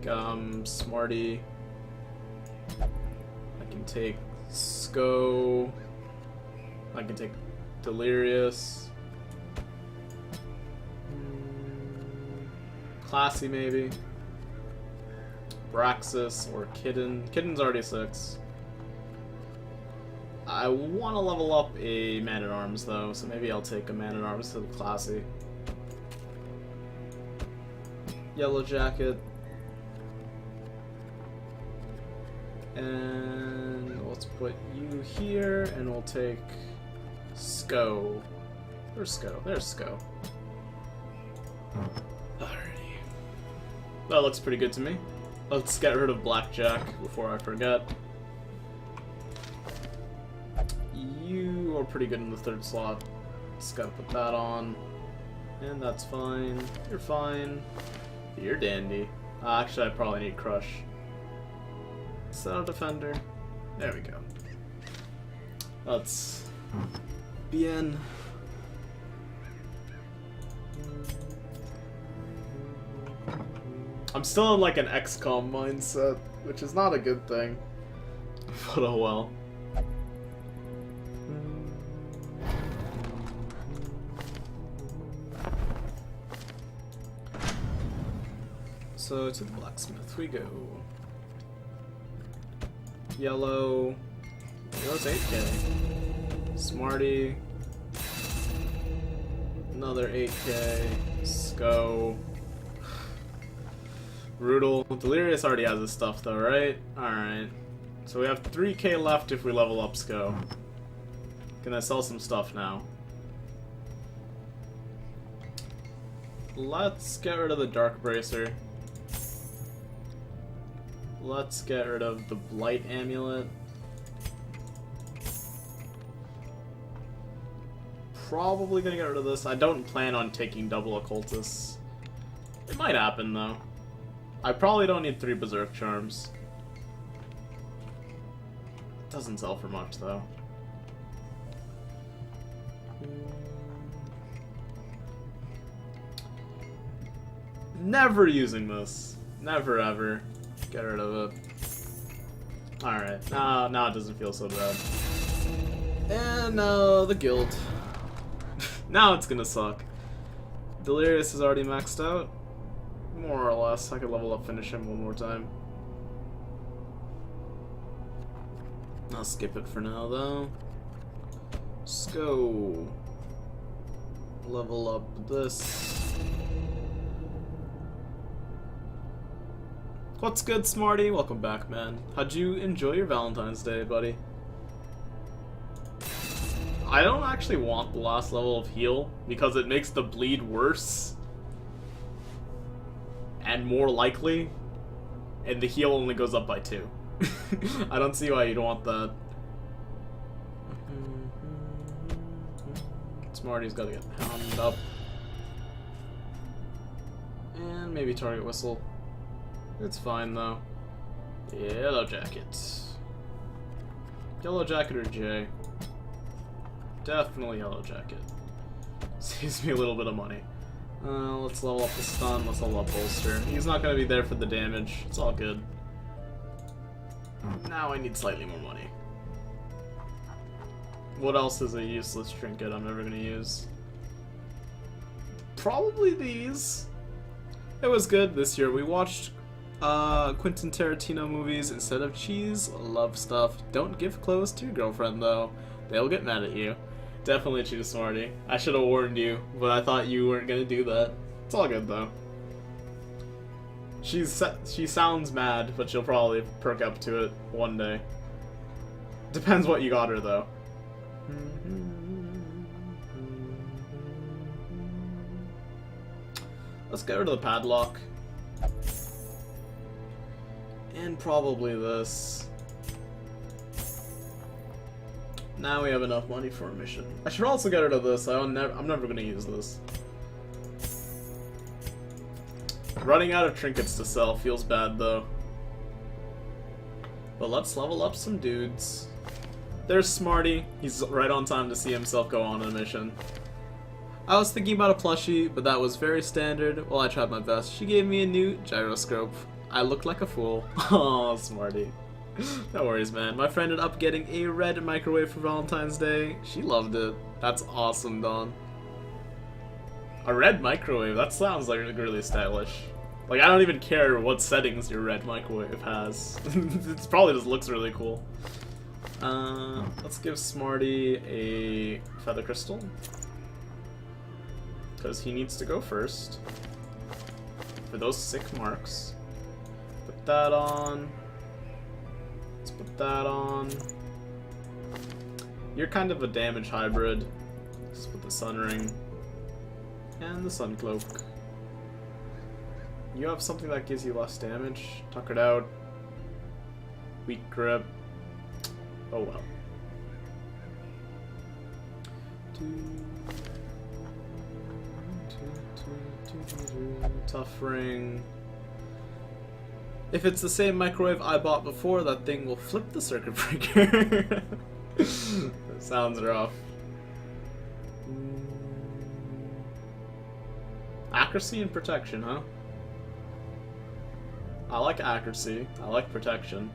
Smarty. I can take Sko. I can take Delirious. Classy maybe. Braxis or Kitten. Kitten's already 6. I want to level up a Man-at-Arms though, so maybe I'll take a Man-at-Arms to the Classy. Yellow Jacket. And let's put you here, and we'll take Sko. Where's Sko? There's Sko. Alrighty. That looks pretty good to me. Let's get rid of Blackjack before I forget. You are pretty good in the 3rd slot. Just gotta put that on. And that's fine. You're fine. You're dandy. Actually, I probably need Crush. Set a Defender. There we go. That's bien. I'm still in like an XCOM mindset, which is not a good thing. But oh well. So to the blacksmith we go. Yellow. Yellow's 8k. Smarty. Another 8k. Sko. Brutal. Delirious already has his stuff though, right? Alright. So we have 3k left if we level up Sko. Can I sell some stuff now? Let's get rid of the Dark Bracer. Let's get rid of the Blight Amulet. Probably gonna get rid of this. I don't plan on taking double Occultists. It might happen though. I probably don't need 3 Berserk Charms. It doesn't sell for much though. Never using this. Never ever. Get rid of it. Alright, now it doesn't feel so bad. And the guild. Now it's gonna suck. Delirious is already maxed out. More or less. I could level up, finish him one more time. I'll skip it for now though. Sko. Level up this. What's good, Smarty? Welcome back, man. How'd you enjoy your Valentine's Day, buddy? I don't actually want the last level of heal, because it makes the bleed worse. And more likely. And the heal only goes up by 2. I don't see why you'd want that. Smarty's gotta get hounded up. And maybe target whistle. It's fine though. Yellow Jacket. Yellow Jacket or J? Definitely Yellow Jacket. Saves me a little bit of money. Let's level up the stun, let's level up bolster. He's not gonna be there for the damage. It's all good. Now I need slightly more money. What else is a useless trinket I'm never gonna use? Probably these. It was good this year. We watched Quentin Tarantino movies instead of cheese. Love stuff. Don't give clothes to your girlfriend though. They'll get mad at you. Definitely choose Smarty. I should have warned you, but I thought you weren't gonna do that. It's all good though. She sounds mad, but she'll probably perk up to it one day. Depends what you got her though. Let's get rid of the padlock. And probably this. Now we have enough money for a mission. I should also get rid of this. I'm never gonna use this. Running out of trinkets to sell feels bad though. But let's level up some dudes. There's Smarty. He's right on time to see himself go on a mission. I was thinking about a plushie, but that was very standard. Well, I tried my best. She gave me a new gyroscope. I looked like a fool. Oh, Smarty. No worries, man. My friend ended up getting a red microwave for Valentine's Day. She loved it. That's awesome, Dawn. A red microwave? That sounds like really stylish. Like, I don't even care what settings your red microwave has. It probably just looks really cool. Let's give Smarty a feather crystal. Because he needs to go first. For those sick marks. Put that on. Let's put that on. You're kind of a damage hybrid. Let's put the sun ring. And the sun cloak. You have something that gives you less damage. Tuck it out. Weak grip. Oh well. Tough ring. If it's the same microwave I bought before, that thing will flip the circuit breaker. That sounds rough. Accuracy and protection, huh? I like accuracy. I like protection.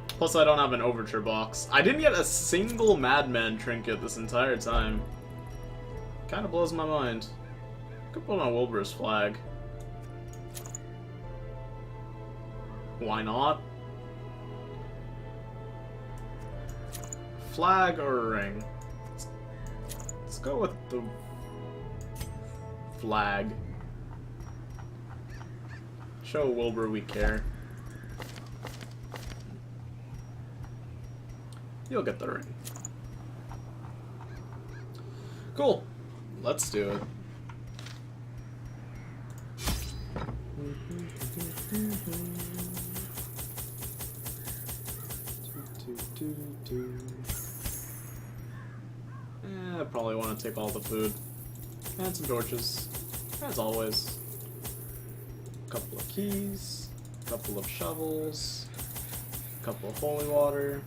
Plus, I don't have an overture box. I didn't get a single Madman trinket this entire time. Kind of blows my mind. Could put on Wilbur's flag. Why not? Flag or ring? Let's go with the flag. Show Wilbur we care. You'll get the ring. Cool. Let's do it. I probably want to take all the food. And some torches. As always. A couple of keys. A couple of shovels. A couple of holy water.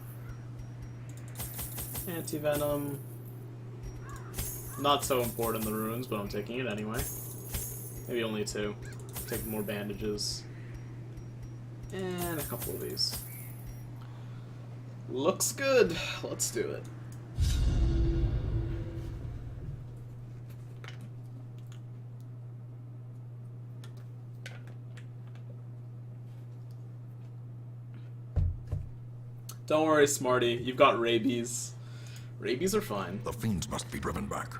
Anti-venom. Not so important in the ruins, but I'm taking it anyway. Maybe only 2. Take more bandages. And a couple of these. Looks good. Let's do it. Don't worry, Smarty. You've got rabies. Rabies are fine. The fiends must be driven back.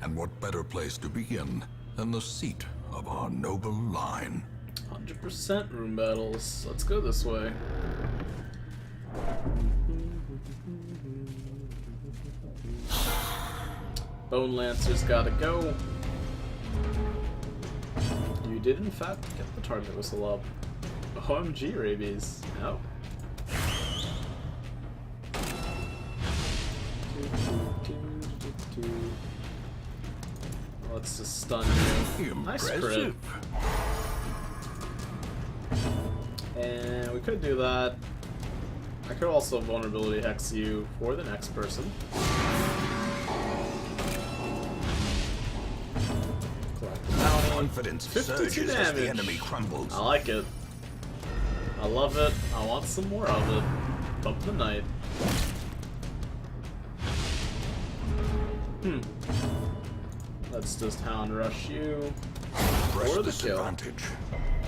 And what better place to begin than the seat of our noble line? 100% room battles. Let's go this way. Bone Lancer's gotta go. You did in fact get the target whistle up. OMG rabies. No. Let's just stun you. Nice crit. And we could do that. I could also vulnerability hex you for the next person. Collect the bounty. Confidence 52 surges damage. as the enemy crumbles. I like it. I love it. I want some more of it. Bump the night. Let's just hound rush you Press for the this kill. advantage.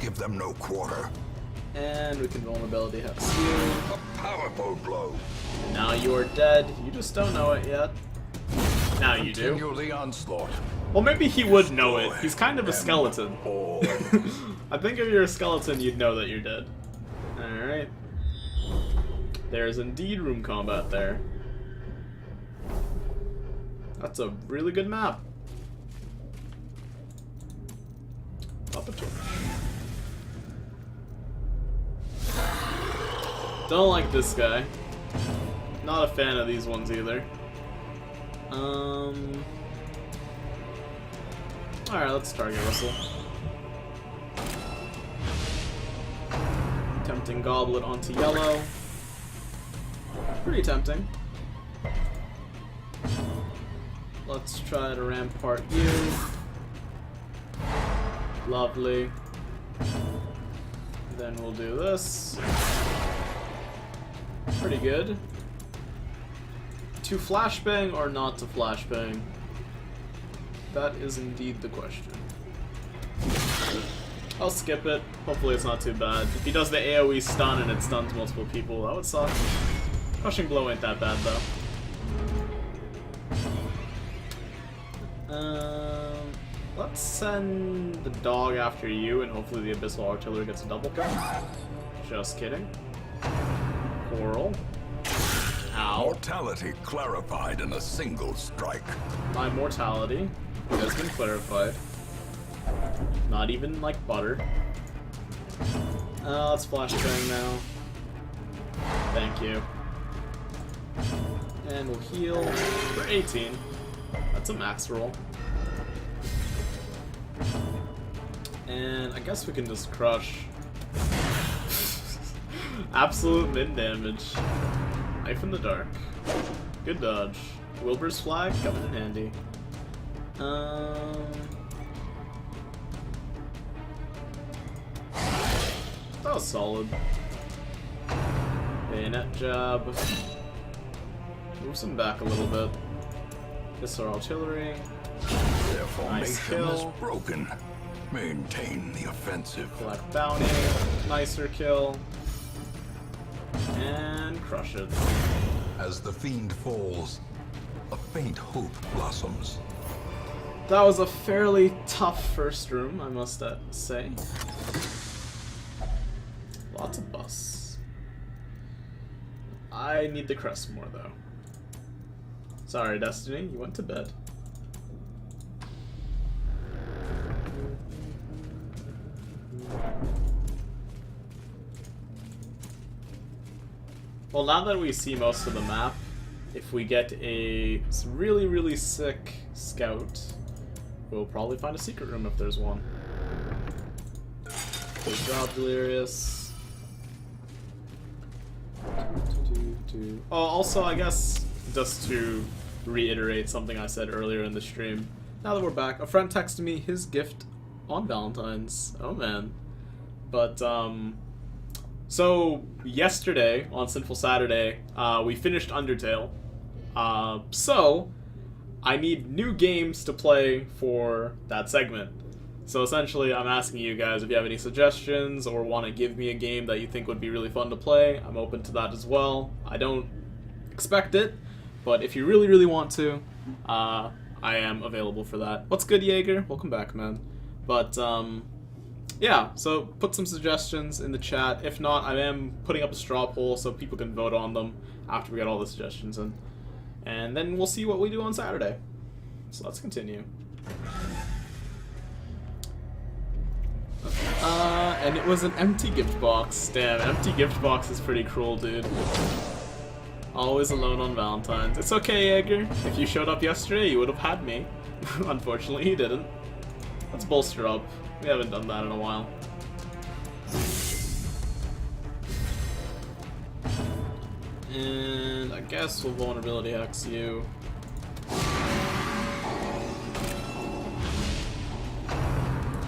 Give them no quarter. And we can vulnerability hex you. A powerful blow. And now you are dead. You just don't know it yet. Now you do. Continue the onslaught. Well, maybe he would know it. He's kind of a Them skeleton. all. I think if you're a skeleton, you'd know that you're dead. Alright. There's indeed room combat there. That's a really good map. Pop a torch. Don't like this guy. Not a fan of these ones either. Alright, let's target whistle. Tempting goblet onto yellow. Pretty tempting. Let's try to rampart you. Lovely. Then we'll do this. Pretty good. To flashbang or not to flashbang? That is indeed the question. I'll skip it. Hopefully it's not too bad. If he does the AoE stun and it stuns multiple people, that would suck. Crushing blow ain't that bad though. Let's send the dog after you, and hopefully the Abyssal Artillery gets a double kill. Just kidding. Coral. Ow. Mortality clarified in a single strike. My mortality has been clarified. Not even like butter. Let's flashbang now. Thank you. And we'll heal for 18. That's a max roll. And I guess we can just crush. Absolute min damage. Knife in the dark. Good dodge. Wilbur's flag coming in handy. That was solid. Bayonet jab. Moves him back a little bit. This our artillery. Their Nice formation is kill. broken. Maintain the offensive. Black bounty. Nicer kill. And crush it. As the fiend falls, a faint hope blossoms. That was a fairly tough first room, I must say. Lots of busts. I need the crest more though. Sorry, Destiny, you went to bed. Well, now that we see most of the map, if we get a really, really sick scout, we'll probably find a secret room if there's one. Good job, Delirious. Oh, also, I guess, just to reiterate something I said earlier in the stream, now that we're back, a friend texted me his gift on Valentine's. Oh, man. But, so, yesterday, on Sinful Saturday, we finished Undertale. So, I need new games to play for that segment. So essentially, I'm asking you guys if you have any suggestions or want to give me a game that you think would be really fun to play. I'm open to that as well. I don't expect it, but if you really, really want to, I am available for that. What's good, Jaeger? Welcome back, man. But, yeah, so put some suggestions in the chat. If not, I am putting up a straw poll so people can vote on them after we get all the suggestions in. And then we'll see what we do on Saturday. So let's continue. And it was an empty gift box. Damn, empty gift box is pretty cruel, dude. Always alone on Valentine's. It's okay, Jaeger. If you showed up yesterday, you would have had me. Unfortunately, you didn't. Let's bolster up. We haven't done that in a while. And I guess we'll vulnerability hex you.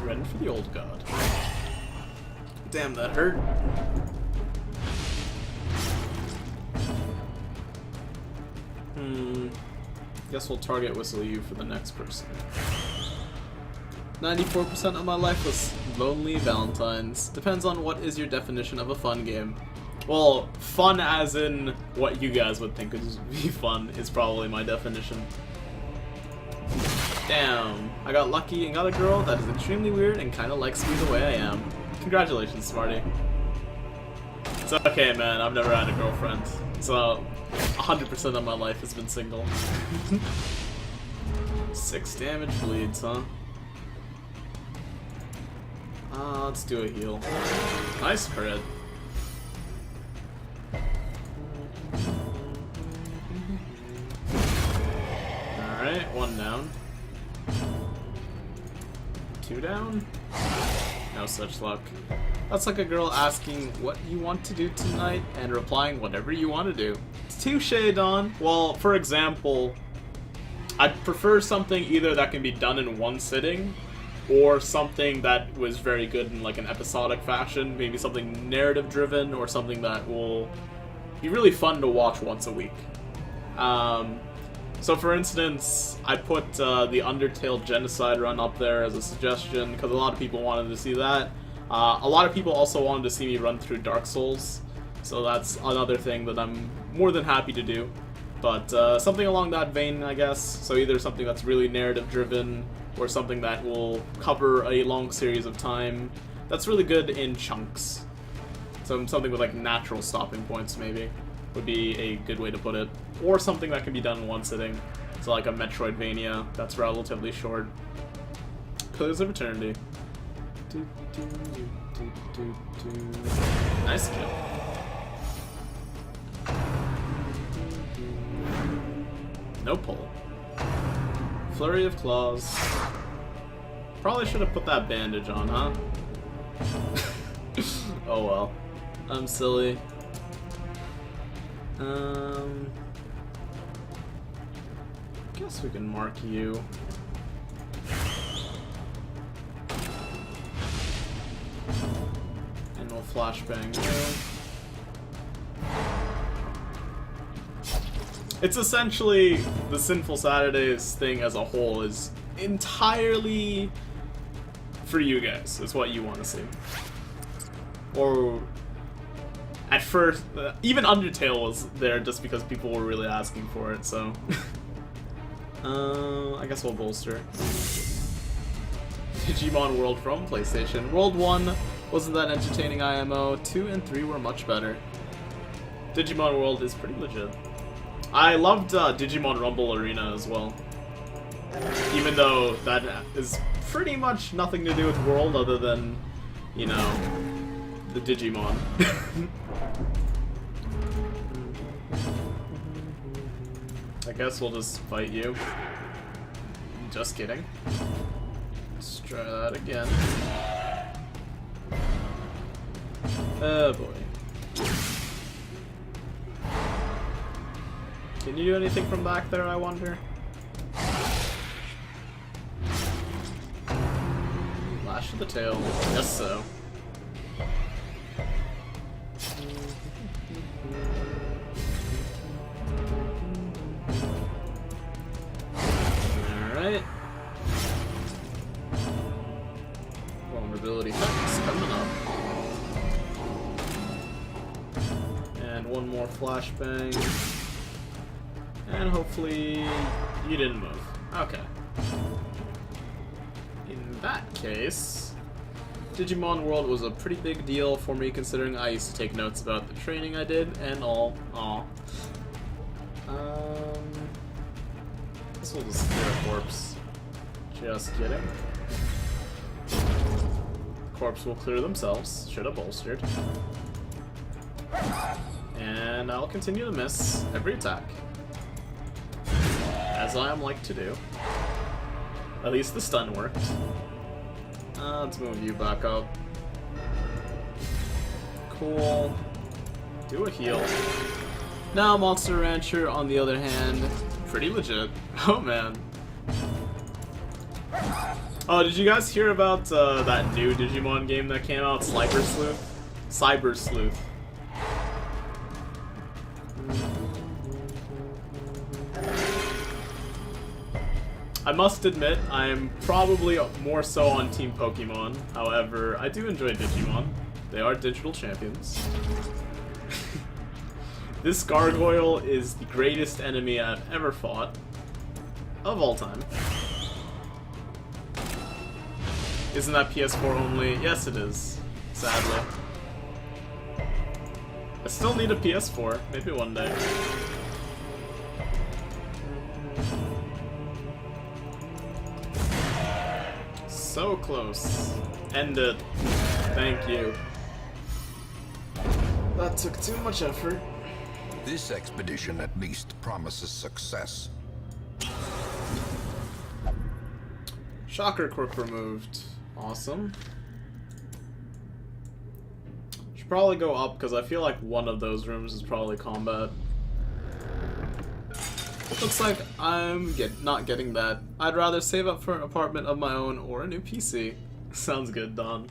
Ready for the old god. Damn, that hurt. Guess we'll target whistle you for the next person. 94% of my life was Lonely Valentines. Depends on what is your definition of a fun game. Well, fun as in what you guys would think would be fun is probably my definition. Damn, I got lucky and got a girl that is extremely weird and kind of likes me the way I am. Congratulations, Smarty. It's okay, man, I've never had a girlfriend, so 100% of my life has been single. 6 damage bleeds, huh? Let's do a heal. Nice crit. Alright, 1 down. 2 down? No such luck. That's like a girl asking what you want to do tonight and replying whatever you want to do. Touche, Dawn. Well, for example, I'd prefer something either that can be done in one sitting, or something that was very good in like an episodic fashion, maybe something narrative driven, or something that will be really fun to watch once a week. So for instance, I put the Undertale Genocide run up there as a suggestion, because a lot of people wanted to see that. A lot of people also wanted to see me run through Dark Souls, so that's another thing that I'm more than happy to do. But something along that vein, I guess. So either something that's really narrative driven, or something that will cover a long series of time that's really good in chunks. So something with like natural stopping points maybe would be a good way to put it. Or something that can be done in one sitting. So like a Metroidvania that's relatively short. Pillars of Eternity. Nice kill. No pull. Flurry of Claws. Probably should have put that bandage on, huh? Oh well. I'm silly. Guess we can mark you. And we'll flashbang you. It's essentially the Sinful Saturdays thing as a whole is entirely for you guys. Is what you want to see. Or at first, even Undertale was there just because people were really asking for it. So I guess we'll bolster. Digimon World from PlayStation. World 1 wasn't that entertaining IMO. 2 and 3 were much better. Digimon World is pretty legit. I loved Digimon Rumble Arena as well. Even though that is pretty much nothing to do with World other than, you know, the Digimon. I guess we'll just fight you. Just kidding. Let's try that again. Oh boy. Can you do anything from back there, I wonder? Lash to the tail. Guess so. Alright. Vulnerability effects coming up. And one more flashbang. And hopefully you didn't move. Okay. In that case, Digimon World was a pretty big deal for me considering I used to take notes about the training I did and all. Aw. This will just clear a corpse. Just kidding. Corpse will clear themselves. Should have bolstered. And I'll continue to miss every attack. As I am like to do. At least the stun worked. Let's move you back up. Cool. Do a heal. Now Monster Rancher, on the other hand, pretty legit. Oh man. Oh, did you guys hear about that new Digimon game that came out, Cyber Sleuth? Cyber Sleuth. I must admit, I'm probably more so on Team Pokemon. However, I do enjoy Digimon. They are digital champions. This gargoyle is the greatest enemy I've ever fought. Of all time. Isn't that PS4 only? Yes, it is. Sadly. I still need a PS4. Maybe one day. So close. End it. Thank you. That took too much effort. This expedition at least promises success. Shocker quirk removed. Awesome. Should probably go up because I feel like one of those rooms is probably combat. Looks like I'm not getting that. I'd rather save up for an apartment of my own or a new PC. Sounds good, Don.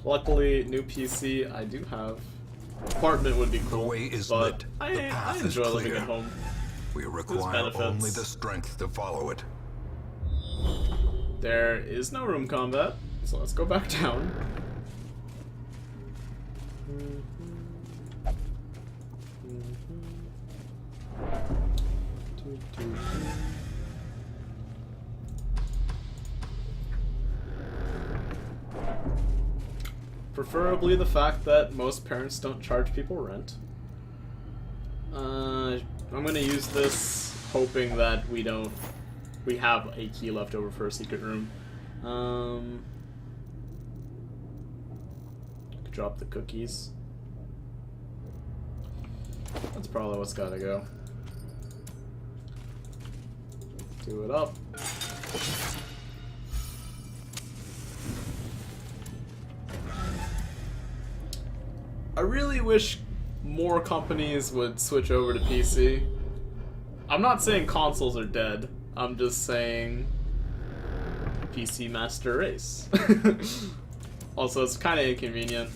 Luckily, new PC I do have. Apartment would be cool, The way is but lit. The I path enjoy is living clear. at home. We require benefits. only the strength to follow it. There is no room combat, so let's go back down. Preferably the fact that most parents don't charge people rent. I'm gonna use this hoping that we have a key left over for a secret room. Could drop the cookies. That's probably what's gotta go. Do it up. I really wish more companies would switch over to PC. I'm not saying consoles are dead. I'm just saying PC master race. Also, it's kind of inconvenient.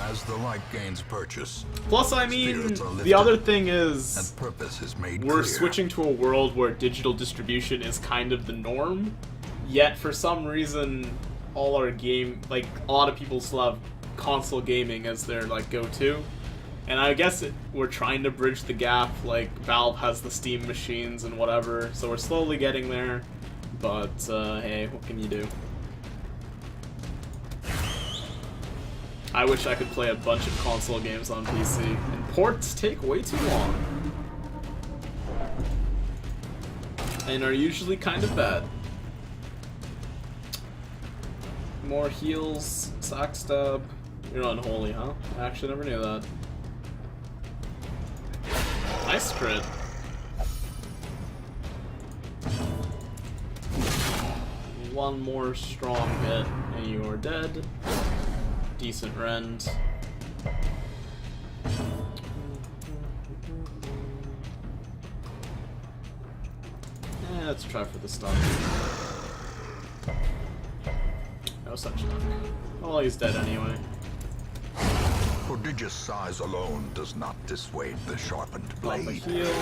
As the light gains purchase, Plus, I mean, spirits are the lifted, other thing is and purpose is made we're clear. switching to a world where digital distribution is kind of the norm. Yet, for some reason, all our a lot of people still have console gaming as their go-to. And I guess we're trying to bridge the gap. Like, Valve has the Steam machines and whatever, so we're slowly getting there. But hey, what can you do? I wish I could play a bunch of console games on PC, and ports take way too long. And are usually kind of bad. More heals, sack stab. You're unholy, huh? I actually never knew that. Nice crit. One more strong hit, and you are dead. Decent rend. Let's try for the stun. No such luck. Well, he's dead anyway. Prodigious size alone does not dissuade the sharpened Pop a blade. heal.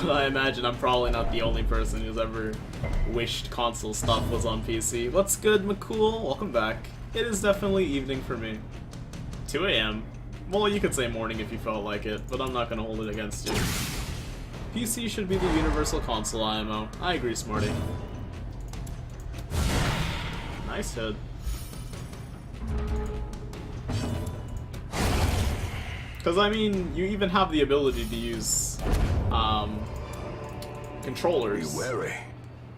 But I imagine I'm probably not the only person who's ever wished console stuff was on PC. What's good, McCool? Welcome back. It is definitely evening for me. 2 AM. Well, you could say morning if you felt like it, but I'm not gonna hold it against you. PC should be the universal console IMO. I agree, Smarty. Nice hit. Because, I mean, you even have the ability to use controllers. Be wary.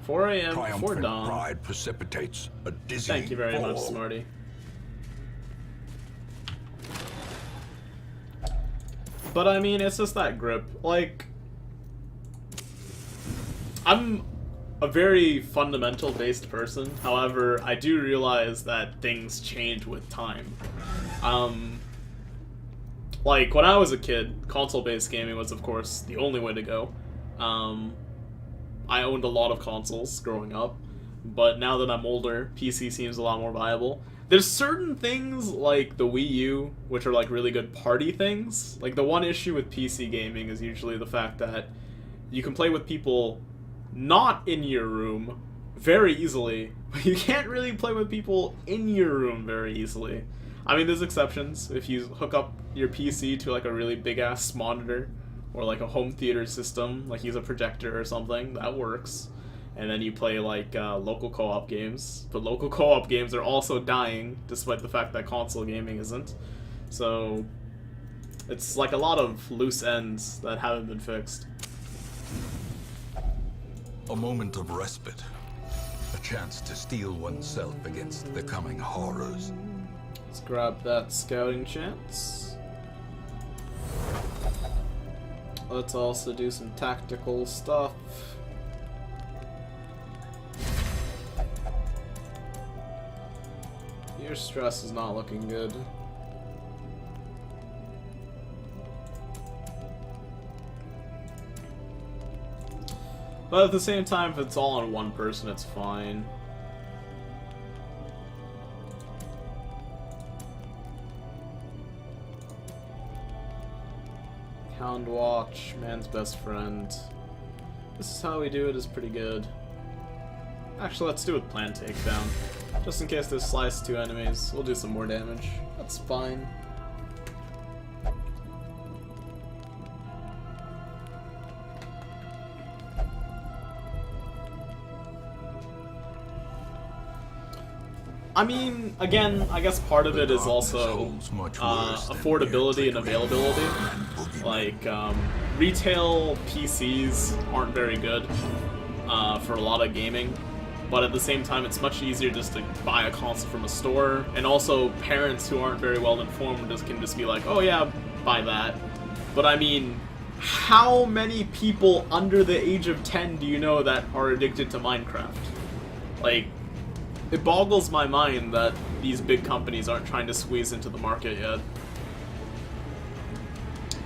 4 AM before Triumphant dawn. pride precipitates a dizzying Thank you very much, fall. Smarty. But I mean, it's just that grip. Like, I'm a very fundamental based person. However, I do realize that things change with time. Like, when I was a kid, console-based gaming was, of course, the only way to go. I owned a lot of consoles growing up, but now that I'm older, PC seems a lot more viable. There's certain things like the Wii U, which are like really good party things. Like, the one issue with PC gaming is usually the fact that you can play with people not in your room very easily, but you can't really play with people in your room very easily. I mean, there's exceptions. If you hook up your PC to like a really big ass monitor or like a home theater system, like use a projector or something, that works. And then you play like local co-op games. But local co-op games are also dying, despite the fact that console gaming isn't. So it's like a lot of loose ends that haven't been fixed. A moment of respite. A chance to steel oneself against the coming horrors. Let's grab that scouting chance. Let's also do some tactical stuff. Your stress is not looking good. But at the same time, if it's all on one person, it's fine. Hound Watch, man's best friend. This is how we do it is pretty good. Actually, let's do it with Plant Takedown. Just in case there's slice 2 enemies, we'll do some more damage. That's fine. I mean, again, I guess part of it is also affordability and availability. Like, retail PCs aren't very good for a lot of gaming, but at the same time, it's much easier just to buy a console from a store. And also, parents who aren't very well informed can just be like, oh yeah, buy that. But I mean, how many people under the age of 10 do you know that are addicted to Minecraft? Like, it boggles my mind that these big companies aren't trying to squeeze into the market yet.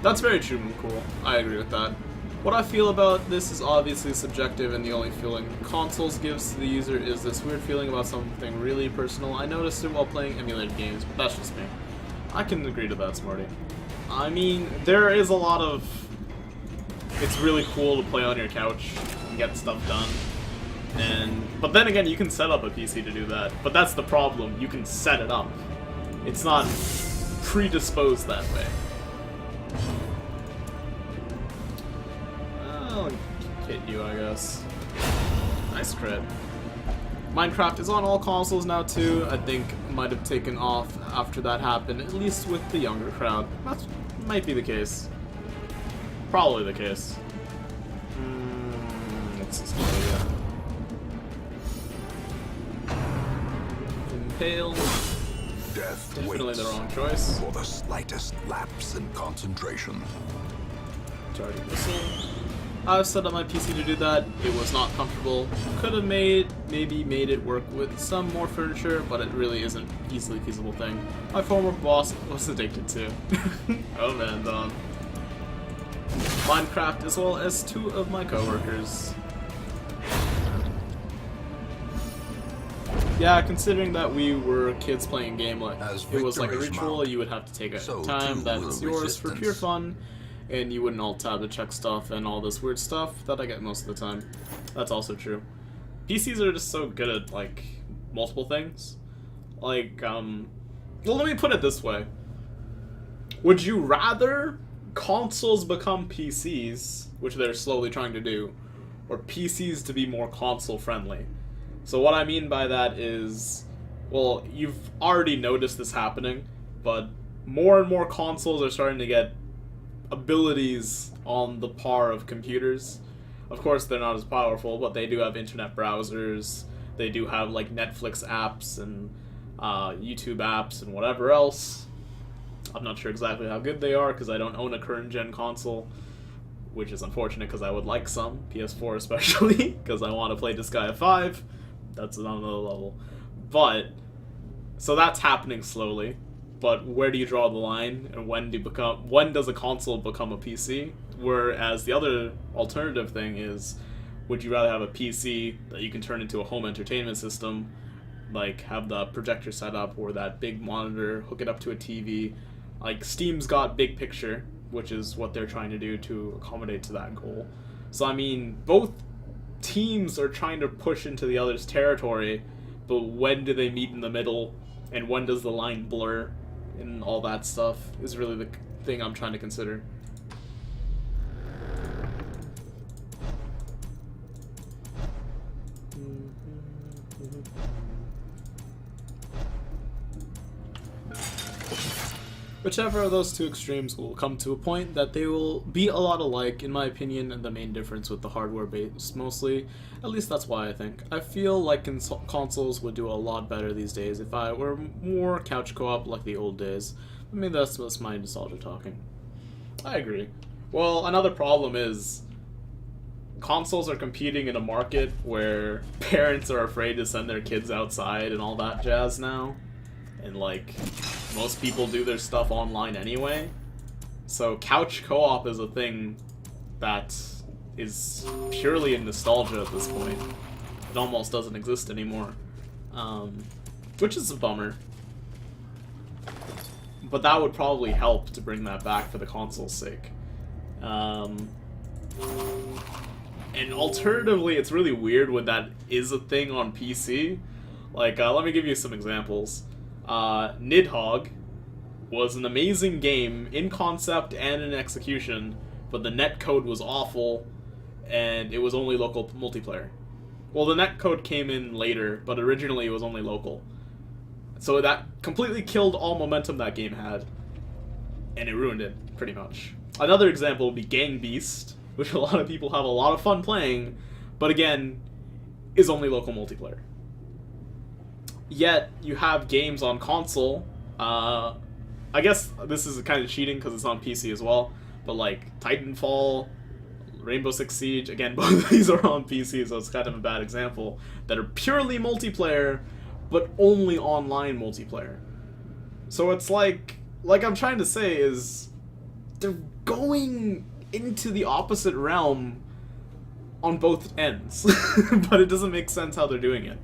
That's very true and cool. I agree with that. What I feel about this is obviously subjective, and the only feeling consoles gives to the user is this weird feeling about something really personal. I noticed it while playing emulated games, but that's just me. I can agree to that, Smarty. I mean, there is a lot of... It's really cool to play on your couch and get stuff done. But then again, you can set up a PC to do that. But that's the problem. You can set it up. It's not predisposed that way. I'll hit you, I guess. Nice crit. Minecraft is on all consoles now too. I think it might have taken off after that happened, at least with the younger crowd. That might be the case. Probably the case. Let's just go, yeah. Impale. Death Definitely waits the wrong choice. for the slightest lapse in concentration. Charging missile. I've set up my PC to do that. It was not comfortable. Could have maybe made it work with some more furniture, but it really isn't easily feasible thing. My former boss was addicted to. Oh man, Don. Minecraft as well as 2 of my coworkers. Yeah, considering that we were kids playing a game like it was like a ritual, you would have to take a time that's yours for pure fun, and you wouldn't alt tab to check stuff and all this weird stuff that I get most of the time. That's also true. PCs are just so good at like multiple things. Like, well, let me put it this way. Would you rather consoles become PCs, which they're slowly trying to do, or PCs to be more console friendly? So what I mean by that is, well, you've already noticed this happening, but more and more consoles are starting to get abilities on the par of computers. Of course, they're not as powerful, but they do have internet browsers, they do have like Netflix apps and YouTube apps and whatever else. I'm not sure exactly how good they are because I don't own a current gen console, which is unfortunate because I would like some, PS4 especially, because I want to play Disgaea 5. That's on another level. But, so that's happening slowly. But where do you draw the line, and when does a console become a PC? Whereas the other alternative thing is, would you rather have a PC that you can turn into a home entertainment system, like have the projector set up or that big monitor, hook it up to a TV? Like Steam's got big picture, which is what they're trying to do to accommodate to that goal. So I mean, both teams are trying to push into the other's territory, but when do they meet in the middle, and when does the line blur, and all that stuff is really the thing I'm trying to consider. Whichever of those two extremes will come to a point that they will be a lot alike, in my opinion, and the main difference with the hardware base mostly. At least that's why I think. I feel like consoles would do a lot better these days if I were more couch co-op like the old days. I mean, that's just my nostalgia talking. I agree. Well, another problem is consoles are competing in a market where parents are afraid to send their kids outside and all that jazz now. And like, most people do their stuff online anyway. So couch co-op is a thing that is purely in nostalgia at this point. It almost doesn't exist anymore. Which is a bummer. But that would probably help to bring that back for the console's sake. And alternatively, it's really weird when that is a thing on PC. Like, let me give you some examples. Nidhogg was an amazing game in concept and in execution, but the netcode was awful, and it was only local multiplayer. Well, the netcode came in later, but originally it was only local. So that completely killed all momentum that game had, and it ruined it, pretty much. Another example would be Gang Beast, which a lot of people have a lot of fun playing, but again, is only local multiplayer. Yet, you have games on console, I guess this is kind of cheating because it's on PC as well, but like Titanfall, Rainbow Six Siege, again, both of these are on PC, so it's kind of a bad example, that are purely multiplayer, but only online multiplayer. So it's like I'm trying to say is, they're going into the opposite realm on both ends, but it doesn't make sense how they're doing it.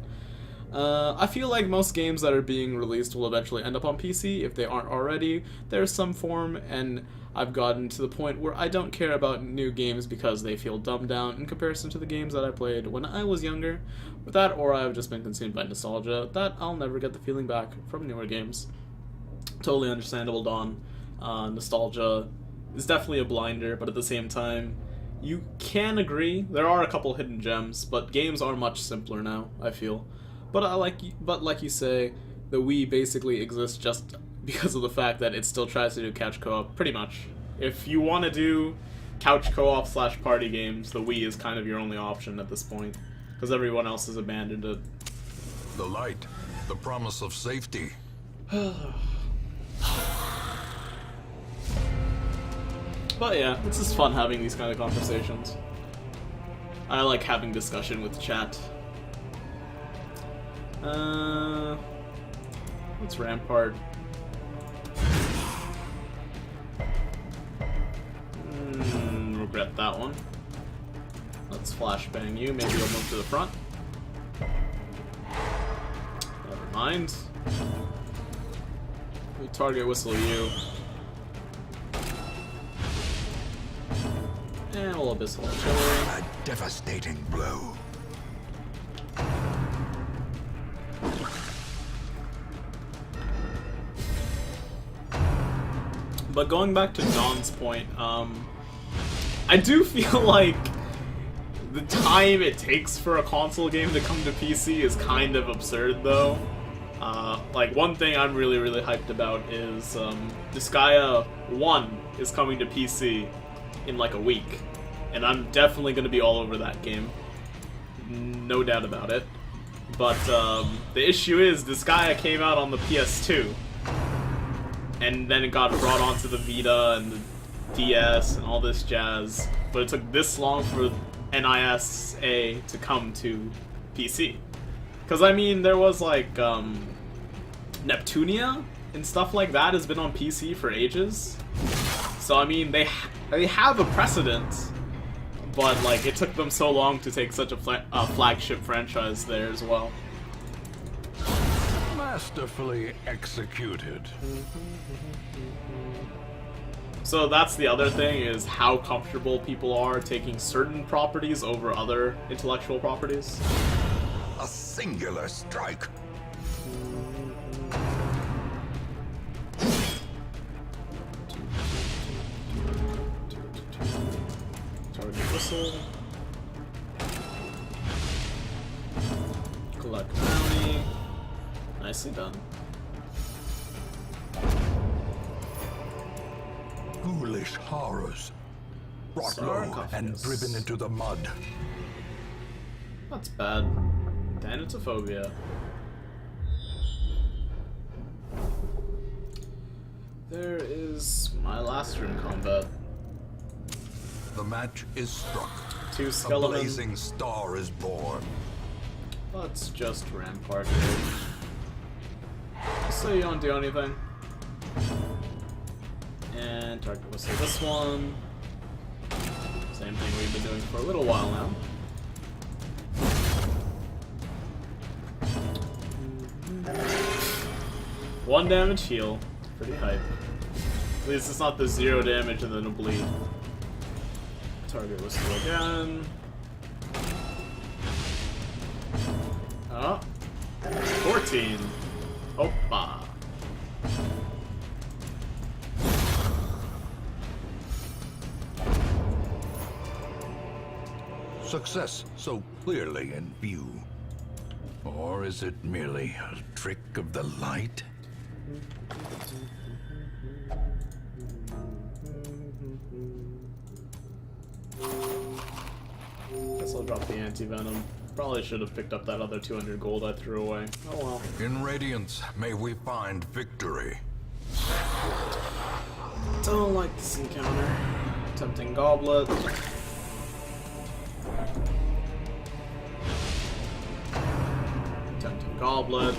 I feel like most games that are being released will eventually end up on PC, if they aren't already. There's some form, and I've gotten to the point where I don't care about new games because they feel dumbed down in comparison to the games that I played when I was younger. With that, or I've just been consumed by nostalgia, that I'll never get the feeling back from newer games. Totally understandable, Dawn. Nostalgia is definitely a blinder, but at the same time, you can agree, there are a couple hidden gems, but games are much simpler now, I feel. But like you say, the Wii basically exists just because of the fact that it still tries to do couch co-op, pretty much. If you want to do couch co-op / party games, the Wii is kind of your only option at this point, because everyone else has abandoned it. The light, the promise of safety. But yeah, it's just fun having these kind of conversations. I like having discussion with chat. Let's Rampart. Regret that one. Let's flashbang you. Maybe you'll move to the front. Never mind. We'll target whistle you. And we'll abyssal artillery. A devastating blow. But going back to Dawn's point, I do feel like the time it takes for a console game to come to PC is kind of absurd, though. Like, one thing I'm really, really hyped about is Disgaea 1 is coming to PC in like a week. And I'm definitely going to be all over that game. No doubt about it. But the issue is Disgaea came out on the PS2. And then it got brought onto the Vita and the DS and all this jazz. But it took this long for NISA to come to PC. Because, I mean, there was like Neptunia and stuff like that has been on PC for ages. So, I mean, they have a precedent. But, like, it took them so long to take such a flagship franchise there as well. Masterfully executed. So that's the other thing, is how comfortable people are taking certain properties over other intellectual properties. A singular strike. Target whistle. Collect bounty. Nicely done. foolish horrors. Brought low and driven into the mud. That's bad. Thanatophobia. There is my last room combat. The match is struck. Two A skeletons. blazing star is born. Let's just rampart it. So you don't do anything. And target will say this one. Same thing we've been doing for a little while now. One damage heal. Pretty hype. At least it's not the 0 damage and then a bleed. Target whistle again. Oh. 14. Opa. Success so clearly in view. Or is it merely a trick of the light? Guess I'll drop the anti-venom. Probably should have picked up that other 200 gold I threw away. Oh well. In Radiance, may we find victory. Don't like this encounter. Tempting Goblet. Tempting Goblet.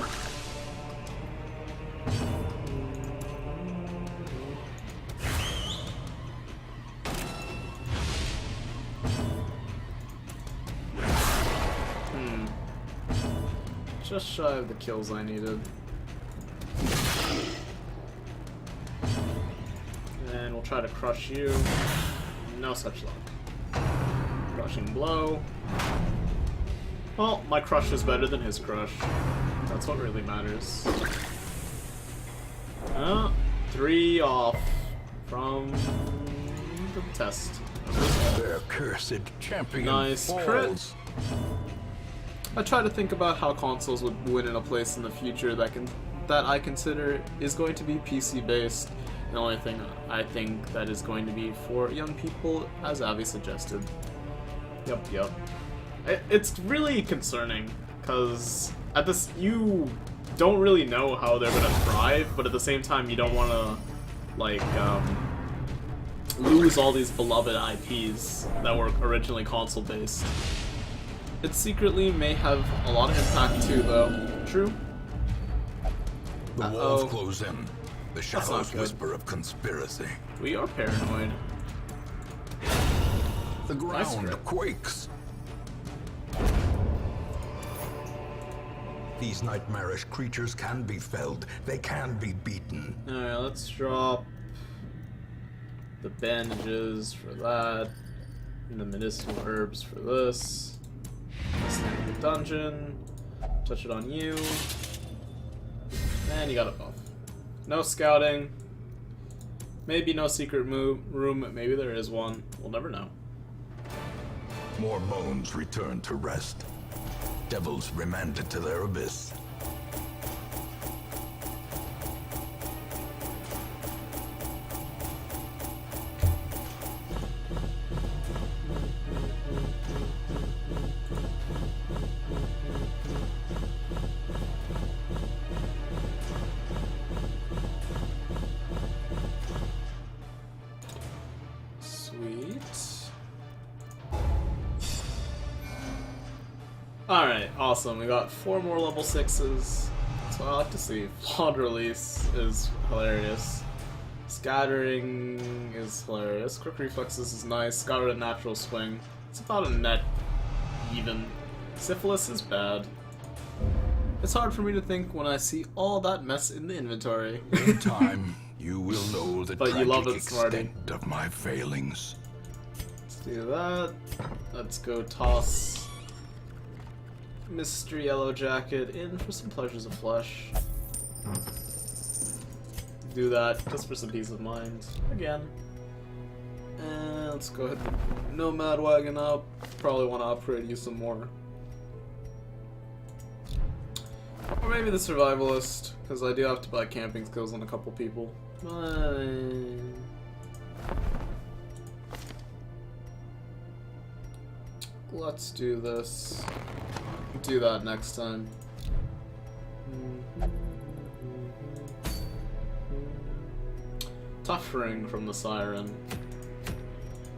Just shy of the kills I needed. And we'll try to crush you. No such luck. Crushing blow. Well, my crush is better than his crush. That's what really matters. 3 off from the test. Their cursed champion Nice falls. crit. I try to think about how consoles would win in a place in the future that I consider is going to be PC based. The only thing I think that is going to be for young people, as Avi suggested. Yep. It's really concerning because at this you don't really know how they're gonna thrive, but at the same time you don't want to like lose all these beloved IPs that were originally console based. It secretly may have a lot of impact too, though. True? The walls close in. The not shadows good. whisper of conspiracy. We are paranoid. The ground crit. quakes. These nightmarish creatures can be felled. They can be beaten. Alright, let's drop the bandages for that, and the medicinal herbs for this. Standard dungeon. Touch it on you. And you got a buff. No scouting. Maybe no secret room. Maybe there is one. We'll never know. More bones return to rest. Devils remanded to their abyss. Alright, awesome. We got 4 more level 6s. That's what I like to see. Flawed release is hilarious. Scattering is hilarious. Quick reflexes is nice. Got rid of natural swing. It's about a net even. Syphilis is bad. It's hard for me to think when I see all that mess in the inventory. In time, you will know the But tragic you love it, Smarty. extent of my failings. Let's do that. Let's go toss Mr. Yellow Jacket in for some pleasures of flesh. Do that just for some peace of mind. Again. And let's go ahead and Nomad Wagon up. Probably want to upgrade you some more. Or maybe the Survivalist, because I do have to buy camping skills on a couple people. let's do this. Do that next time. Tough ring from the Siren.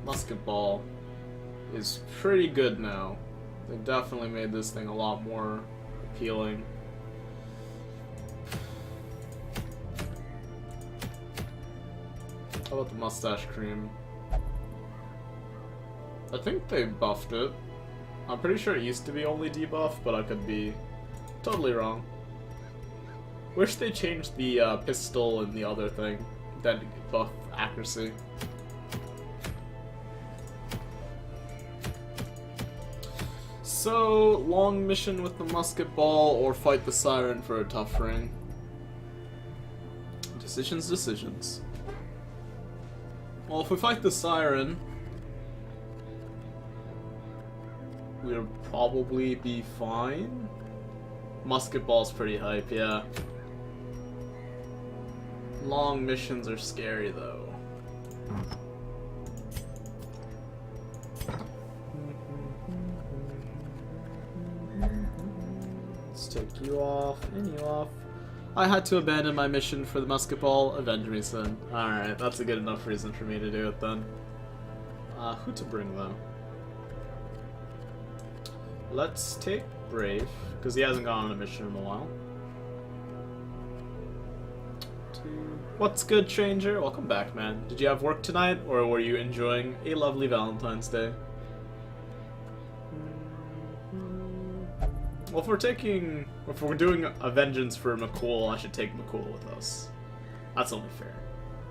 Musket ball is pretty good now. They definitely made this thing a lot more appealing. How about the mustache cream? I think they buffed it. I'm pretty sure it used to be only debuff, but I could be totally wrong. Wish they changed the pistol and the other thing. Then buff accuracy. So, long mission with the musket ball or fight the Siren for a tough ring. Decisions. Well, if we fight the Siren, we'll probably be fine. Musket ball's pretty hype, yeah. Long missions are scary, though. Let's take you off, and you off. I had to abandon my mission for the musket ball. Avenge me, son. Alright, that's a good enough reason for me to do it, then. Who to bring, though? Let's take Brave, because he hasn't gone on a mission in a while. What's good, stranger? Welcome back, man. Did you have work tonight, or were you enjoying a lovely Valentine's Day? Well, if we're doing a vengeance for McCool, I should take McCool with us. That's only fair.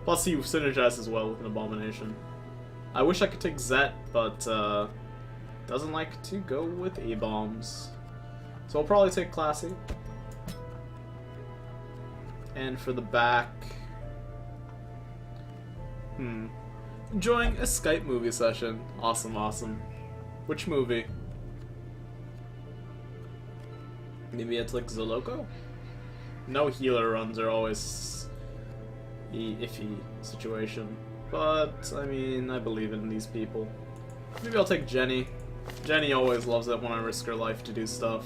Plus, he synergizes well with an Abomination. I wish I could take Zet, but doesn't like to go with A-bombs. So I'll probably take Classy. And for the back... Enjoying a Skype movie session. Awesome, awesome. Which movie? Maybe it's like Zoloco? No healer runs are always iffy situation. But, I mean, I believe in these people. Maybe I'll take Jenny. Jenny always loves it when I risk her life to do stuff.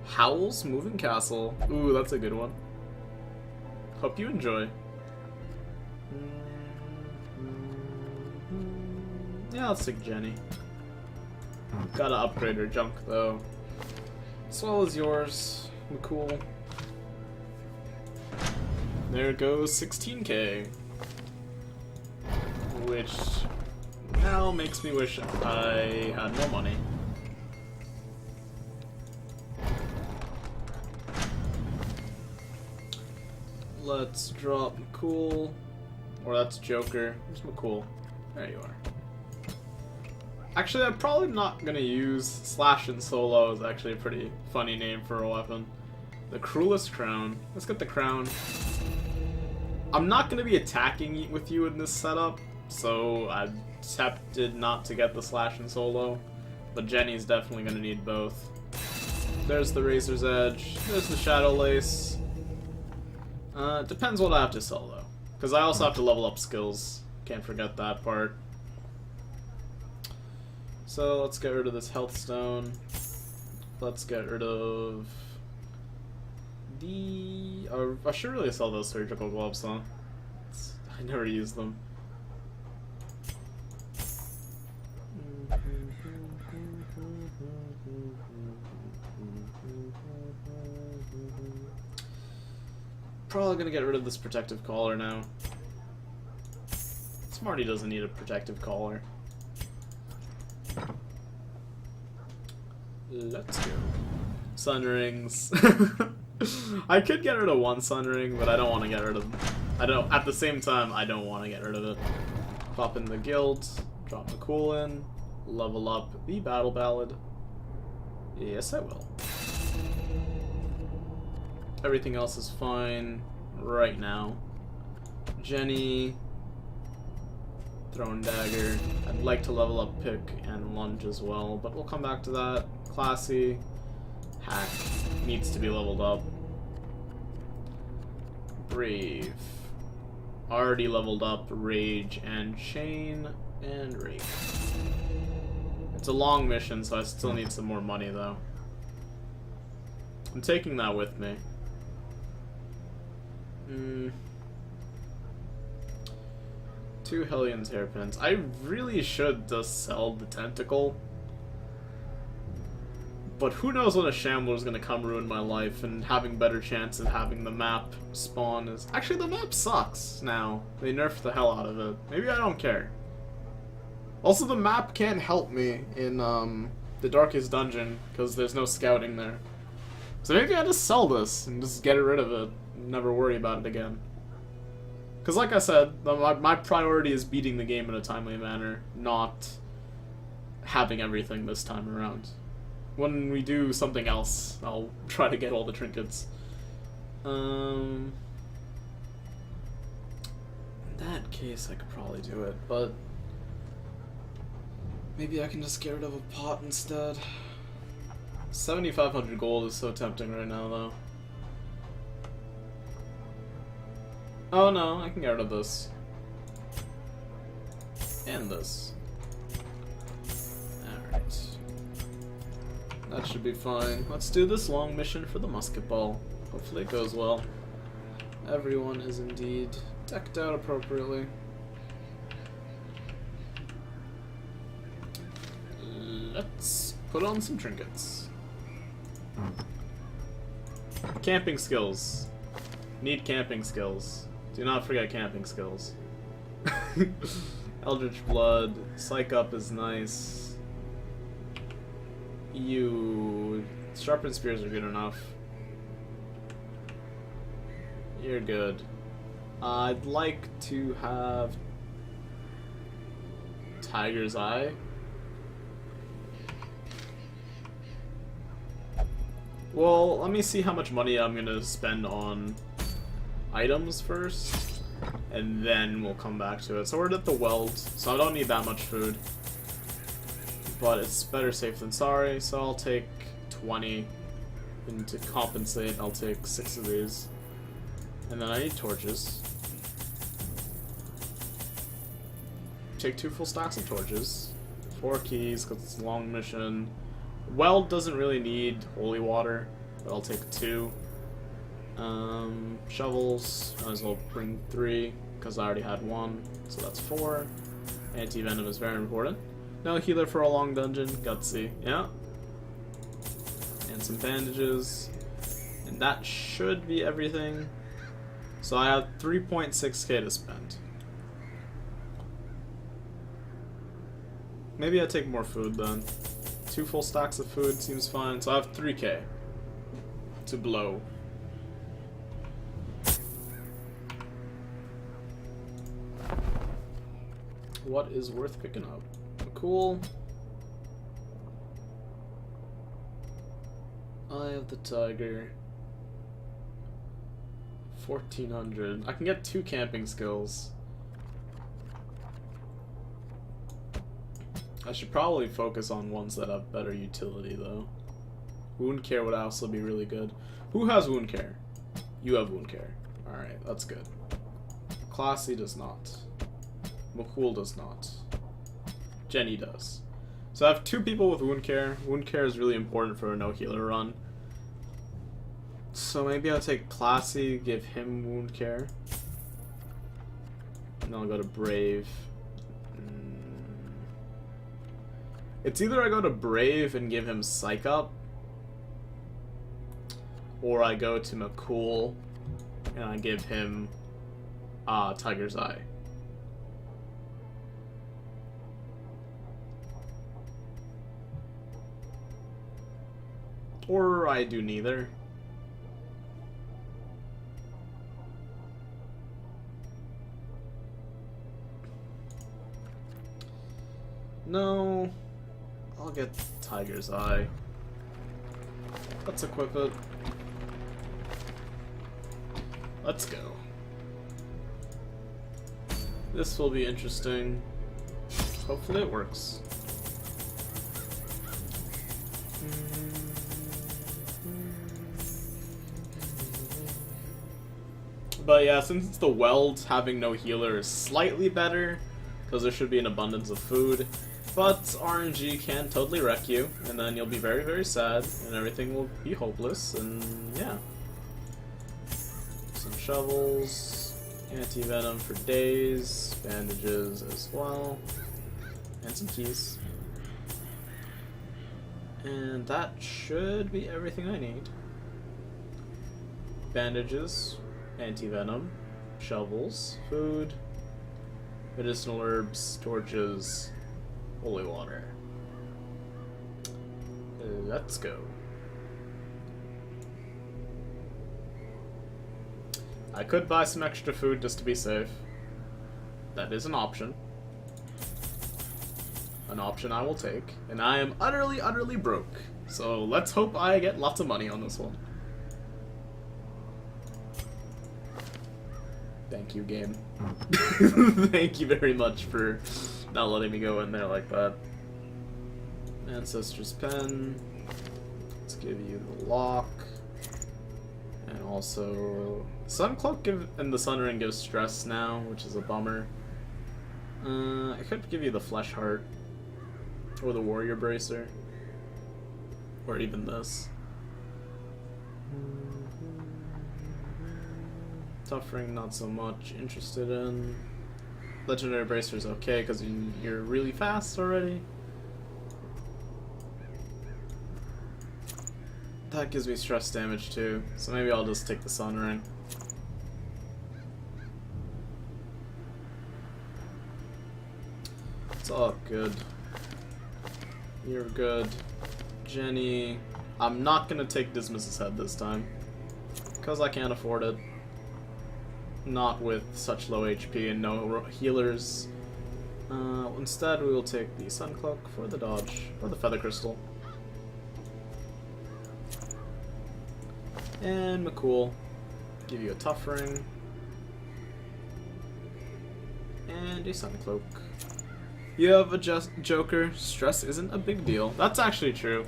Howl's Moving Castle. Ooh, that's a good one. Hope you enjoy. Yeah, let's take Jenny. Gotta upgrade her junk, though. As well as yours. Cool. There goes 16k. Which now makes me wish I had more money. Let's drop McCool. Or that's Joker. Where's McCool? There you are. Actually, I'm probably not gonna use Slash and Solo. Is actually a pretty funny name for a weapon. The Cruelest Crown. Let's get the crown. I'm not gonna be attacking with you in this setup, so I tempted not to get the Slash and Solo. But Jenny's definitely gonna need both. There's the Razor's Edge. There's the Shadow Lace. Depends what I have to solo. Because I also have to level up skills. Can't forget that part. So let's get rid of this health stone. Let's get rid of the... I should really sell those surgical gloves, huh? I never use them. Probably gonna get rid of this protective collar now. Smarty doesn't need a protective collar. Let's go. Sun rings. I could get rid of one sun ring, but I don't want to get rid of them. At the same time, I don't want to get rid of it. Pop in the guild, drop McCool in, level up the battle ballad. Yes, I will. Everything else is fine right now. Jenny, Throwing Dagger. I'd like to level up Pick and Lunge as well, but we'll come back to that. Classy. Hack needs to be leveled up. Brave. Already leveled up Rage and Chain and Rage. It's a long mission, so I still need some more money, though. I'm taking that with me. 2 Hellion's hairpins. I really should just sell the tentacle. But who knows when a Shambler is going to come ruin my life, and having better chance of having the map spawn is... Actually, the map sucks now. They nerfed the hell out of it. Maybe I don't care. Also, the map can't help me in the Darkest Dungeon, because there's no scouting there. So maybe I just sell this and just get rid of it and never worry about it again. Because like I said, my priority is beating the game in a timely manner, not having everything this time around. When we do something else, I'll try to get all the trinkets. In that case, I could probably do it, but maybe I can just get rid of a pot instead. 7,500 gold is so tempting right now, though. Oh no, I can get rid of this. And this. Alright. That should be fine. Let's do this long mission for the musket ball. Hopefully it goes well. Everyone is indeed decked out appropriately. Let's put on some trinkets. Camping skills. Need camping skills. Do not forget camping skills. Eldritch Blood. Psych Up is nice. Sharpened Spears are good enough. You're good. I'd like to have Tiger's Eye. Well, let me see how much money I'm gonna spend on items first, and then we'll come back to it. So we're at the weld, so I don't need that much food. But it's better safe than sorry, so I'll take 20. And to compensate, I'll take 6 of these. And then I need torches. Take 2 full stacks of torches. 4 keys, because it's a long mission. Weld doesn't really need holy water, but I'll take 2. Shovels, might as well bring 3, because I already had 1, so that's 4. Anti-venom is very important. No healer for a long dungeon, gutsy, yeah. And some bandages. And that should be everything. So I have 3.6k to spend. Maybe I take more food then. 2 full stacks of food seems fine, so I have 3k to blow. What is worth picking up? Cool. Eye of the Tiger. 1400. I can get 2 camping skills. I should probably focus on ones that have better utility, though. Wound care would also be really good. Who has wound care? You have wound care. Alright, that's good. Classy does not. Makul does not. Jenny does. So I have 2 people with wound care. Wound care is really important for a no healer run. So maybe I'll take Classy, give him wound care. And then I'll go to Brave. It's either I go to Brave and give him Psych Up, or I go to Makul and I give him Tiger's Eye. Or I do neither. No, I'll get Tiger's Eye. Let's equip it. Let's go. This will be interesting. Hopefully it works. But yeah, since it's the weld, having no healer is slightly better, because there should be an abundance of food. But RNG can totally wreck you, and then you'll be very, very sad, and everything will be hopeless, and yeah. Some shovels, anti-venom for days, bandages as well, and some keys. And that should be everything I need. Bandages, anti-venom, shovels, food, medicinal herbs, torches, holy water. Let's go. I could buy some extra food just to be safe. That is an option. An option I will take. And I am utterly, utterly broke. So let's hope I get lots of money on this one. Thank you, game. Thank you very much for not letting me go in there like that. Ancestor's Pen. Let's give you the lock. And also, Sun Cloak and the Sun Ring gives stress now, which is a bummer. I could give you the Flesh Heart. Or the Warrior Bracer. Or even this. Tough Ring, not so much interested in. Legendary Bracer is okay because you're really fast already. That gives me stress damage too, so maybe I'll just take the Sun Ring. It's all good. You're good. Jenny. I'm not gonna take Dismas's head this time, because I can't afford it. Not with such low HP and no healers. Instead, we will take the Sun Cloak for the dodge, or the Feather Crystal. And McCool, give you a Tough Ring. And a Sun Cloak. You have a Joker, stress isn't a big deal. That's actually true.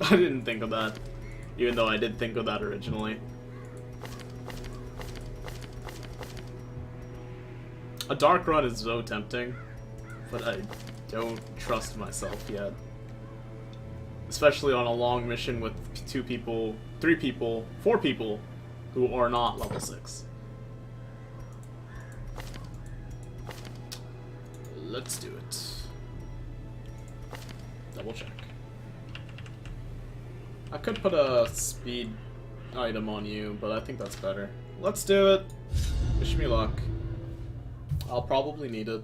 I didn't think of that, even though I did think of that originally. A dark run is so tempting, but I don't trust myself yet. Especially on a long mission with 2 people, 3 people, 4 people who are not level 6. Let's do it. Double check. I could put a speed item on you, but I think that's better. Let's do it. Wish me luck. I'll probably need it.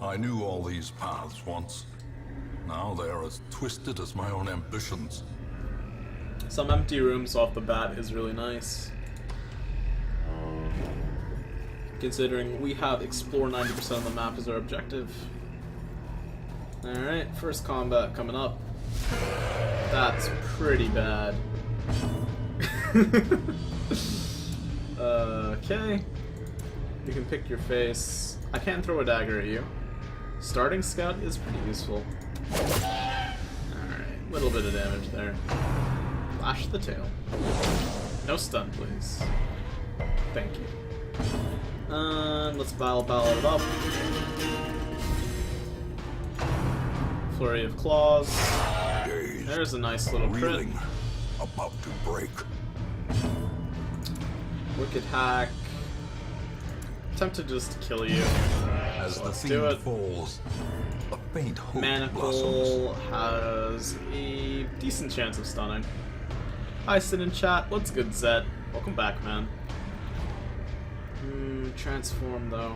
I knew all these paths once. Now they are as twisted as my own ambitions. Some empty rooms off the bat is really nice. Considering we have explore 90% of the map as our objective. Alright, first combat coming up. That's pretty bad. Okay. You can pick your face. I can't throw a dagger at you. Starting Scout is pretty useful. Alright, little bit of damage there. Lash the tail. No stun, please. Thank you. Let's ballot it up. Flurry of Claws. Days, There's a nice little crit. reeling, about to break. Wicked Hack. Tempted just to kill you. As So the let's do it. theme falls, a faint hope Manacle blossoms. has a decent chance of stunning. Hi, Sin in chat. What's good, Zet? Welcome back, man. Transform, though.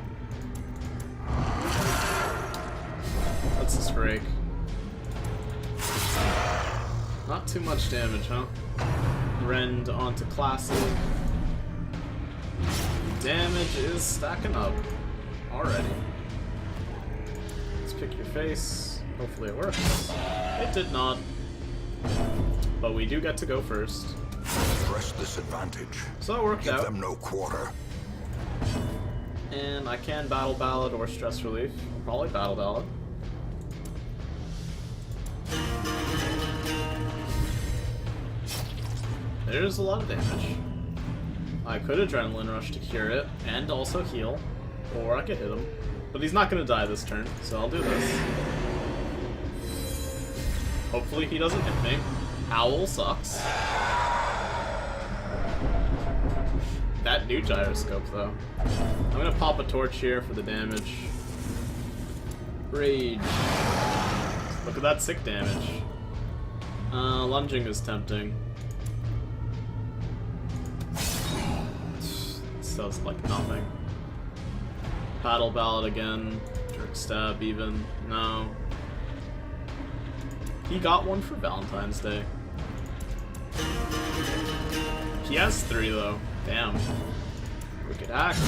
That's a Scrake. Not too much damage, huh? Rend onto Classic. Damage is stacking up already. Let's pick your face. Hopefully it works. It did not. But we do get to go first. Press this advantage. So it worked Give out. them no quarter. And I can Battle Ballad or Stress Relief. I'll probably Battle Ballad. There's a lot of damage. I could Adrenaline Rush to cure it, and also heal. Or I could hit him. But he's not gonna die this turn, so I'll do this. Hopefully he doesn't hit me. Owl sucks. That new gyroscope, though. I'm gonna pop a torch here for the damage. Rage. Look at that sick damage. Lunging is tempting. This does like nothing. Paddle Ballad again. Jerk Stab even. No. He got one for Valentine's Day. He has 3 though. Damn. Wicked Axe.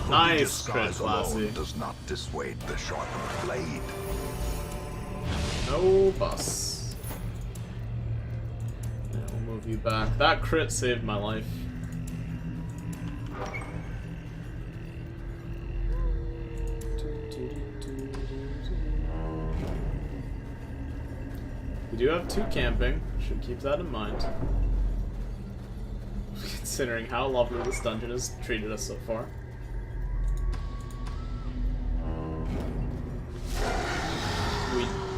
Nice crit, Classy. Does not dissuade the sharpened blade. No bus. Yeah, we'll move you back. That crit saved my life. We do have 2 camping. Should keep that in mind. Considering how lovely this dungeon has treated us so far.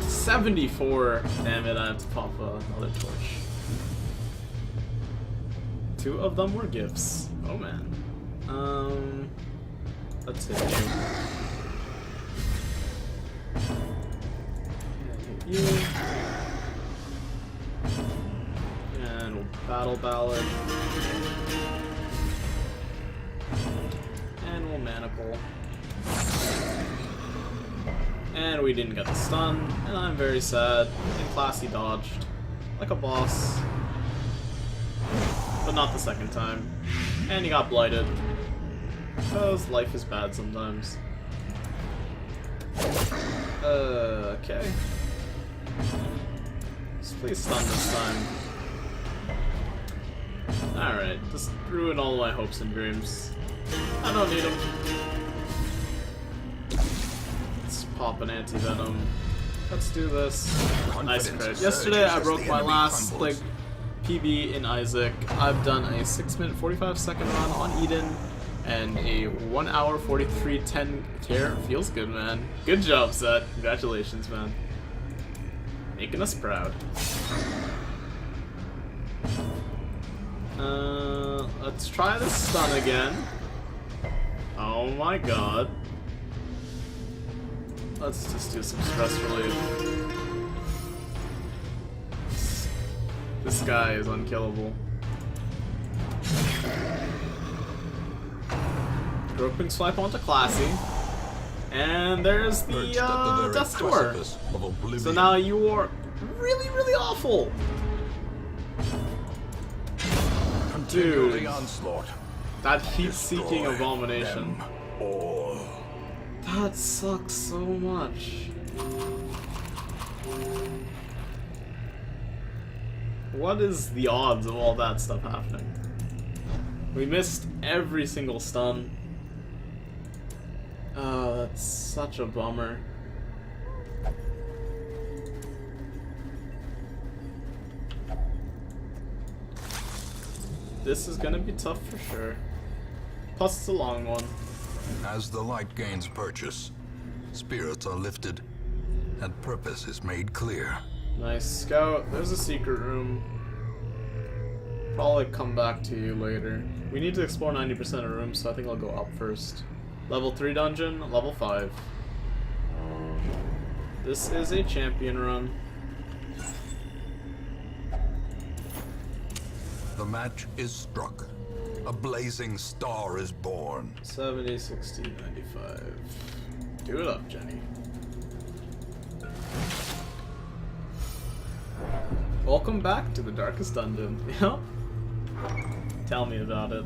74. Damn it, I have to pop another torch. 2 of them were gifts. Oh man. Let's hit you. And we'll Battle Ballad. And we'll Manacle. And we didn't get the stun, and I'm very sad. And Classy dodged. Like a boss. But not the second time. And he got blighted. Because life is bad sometimes. Okay. Just please stun this time. Alright, just ruin all my hopes and dreams. I don't need them. Let's pop an anti-venom. Let's do this. Nice crit. Yesterday I broke my last like PB in Isaac. I've done a 6-minute 45-second run on Eden and a 1 hour 43:10 care. Feels good, man. Good job, Seth. Congratulations, man. Making us proud. Let's try the stun again. Oh my god. Let's just do some stress relief. This guy is unkillable. Groping swipe onto Classy. And there's the Death Door. So now you are really, really awful. Dude, that heat-seeking abomination. That sucks so much. What is the odds of all that stuff happening? We missed every single stun. Oh, that's such a bummer. This is gonna be tough for sure. Plus it's a long one. As the light gains purchase, spirits are lifted, and purpose is made clear. Nice scout. There's a secret room. Probably come back to you later. We need to explore 90% of rooms, so I think I'll go up first. Level 3 dungeon, level 5. This is a champion run. The match is struck. A blazing star is born. 70, 60, 95. Do it up, Jenny. Welcome back to the Darkest Dungeon. Yep. Tell me about it.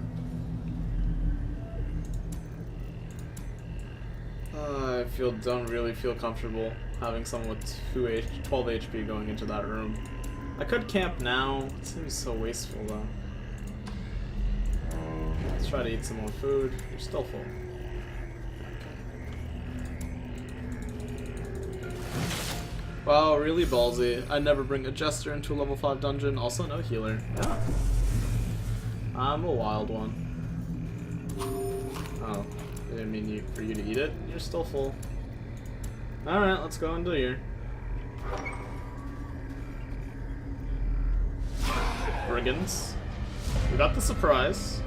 I don't really feel comfortable having someone with 12 HP going into that room. I could camp now. It seems so wasteful though. Let's try to eat some more food. You're still full. Okay. Wow, really ballsy. I'd never bring a jester into a level 5 dungeon. Also no healer. Yeah. I'm a wild one. Oh, I didn't mean for you to eat it. You're still full. Alright, let's go into here. Brigands. We got the surprise.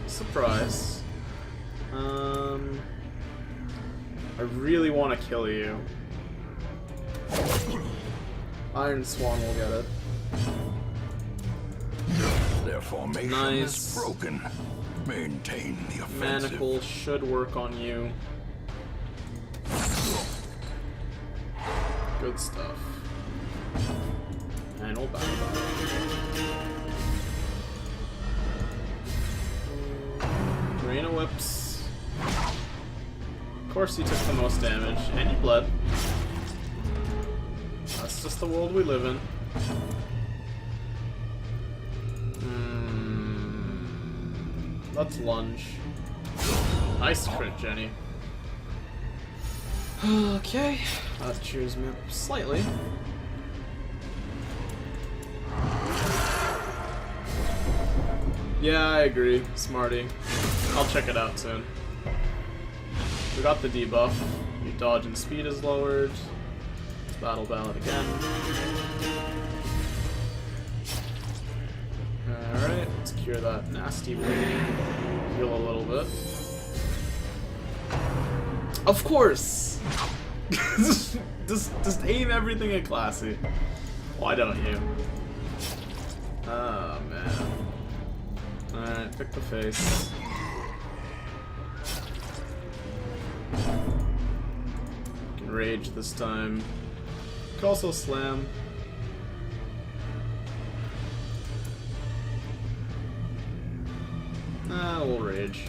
Surprise. I really want to kill you. Iron Swan will get it. Their formation Nice. is broken. Maintain the offensive. Manacle should work on you. Good stuff. And we'll back up. Arena whips. Of course you took the most damage, and you bled. That's just the world we live in. Let's lunge. Nice crit, Jenny. Okay, that cheers me up slightly. Yeah, I agree, Smarty. I'll check it out soon. We got the debuff. Your dodge and speed is lowered. Let's battle ballad again. Alright, let's cure that nasty bleeding. Heal a little bit. Of course! just aim everything at Classy. Why don't you? Oh man. Alright, pick the face. Can rage this time. Could also slam. We'll rage.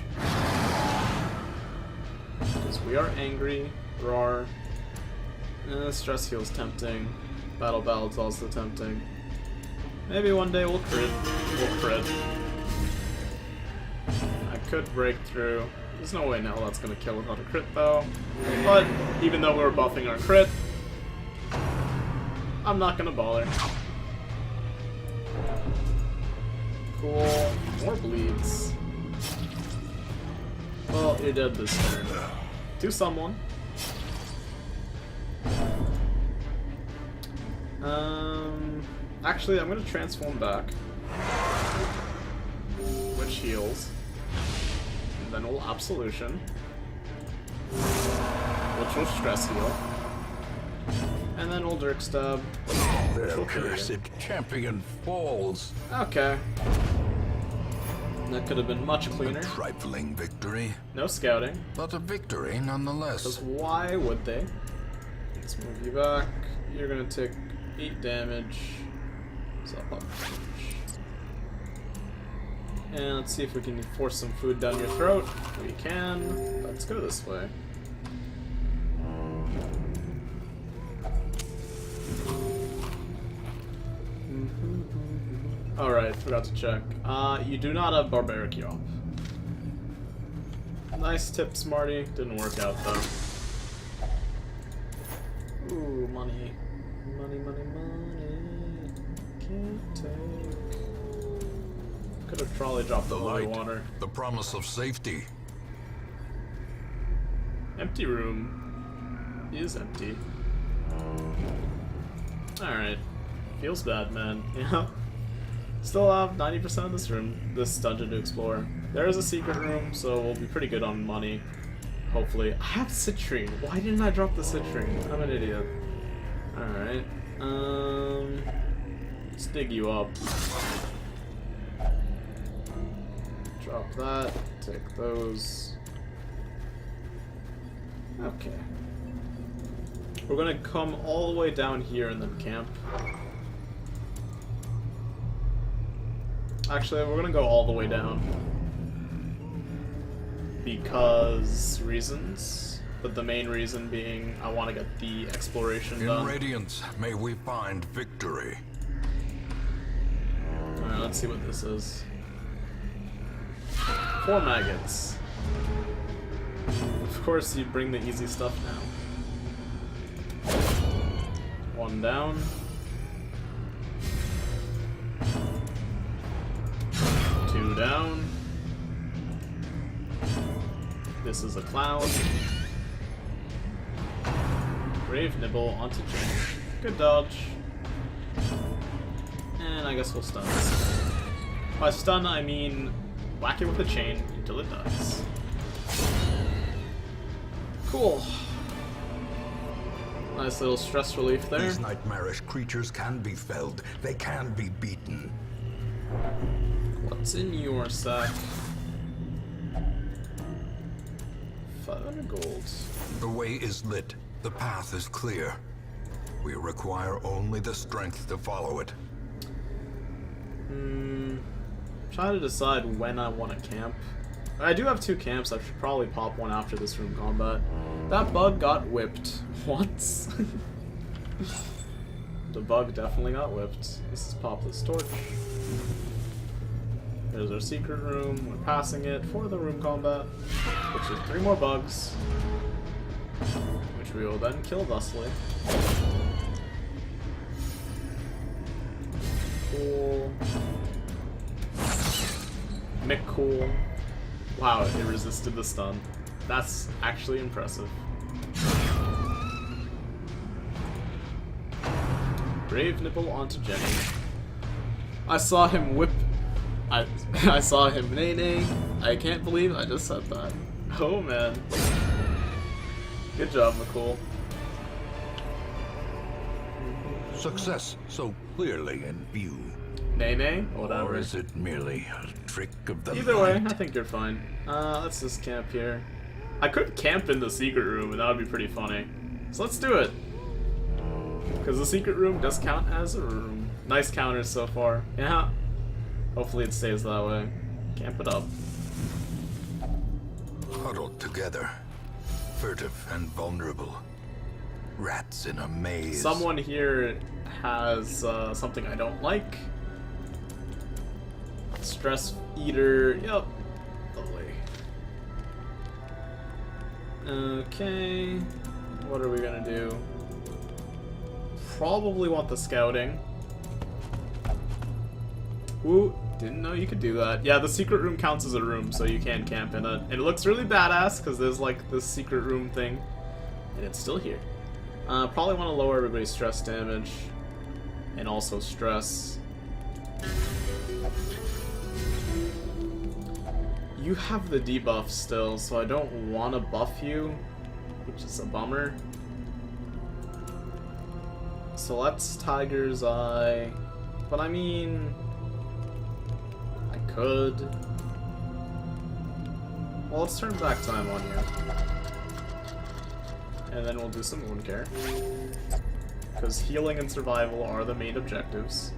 Because we are angry. Roar. Stress heal's tempting. Battle ballad's also tempting. Maybe one day we'll crit. I could break through. There's no way now that's gonna kill without a crit though. But even though we're buffing our crit, I'm not gonna bother. Cool. More bleeds. Well, you're dead this turn. To someone. Actually, I'm gonna transform back. Which heals. And then we'll Absolution. Which will Stress Heal. And then we'll Dirk Stab. Their cursed champion falls. Okay. That could have been much cleaner. A trifling victory, No scouting. but a victory nonetheless. Because why would they? Let's move you back. You're gonna take 8 damage. So up. And let's see if we can force some food down your throat. We can. Let's go this way. Alright, forgot to check. You do not have Barbaric Yawp. Nice tip, Smarty. Didn't work out though. Ooh, money. Money, money, money. Can't take. Could have probably dropped the holy water. The promise of safety. Empty room is empty. Alright. Feels bad, man. Yeah. Still have 90% of this room, this dungeon to explore. There is a secret room, so we'll be pretty good on money. Hopefully. I have citrine. Why didn't I drop the citrine? I'm an idiot. Alright. Let's dig you up. Drop that. Take those. Okay. We're gonna come all the way down here and then camp. Actually, we're gonna go all the way down. Because reasons. But the main reason being I want to get the exploration In done. Radiance, may we find victory. Alright, let's see what this is. 4 maggots. Of course, you bring the easy stuff now. 1 down. Two down. This is a clown. Brave nibble onto Jenny. Good dodge. And I guess we'll stun this. By stun, I mean whack it with a chain until it dies. Cool. Nice little stress relief there. These nightmarish creatures can be felled. They can be beaten. What's in your sack? 500 gold. The way is lit. The path is clear. We require only the strength to follow it. Try to decide when I want to camp. I do have 2 camps. I should probably pop one after this room combat. That bug got whipped. What? The bug definitely got whipped. Let's just pop this torch. There's our secret room. We're passing it for the room combat, which is 3 more bugs, which we will then kill thusly. Cool. Mick cool. Wow, it resisted the stun. That's actually impressive. Brave nibble onto Jenny. I saw him whip. I saw him nay. I can't believe I just said that. Oh man. Good job, McCool. Success so clearly in view. Nay, whatever. Or is it merely a trick of the Either way, light? I think you're fine. Let's just camp here. I could camp in the secret room, and that would be pretty funny. So let's do it. Because the secret room does count as a room. Nice counters so far. Yeah. Hopefully it stays that way. Camp it up. Huddled together. Furtive and vulnerable. Rats in a maze. Someone here has something I don't like. Stress eater. Yep. Lovely. Okay. What are we gonna do? Probably want the scouting. Ooh, didn't know you could do that. Yeah, the secret room counts as a room, so you can camp in it. And it looks really badass because there's like this secret room thing, and it's still here. Probably want to lower everybody's stress damage, and also stress. You have the debuff still, so I don't want to buff you, which is a bummer. So let's Tiger's Eye, but I mean, I could. Well, let's turn back time on you. And then we'll do some wound care. Because healing and survival are the main objectives.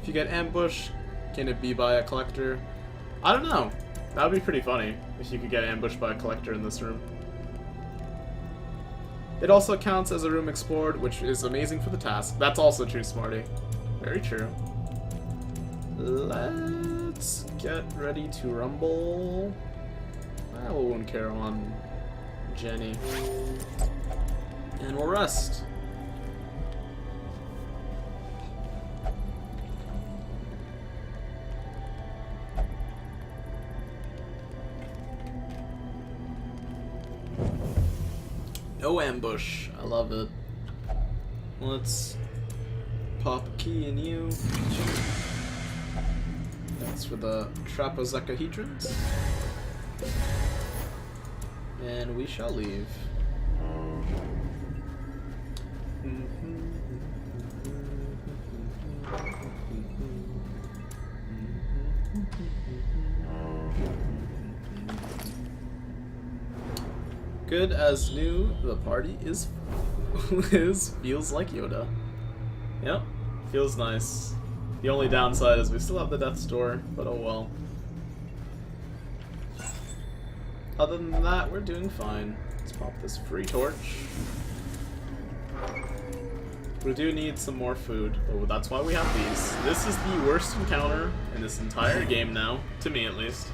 If you get ambushed, can it be by a collector? I don't know. That would be pretty funny if you could get ambushed by a collector in this room. It also counts as a room explored, which is amazing for the task. That's also true, Smarty. Very true. Let's get ready to rumble. I will wound care on Jenny. And we'll rest. No ambush. I love it. Let's pop a key in you. That's for the trapezohedrons. And we shall leave. Good as new, the party is feels like Yoda. Yep, feels nice. The only downside is we still have the death's door, but oh well. Other than that, we're doing fine. Let's pop this free torch. We do need some more food, but that's why we have these. This is the worst encounter in this entire game now, to me at least.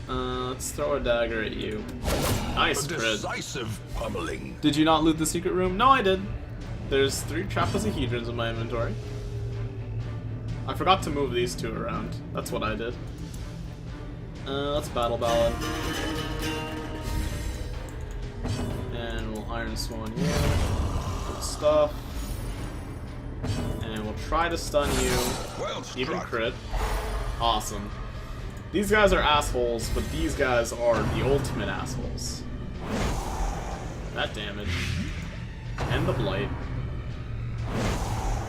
Let's throw a dagger at you. Nice crit. Decisive pummeling. Did you not loot the secret room? No, I did. There's 3 trapezohedrons in my inventory. I forgot to move these two around. That's what I did. Let's Battle Ballad. And we'll Iron Swan you. Good stuff. And we'll try to stun you. Well Even struck. crit. Awesome. These guys are assholes, but these guys are the ultimate assholes. That damage. And the blight.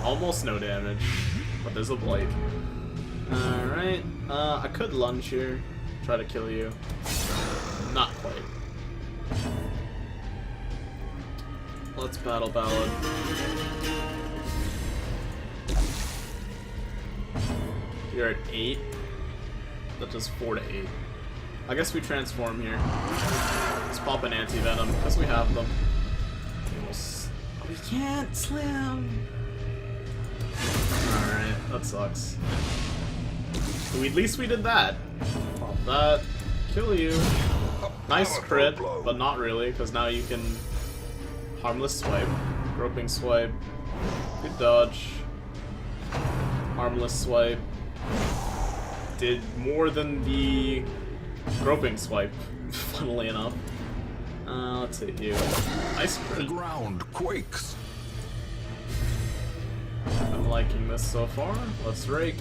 Almost no damage, but there's a blight. Alright, I could lunge here, try to kill you. Not quite. Let's Battle Ballad. You're at 8. That does 4 to 8. I guess we transform here. Let's pop an anti-venom, because we have them. We can't slam! Alright, that sucks. But at least we did that. Pop that. Kill you. Nice crit, but not really, because now you can harmless swipe. Groping swipe. Good dodge. Harmless swipe. Did more than the groping swipe, funnily enough. Let's hit you. Nice The crit. ground quakes. I'm liking this so far. Let's rake.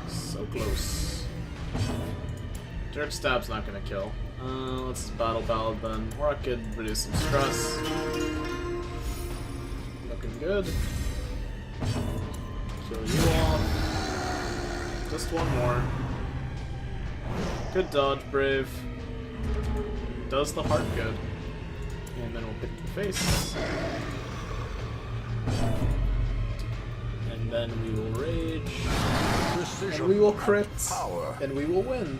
So close. Dirk Stab's not gonna kill. Let's Battle Ballad then. Or I could reduce some stress. Looking good. Kill you off. Just one more. Good dodge, Brave. Does the heart good. And then we'll pick the face. And then we will rage. Precision. And we will crit. Power. And we will win.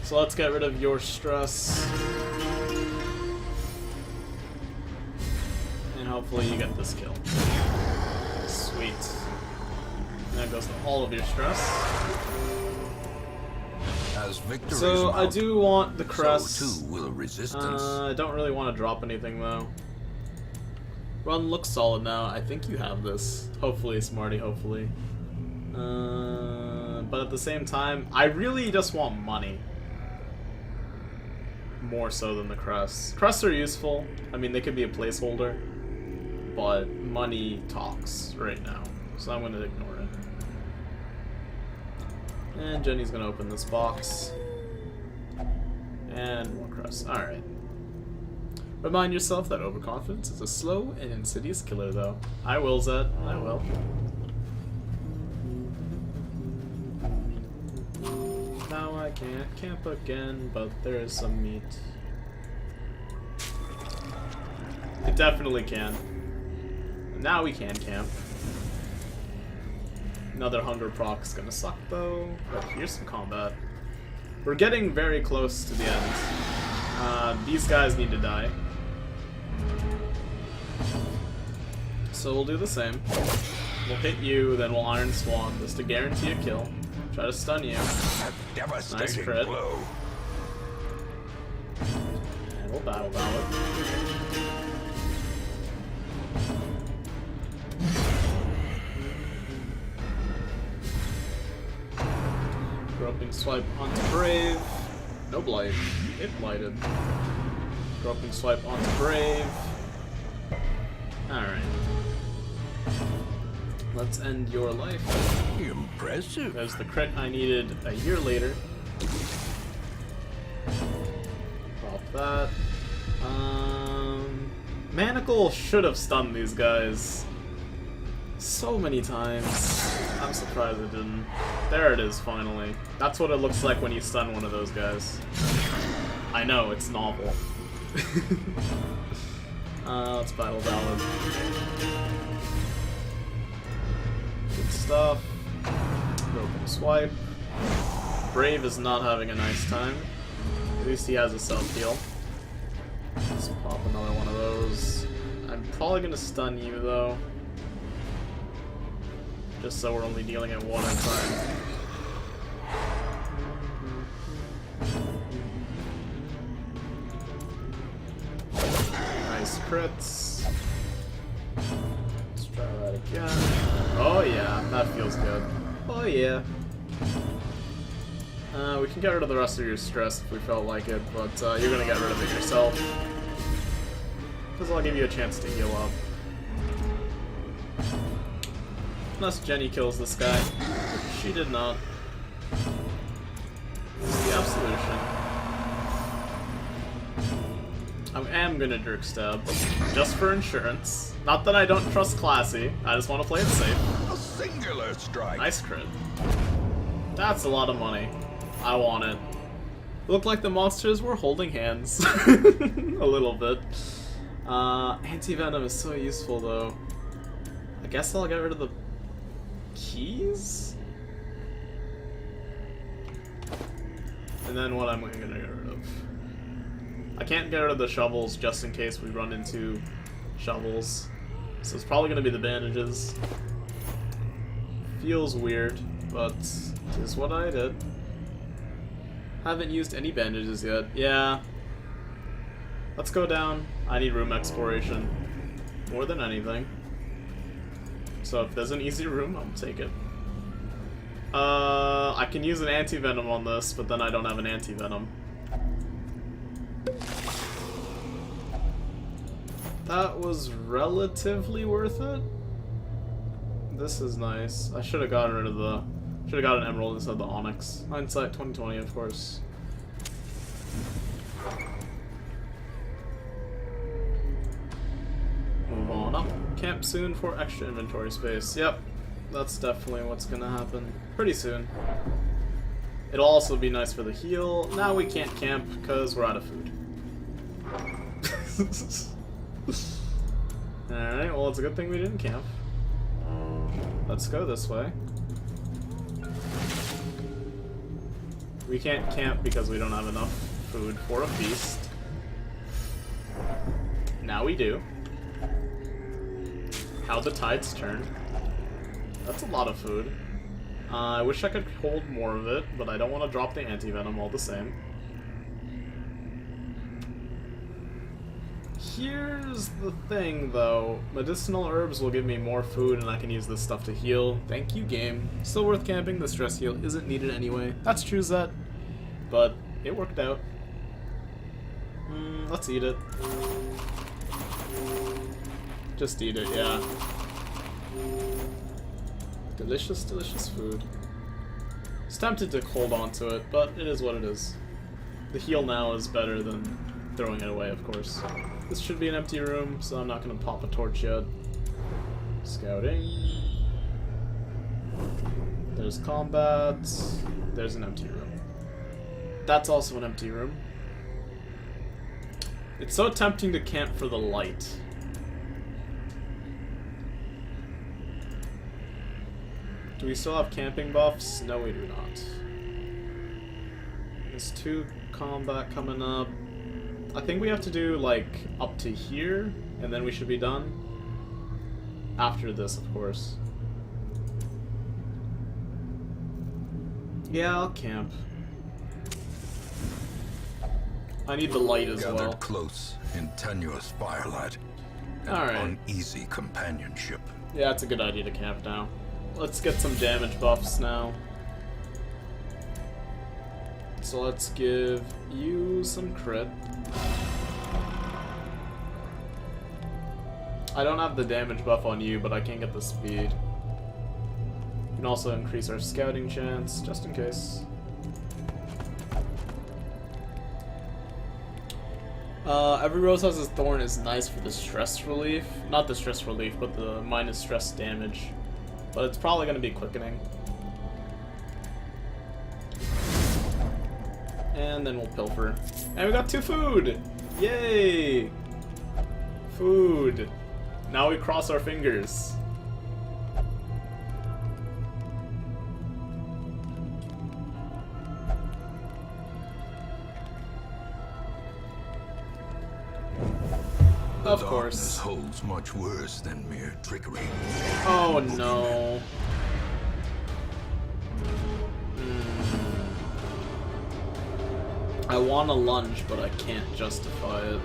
So let's get rid of your stress. And hopefully you get this kill. Sweet. And that goes to all of your stress. As victories So I mount, do want the crest. so too will resistance. I don't really want to drop anything though. Run looks solid now. I think you have this. Hopefully, Smarty, hopefully. But at the same time, I really just want money. More so than the crests. Crests are useful. I mean, they could be a placeholder. But money talks right now. So I'm going to ignore it. And Jenny's going to open this box. And more crests. Alright. Remind yourself that overconfidence is a slow and insidious killer, though. I will, Zed. I will. Now I can't camp again, but there is some meat. It definitely can. Now we can camp. Another hunger proc's gonna suck, though. But here's some combat. We're getting very close to the end. These guys need to die. So we'll do the same. We'll hit you, then we'll Iron Swan, just to guarantee a kill. Try to stun you. A devastating Nice crit. blow. And we'll Battle Ballad. Groping Swipe onto Brave. No Blight. It blighted. Groping Swipe onto Brave. Alright. Let's end your life. Impressive. There's the crit I needed a year later. Pop that. Manacle should have stunned these guys so many times. I'm surprised it didn't. There it is, finally. That's what it looks like when you stun one of those guys. I know, it's novel. Let's Battle Ballad. Good stuff. Broken Swipe. Brave is not having a nice time. At least he has a self-heal. Let's pop another one of those. I'm probably gonna stun you though. Just so we're only dealing it one at a time. Nice crits. Let's try that again. Oh yeah, that feels good. Oh yeah. We can get rid of the rest of your stress if we felt like it, but you're gonna get rid of it yourself. Because I'll give you a chance to heal up. Unless Jenny kills this guy. She did not. It's the absolution. I am gonna Dirk Stab, just for insurance. Not that I don't trust Classy, I just want to play it safe. A singular strike. Nice crit. That's a lot of money. I want it. Looked like the monsters were holding hands. A little bit. Anti-venom is so useful though. I guess I'll get rid of the keys? And then what am I gonna get rid of? I can't get rid of the shovels just in case we run into shovels. So it's probably gonna be the bandages. Feels weird, but it is what I did. Haven't used any bandages yet. Yeah. Let's go down. I need room exploration. More than anything. So if there's an easy room, I'll take it. I can use an anti-venom on this, but then I don't have an anti-venom. That was relatively worth it. This is nice. I should have gotten rid of the... Should have got an emerald instead of the onyx. Hindsight 2020, of course. Move on up. Camp soon for extra inventory space. Yep. That's definitely what's gonna happen. Pretty soon. It'll also be nice for the heal. Now we can't camp because we're out of food. Alright, well it's a good thing we didn't camp. Let's go this way. We can't camp because we don't have enough food for a feast. Now we do. How the tides turn. That's a lot of food. I wish I could hold more of it, but I don't want to drop the anti-venom all the same. Here's the thing, though. Medicinal herbs will give me more food, and I can use this stuff to heal. Thank you, game. Still worth camping. The stress heal isn't needed anyway. That's true, Zet. But it worked out. Let's eat it. Just eat it, yeah. Delicious, delicious food. I was tempted to hold on to it, but it is what it is. The heal now is better than throwing it away, of course. This should be an empty room, so I'm not going to pop a torch yet. Scouting. There's combat. There's an empty room. That's also an empty room. It's so tempting to camp for the light. Do we still have camping buffs? No, we do not. There's 2 combat coming up. I think we have to do, like, up to here, and then we should be done. After this, of course. Yeah, I'll camp. I need the light as well. Gathered close in tenuous firelight. Alright. Uneasy companionship. Yeah, it's a good idea to camp now. Let's get some damage buffs now. So let's give you some crit. I don't have the damage buff on you, but I can get the speed. We can also increase our scouting chance, just in case. Every Rose House's Thorn is nice for the stress relief. Not the stress relief, but the minus stress damage. But it's probably going to be quickening. And then we'll pilfer. And we got 2 food! Yay! Food. Now we cross our fingers. Of course. This holds much worse than mere trickery. Oh no. I want to lunge, but I can't justify it.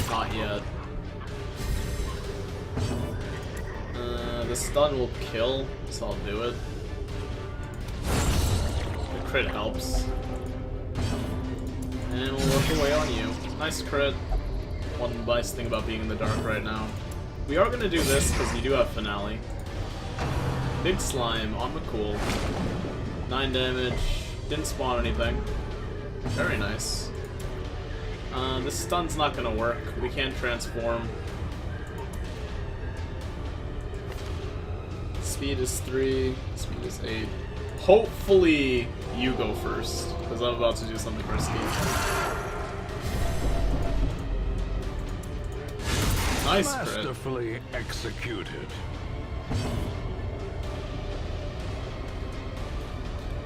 Not yet. the stun will kill, so I'll do it. The crit helps. And we'll work away on you. Nice crit. One nice thing about being in the dark right now. We are gonna do this because you do have finale. Big slime on the cool. 9 damage. Didn't spawn anything. Very nice. This stun's not gonna work. We can't transform. Speed is 3. Speed is 8. Hopefully you go first, because I'm about to do something risky. Nice crit. Masterfully executed.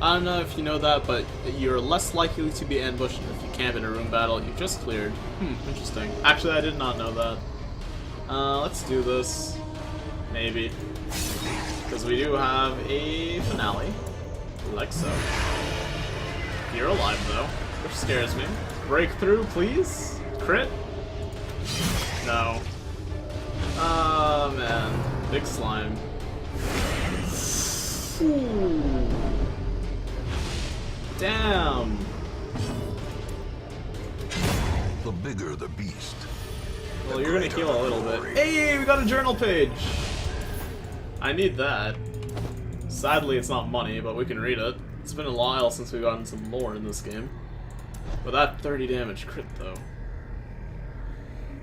I don't know if you know that, but you're less likely to be ambushed if you camp in a room battle you just cleared. Interesting. Actually, I did not know that. Let's do this. Maybe. Because we do have a finale. Like so. You're alive, though, which scares me. Breakthrough, please? Crit? No. Oh, man. Big slime. Ooh. Damn. The bigger the beast. Well, you're gonna heal a little bit. Hey, we got a journal page! I need that. Sadly, it's not money, but we can read it. It's been a while since we've gotten some lore in this game. But that 30 damage crit, though.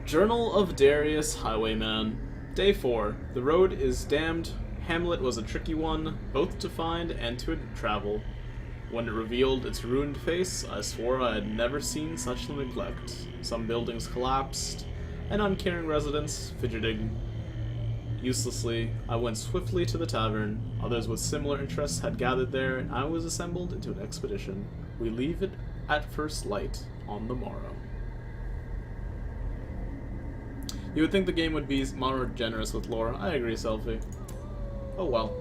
Journal of Darius Highwayman. Day 4. The road is damned. Hamlet was a tricky one, both to find and to travel. When it revealed its ruined face, I swore I had never seen such neglect. Some buildings collapsed, and uncaring residents fidgeting uselessly. I went swiftly to the tavern. Others with similar interests had gathered there, and I was assembled into an expedition. We leave it at first light on the morrow. You would think the game would be more generous with lore. I agree, Selfie. Oh well.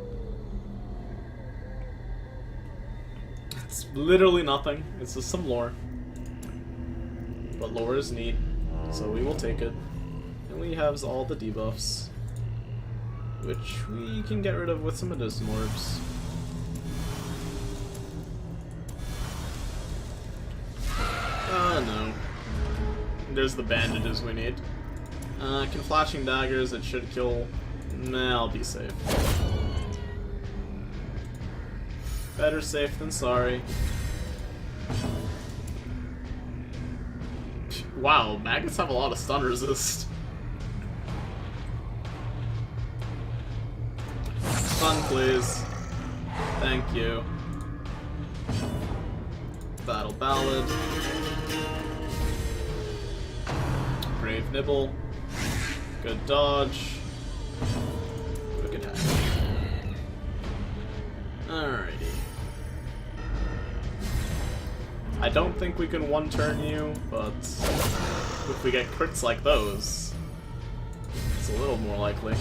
It's literally nothing. It's just some lore. But lore is neat, so we will take it. And we have all the debuffs, which we can get rid of with some medicinal orbs. Oh no. There's the bandages we need. Can flashing daggers, it should kill. Nah, I'll be safe. Better safe than sorry. Wow, magnets have a lot of stun resist. Stun, please. Thank you. Battle Ballad. Brave Nibble. Good dodge. Wicked Hack. Alrighty. I don't think we can one-turn you, but if we get crits like those, it's a little more likely.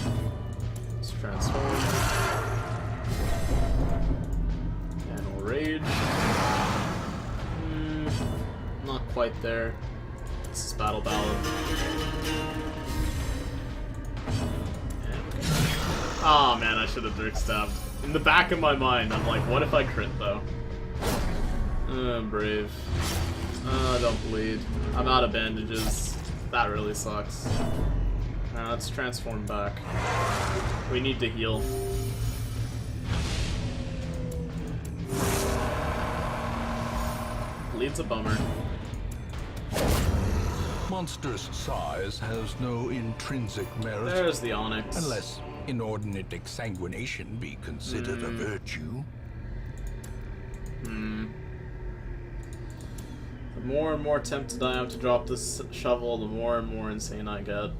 Let's transform. And we'll rage. Not quite there. This is Battle Ballad. Oh man, I should have Dirk Stabbed. In the back of my mind, I'm like, what if I crit though? Brave. Don't bleed. I'm out of bandages. That really sucks. Alright, let's transform back. We need to heal. Bleed's a bummer. Monstrous size has no intrinsic merit. There's the Onyx. Unless inordinate exsanguination be considered a virtue. The more and more tempted I am to drop this shovel, the more and more insane I get.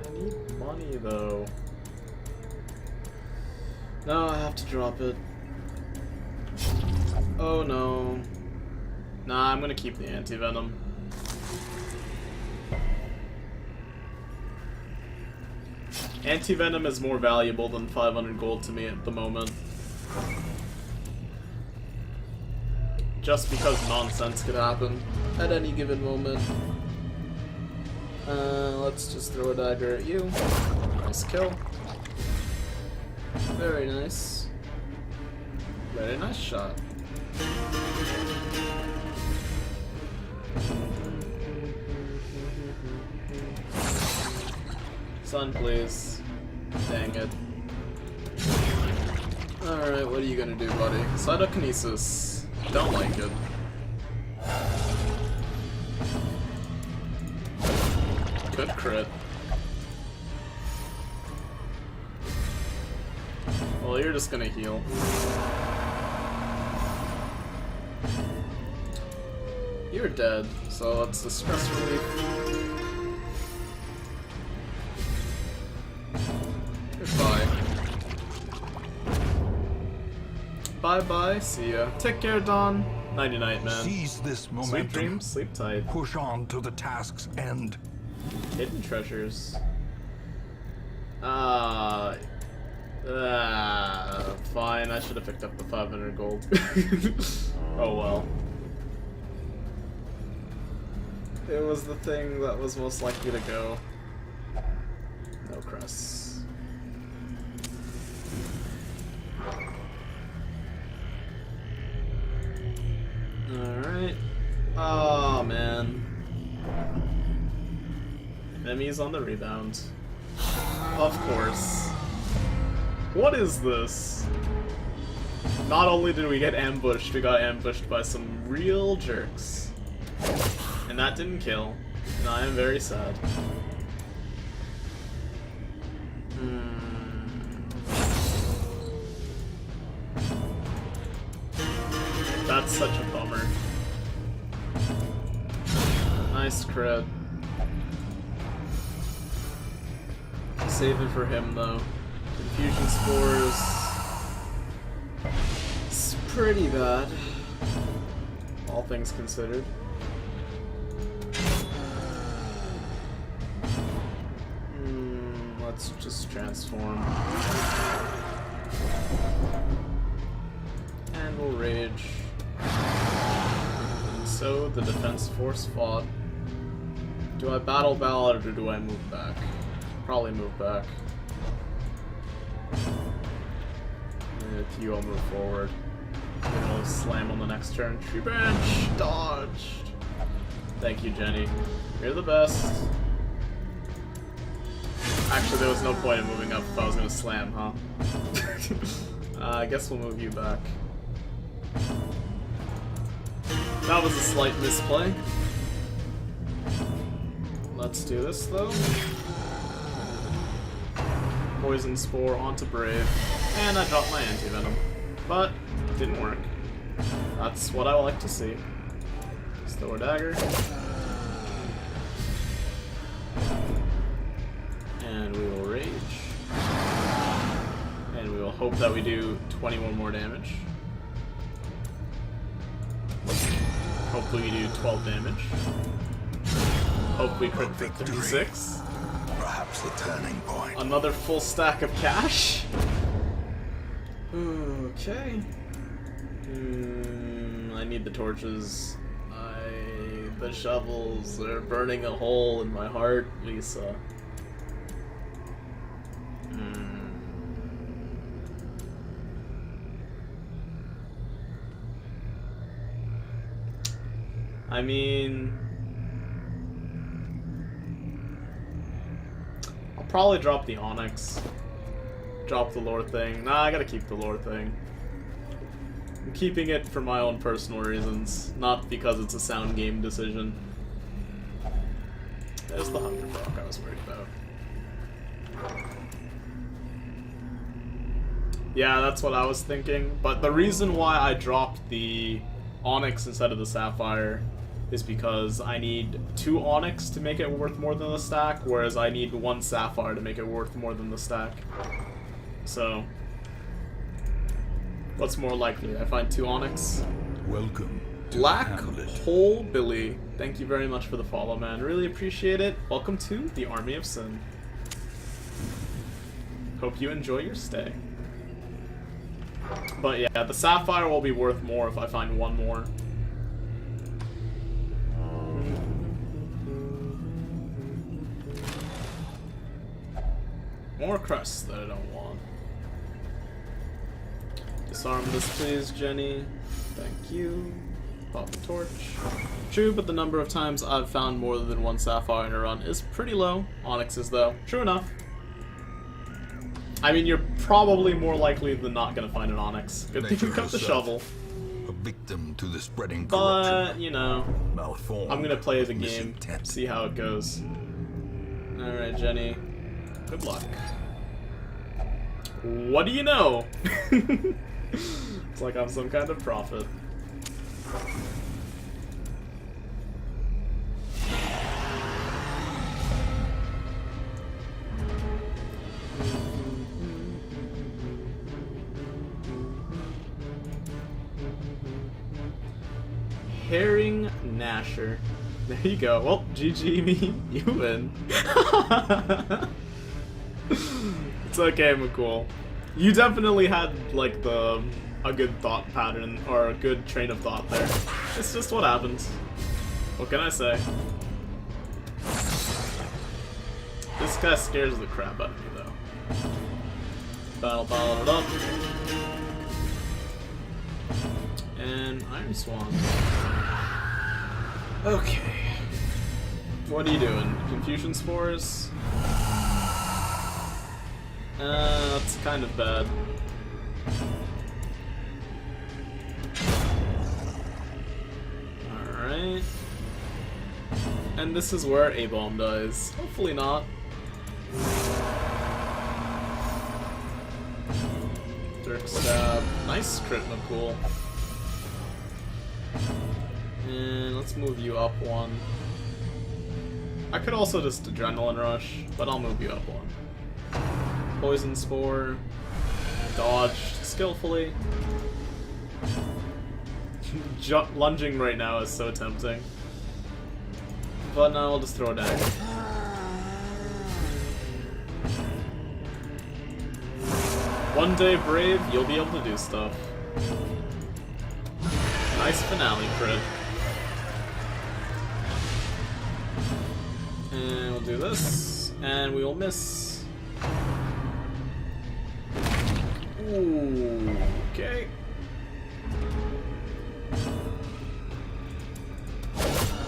I need money though. No, I have to drop it. Oh no. Nah, I'm gonna keep the anti-venom. Anti-venom is more valuable than 500 gold to me at the moment. just because nonsense could happen at any given moment. Let's just throw a dagger at you. Nice kill. Very nice. Very nice shot. Sun, please. Dang it. Alright, what are you gonna do, buddy? Cytokinesis. Don't like it. Good crit. Well, you're just gonna heal. You're dead, so that's the stress relief. Goodbye. Bye-bye, see ya. Take care, Dawn. Nighty-night, man. Seize this momentum. Sweet dreams, sleep tight. Push on to the task's end. Hidden treasures. Fine, I should have picked up the 500 gold. Oh well. It was the thing that was most likely to go. No crests. Alright. Oh man. Enemies on the rebound. Of course. What is this? Not only did we get ambushed, we got ambushed by some real jerks. And that didn't kill. And I am very sad. That's such a bummer. Nice crit. Save it for him though. Confusion spores. It's pretty bad. All things considered. Let's just transform. And we'll rage. And so the defense force fought. Do I battle ballad or do I move back? Probably move back. If you all move forward. Then we'll slam on the next turn. Tree branch! Dodged! Thank you, Jenny. You're the best. Actually, there was no point in moving up if I was gonna slam, huh? I guess we'll move you back. That was a slight misplay. Let's do this, though. Poison Spore onto Brave. And I dropped my anti-venom. But, didn't work. That's what I like to see. Just throw a dagger. And we will rage. And we will hope that we do 21 more damage. Hopefully we do 12 damage. Hope we crit for 56. Perhaps the turning point. Another full stack of cash. Okay. I need the torches. The shovels are burning a hole in my heart, Lisa. I mean, I'll probably drop the Onyx. Drop the lore thing. Nah, I gotta keep the lore thing. I'm keeping it for my own personal reasons, not because it's a sound game decision. There's the Hunter Frog I was worried about. Yeah, that's what I was thinking, but the reason why I dropped the Onyx instead of the Sapphire is because I need 2 Onyx to make it worth more than the stack, whereas I need 1 Sapphire to make it worth more than the stack. So, what's more likely? I find 2 Onyx? Welcome to Black Hamlet. Hole Billy, thank you very much for the follow, man. Really appreciate it. Welcome to the Army of Sin. Hope you enjoy your stay. But yeah, the Sapphire will be worth more if I find 1 more. More crests that I don't want. Disarm this, please, Jenny. Thank you. Pop the torch. True, but the number of times I've found more than one sapphire in a run is pretty low. Onyxes, though. True enough. I mean, you're probably more likely than not gonna find an onyx. Good thing you got the shovel. A victim to the spreading corruption. But, you know, Malformed. I'm gonna play the game, misintent. see how it goes. Alright, Jenny. Good luck. What do you know? It's like I'm some kind of prophet. Herring Gnasher. There you go. Well, GG me. You win. It's okay, McCool. You definitely had, like, a good thought pattern, or a good train of thought there. It's just what happens. What can I say? This guy scares the crap out of me, though. Battle it up. And Iron Swan. Okay. What are you doing? Confusion Spores? That's kind of bad. Alright. And this is where A-Bomb dies. Hopefully not. Dirk Stab. Nice crit, McCool. And let's move you up one. I could also just Adrenaline Rush, but I'll move you up one. Poison Spore. Dodged skillfully. Lunging right now is so tempting. But now I'll just throw a dagger. One day, Brave, you'll be able to do stuff. Nice finale crit. And we'll do this, and we will miss. Ooh, okay.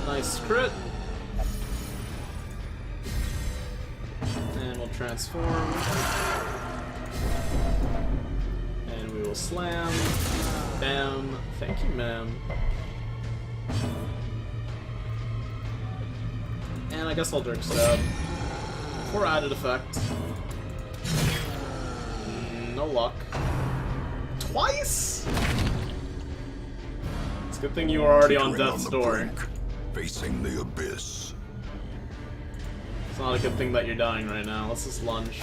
Nice crit. And we'll transform. And we will slam. Bam. Thank you, ma'am. And I guess I'll Dirk Stab. For added effect. No luck. Twice?! It's a good thing you were already on death's door. Facing the abyss. It's not a good thing that you're dying right now. Let's just lunge.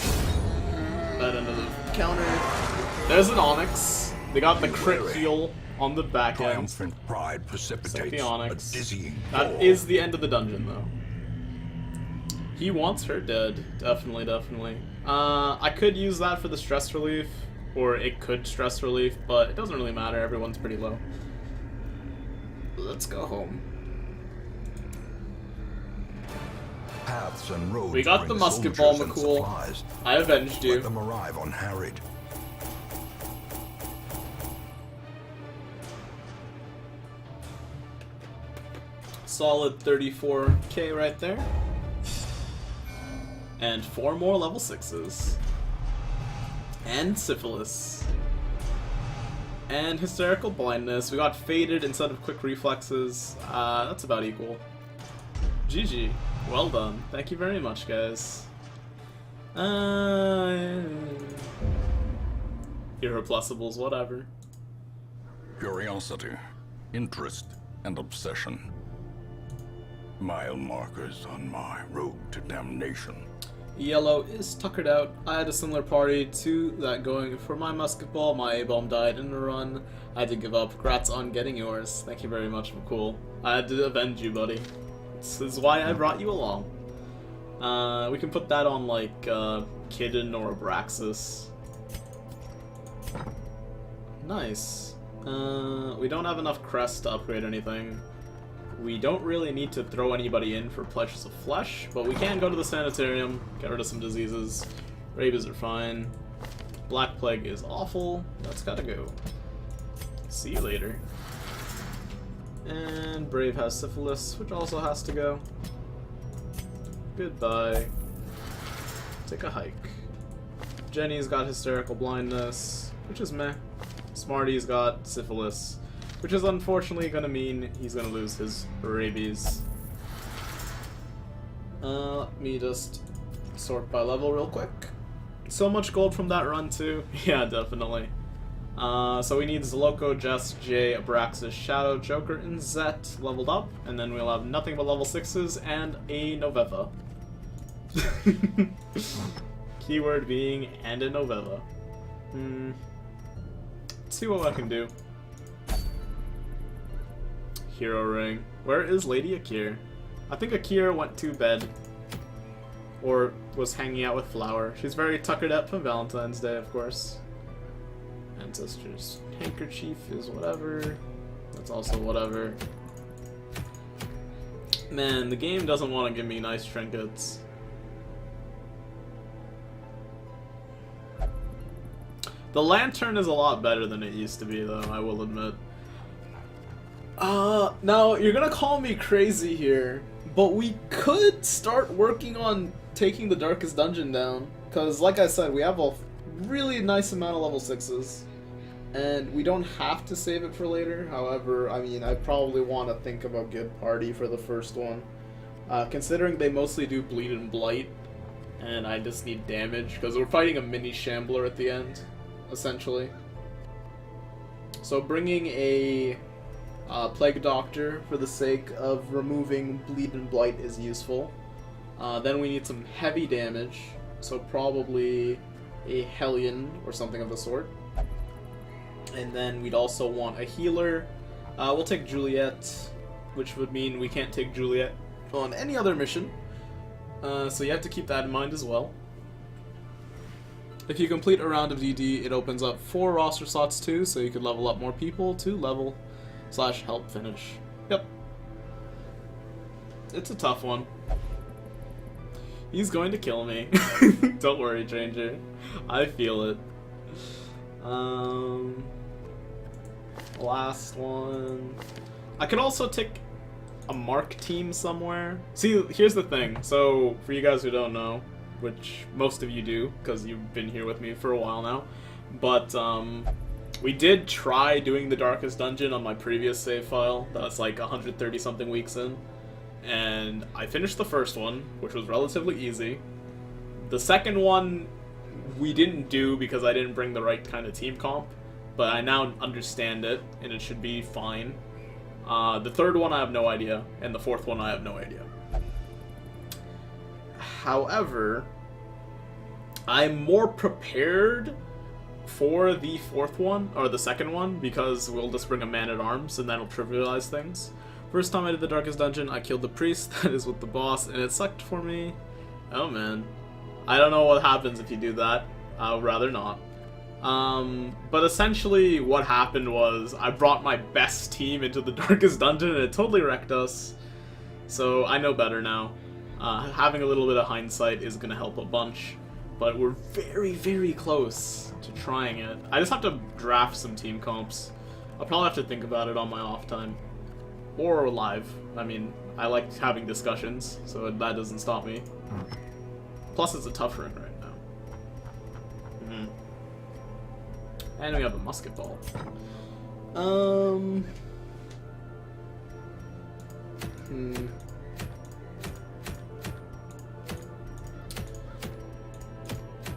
That into the counter. There's an Onyx. They got the crit heal on the back end. Triumphant pride precipitates the Onyx. a dizzying That fall. is the end of the dungeon, though. He wants her dead. Definitely, definitely. I could use that for the stress relief, or it could stress relief, but it doesn't really matter. Everyone's pretty low. Let's go home. Paths and roads We got bring the musket ball, soldiers and McCool. supplies. I avenged you. Let them arrive unharried. Solid 34k right there. And 4 more level 6s. And Syphilis. And Hysterical Blindness. We got Faded instead of Quick Reflexes. That's about equal. GG. Well done. Thank you very much, guys. Irreplaceables, whatever. Curiosity, interest, and obsession. Mile markers on my road to damnation. Yellow is tuckered out. I had a similar party to that going for my musket ball. My A-bomb died in a run. I had to give up. Congrats on getting yours. Thank you very much, McCool. I had to avenge you, buddy. This is why I brought you along. We can put that on, like, Kidden or Abraxas. Nice. We don't have enough crests to upgrade anything. We don't really need to throw anybody in for Pleasures of Flesh, but we can go to the sanitarium, get rid of some diseases, Rabies are fine. Black Plague is awful. That's gotta go. See you later. And Brave has Syphilis, which also has to go. Goodbye. Take a hike. Jenny's got Hysterical Blindness, which is meh. Smarty's got Syphilis, which is unfortunately gonna mean he's gonna lose his Rabies. Let me just sort by level real quick. So much gold from that run too. Yeah, definitely. So we need Zloco, Jess, Jay, Abraxas, Shadow, Joker, and Zet leveled up, and then we'll have nothing but level 6s and a Noveva. Keyword being and a Noveva. Let's see what I can do. Hero Ring. Where is Lady Akir? I think Akir went to bed. Or was hanging out with Flower. She's very tuckered up from Valentine's Day, of course. Ancestors. Handkerchief is whatever. That's also whatever. Man, the game doesn't want to give me nice trinkets. The lantern is a lot better than it used to be, though, I will admit. Now, you're gonna call me crazy here, but we could start working on taking the Darkest Dungeon down. Because, like I said, we have a really nice amount of level 6s. And we don't have to save it for later. However, I mean, I probably want to think about Good Party for the first one. Considering they mostly do Bleed and Blight, and I just need damage, because we're fighting a mini Shambler at the end, essentially. So bringing a Plague Doctor for the sake of removing Bleed and Blight is useful. Then we need some heavy damage, so probably a Hellion or something of the sort. And then we'd also want a healer. We'll take Juliet, which would mean we can't take Juliet on any other mission. So you have to keep that in mind as well. If you complete a round of DD, it opens up 4 roster slots too, so you could level up more people to level/help finish. Yep. It's a tough one. He's going to kill me. Don't worry, stranger. I feel it. Last one. I could also take a Mark team somewhere. See, here's the thing. So, for you guys who don't know, which most of you do, because you've been here with me for a while now, but, we did try doing the Darkest Dungeon on my previous save file. That's like 130 something weeks in. And I finished the first one, which was relatively easy. The second one we didn't do because I didn't bring the right kind of team comp, but I now understand it, and it should be fine. The third one I have no idea, and the fourth one I have no idea. However, I'm more prepared for the fourth one, or the second one, because we'll just bring a man-at-arms, and that'll trivialize things. First time I did the Darkest Dungeon, I killed the priest that is with the boss, and it sucked for me. Oh man. I don't know what happens if you do that. I'd rather not. But essentially what happened was I brought my best team into the Darkest Dungeon and it totally wrecked us. So I know better now. Having a little bit of hindsight is going to help a bunch. But we're very, very close to trying it. I just have to draft some team comps. I'll probably have to think about it on my off time. Or live. I mean, I like having discussions, so that doesn't stop me. Plus, it's a tough run right now. And we have a musket ball.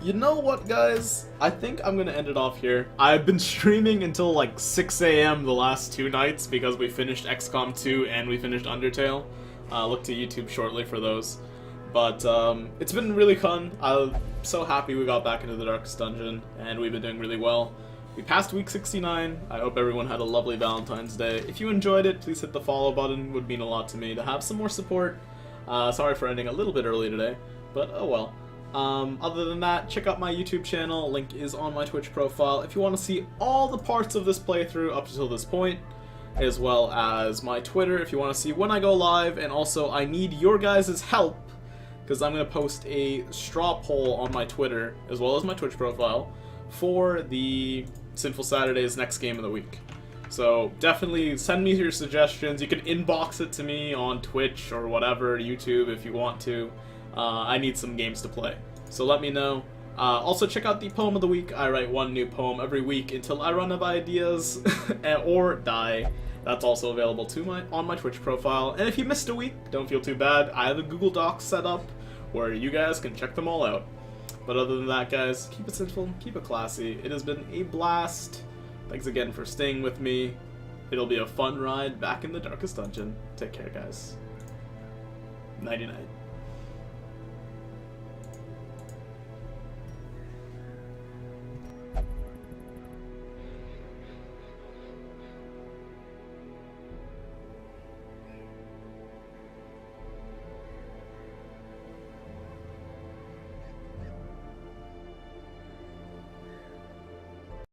You know what, guys? I think I'm gonna end it off here. I've been streaming until like 6 AM the last 2 nights because we finished XCOM 2 and we finished Undertale. Look to YouTube shortly for those. But it's been really fun. I'm so happy we got back into the Darkest Dungeon, and we've been doing really well. We passed week 69. I hope everyone had a lovely Valentine's Day. If you enjoyed it, please hit the follow button. It would mean a lot to me to have some more support. Sorry for ending a little bit early today, but oh well. Other than that, check out my YouTube channel. Link is on my Twitch profile if you want to see all the parts of this playthrough up until this point, as well as my Twitter if you want to see when I go live. And also, I need your guys' help, because I'm going to post a straw poll on my Twitter, as well as my Twitch profile, for the Sinful Saturday's next game of the week. So definitely send me your suggestions. You can inbox it to me on Twitch or whatever, YouTube if you want to. I need some games to play, so let me know. Also check out the poem of the week. I write one new poem every week until I run out of ideas or die. That's also available on my Twitch profile. And if you missed a week, don't feel too bad. I have a Google Docs set up where you guys can check them all out. But other than that, guys, keep it sinful, keep it classy. It has been a blast. Thanks again for staying with me. It'll be a fun ride back in the darkest dungeon. Take care, guys. Nighty-night.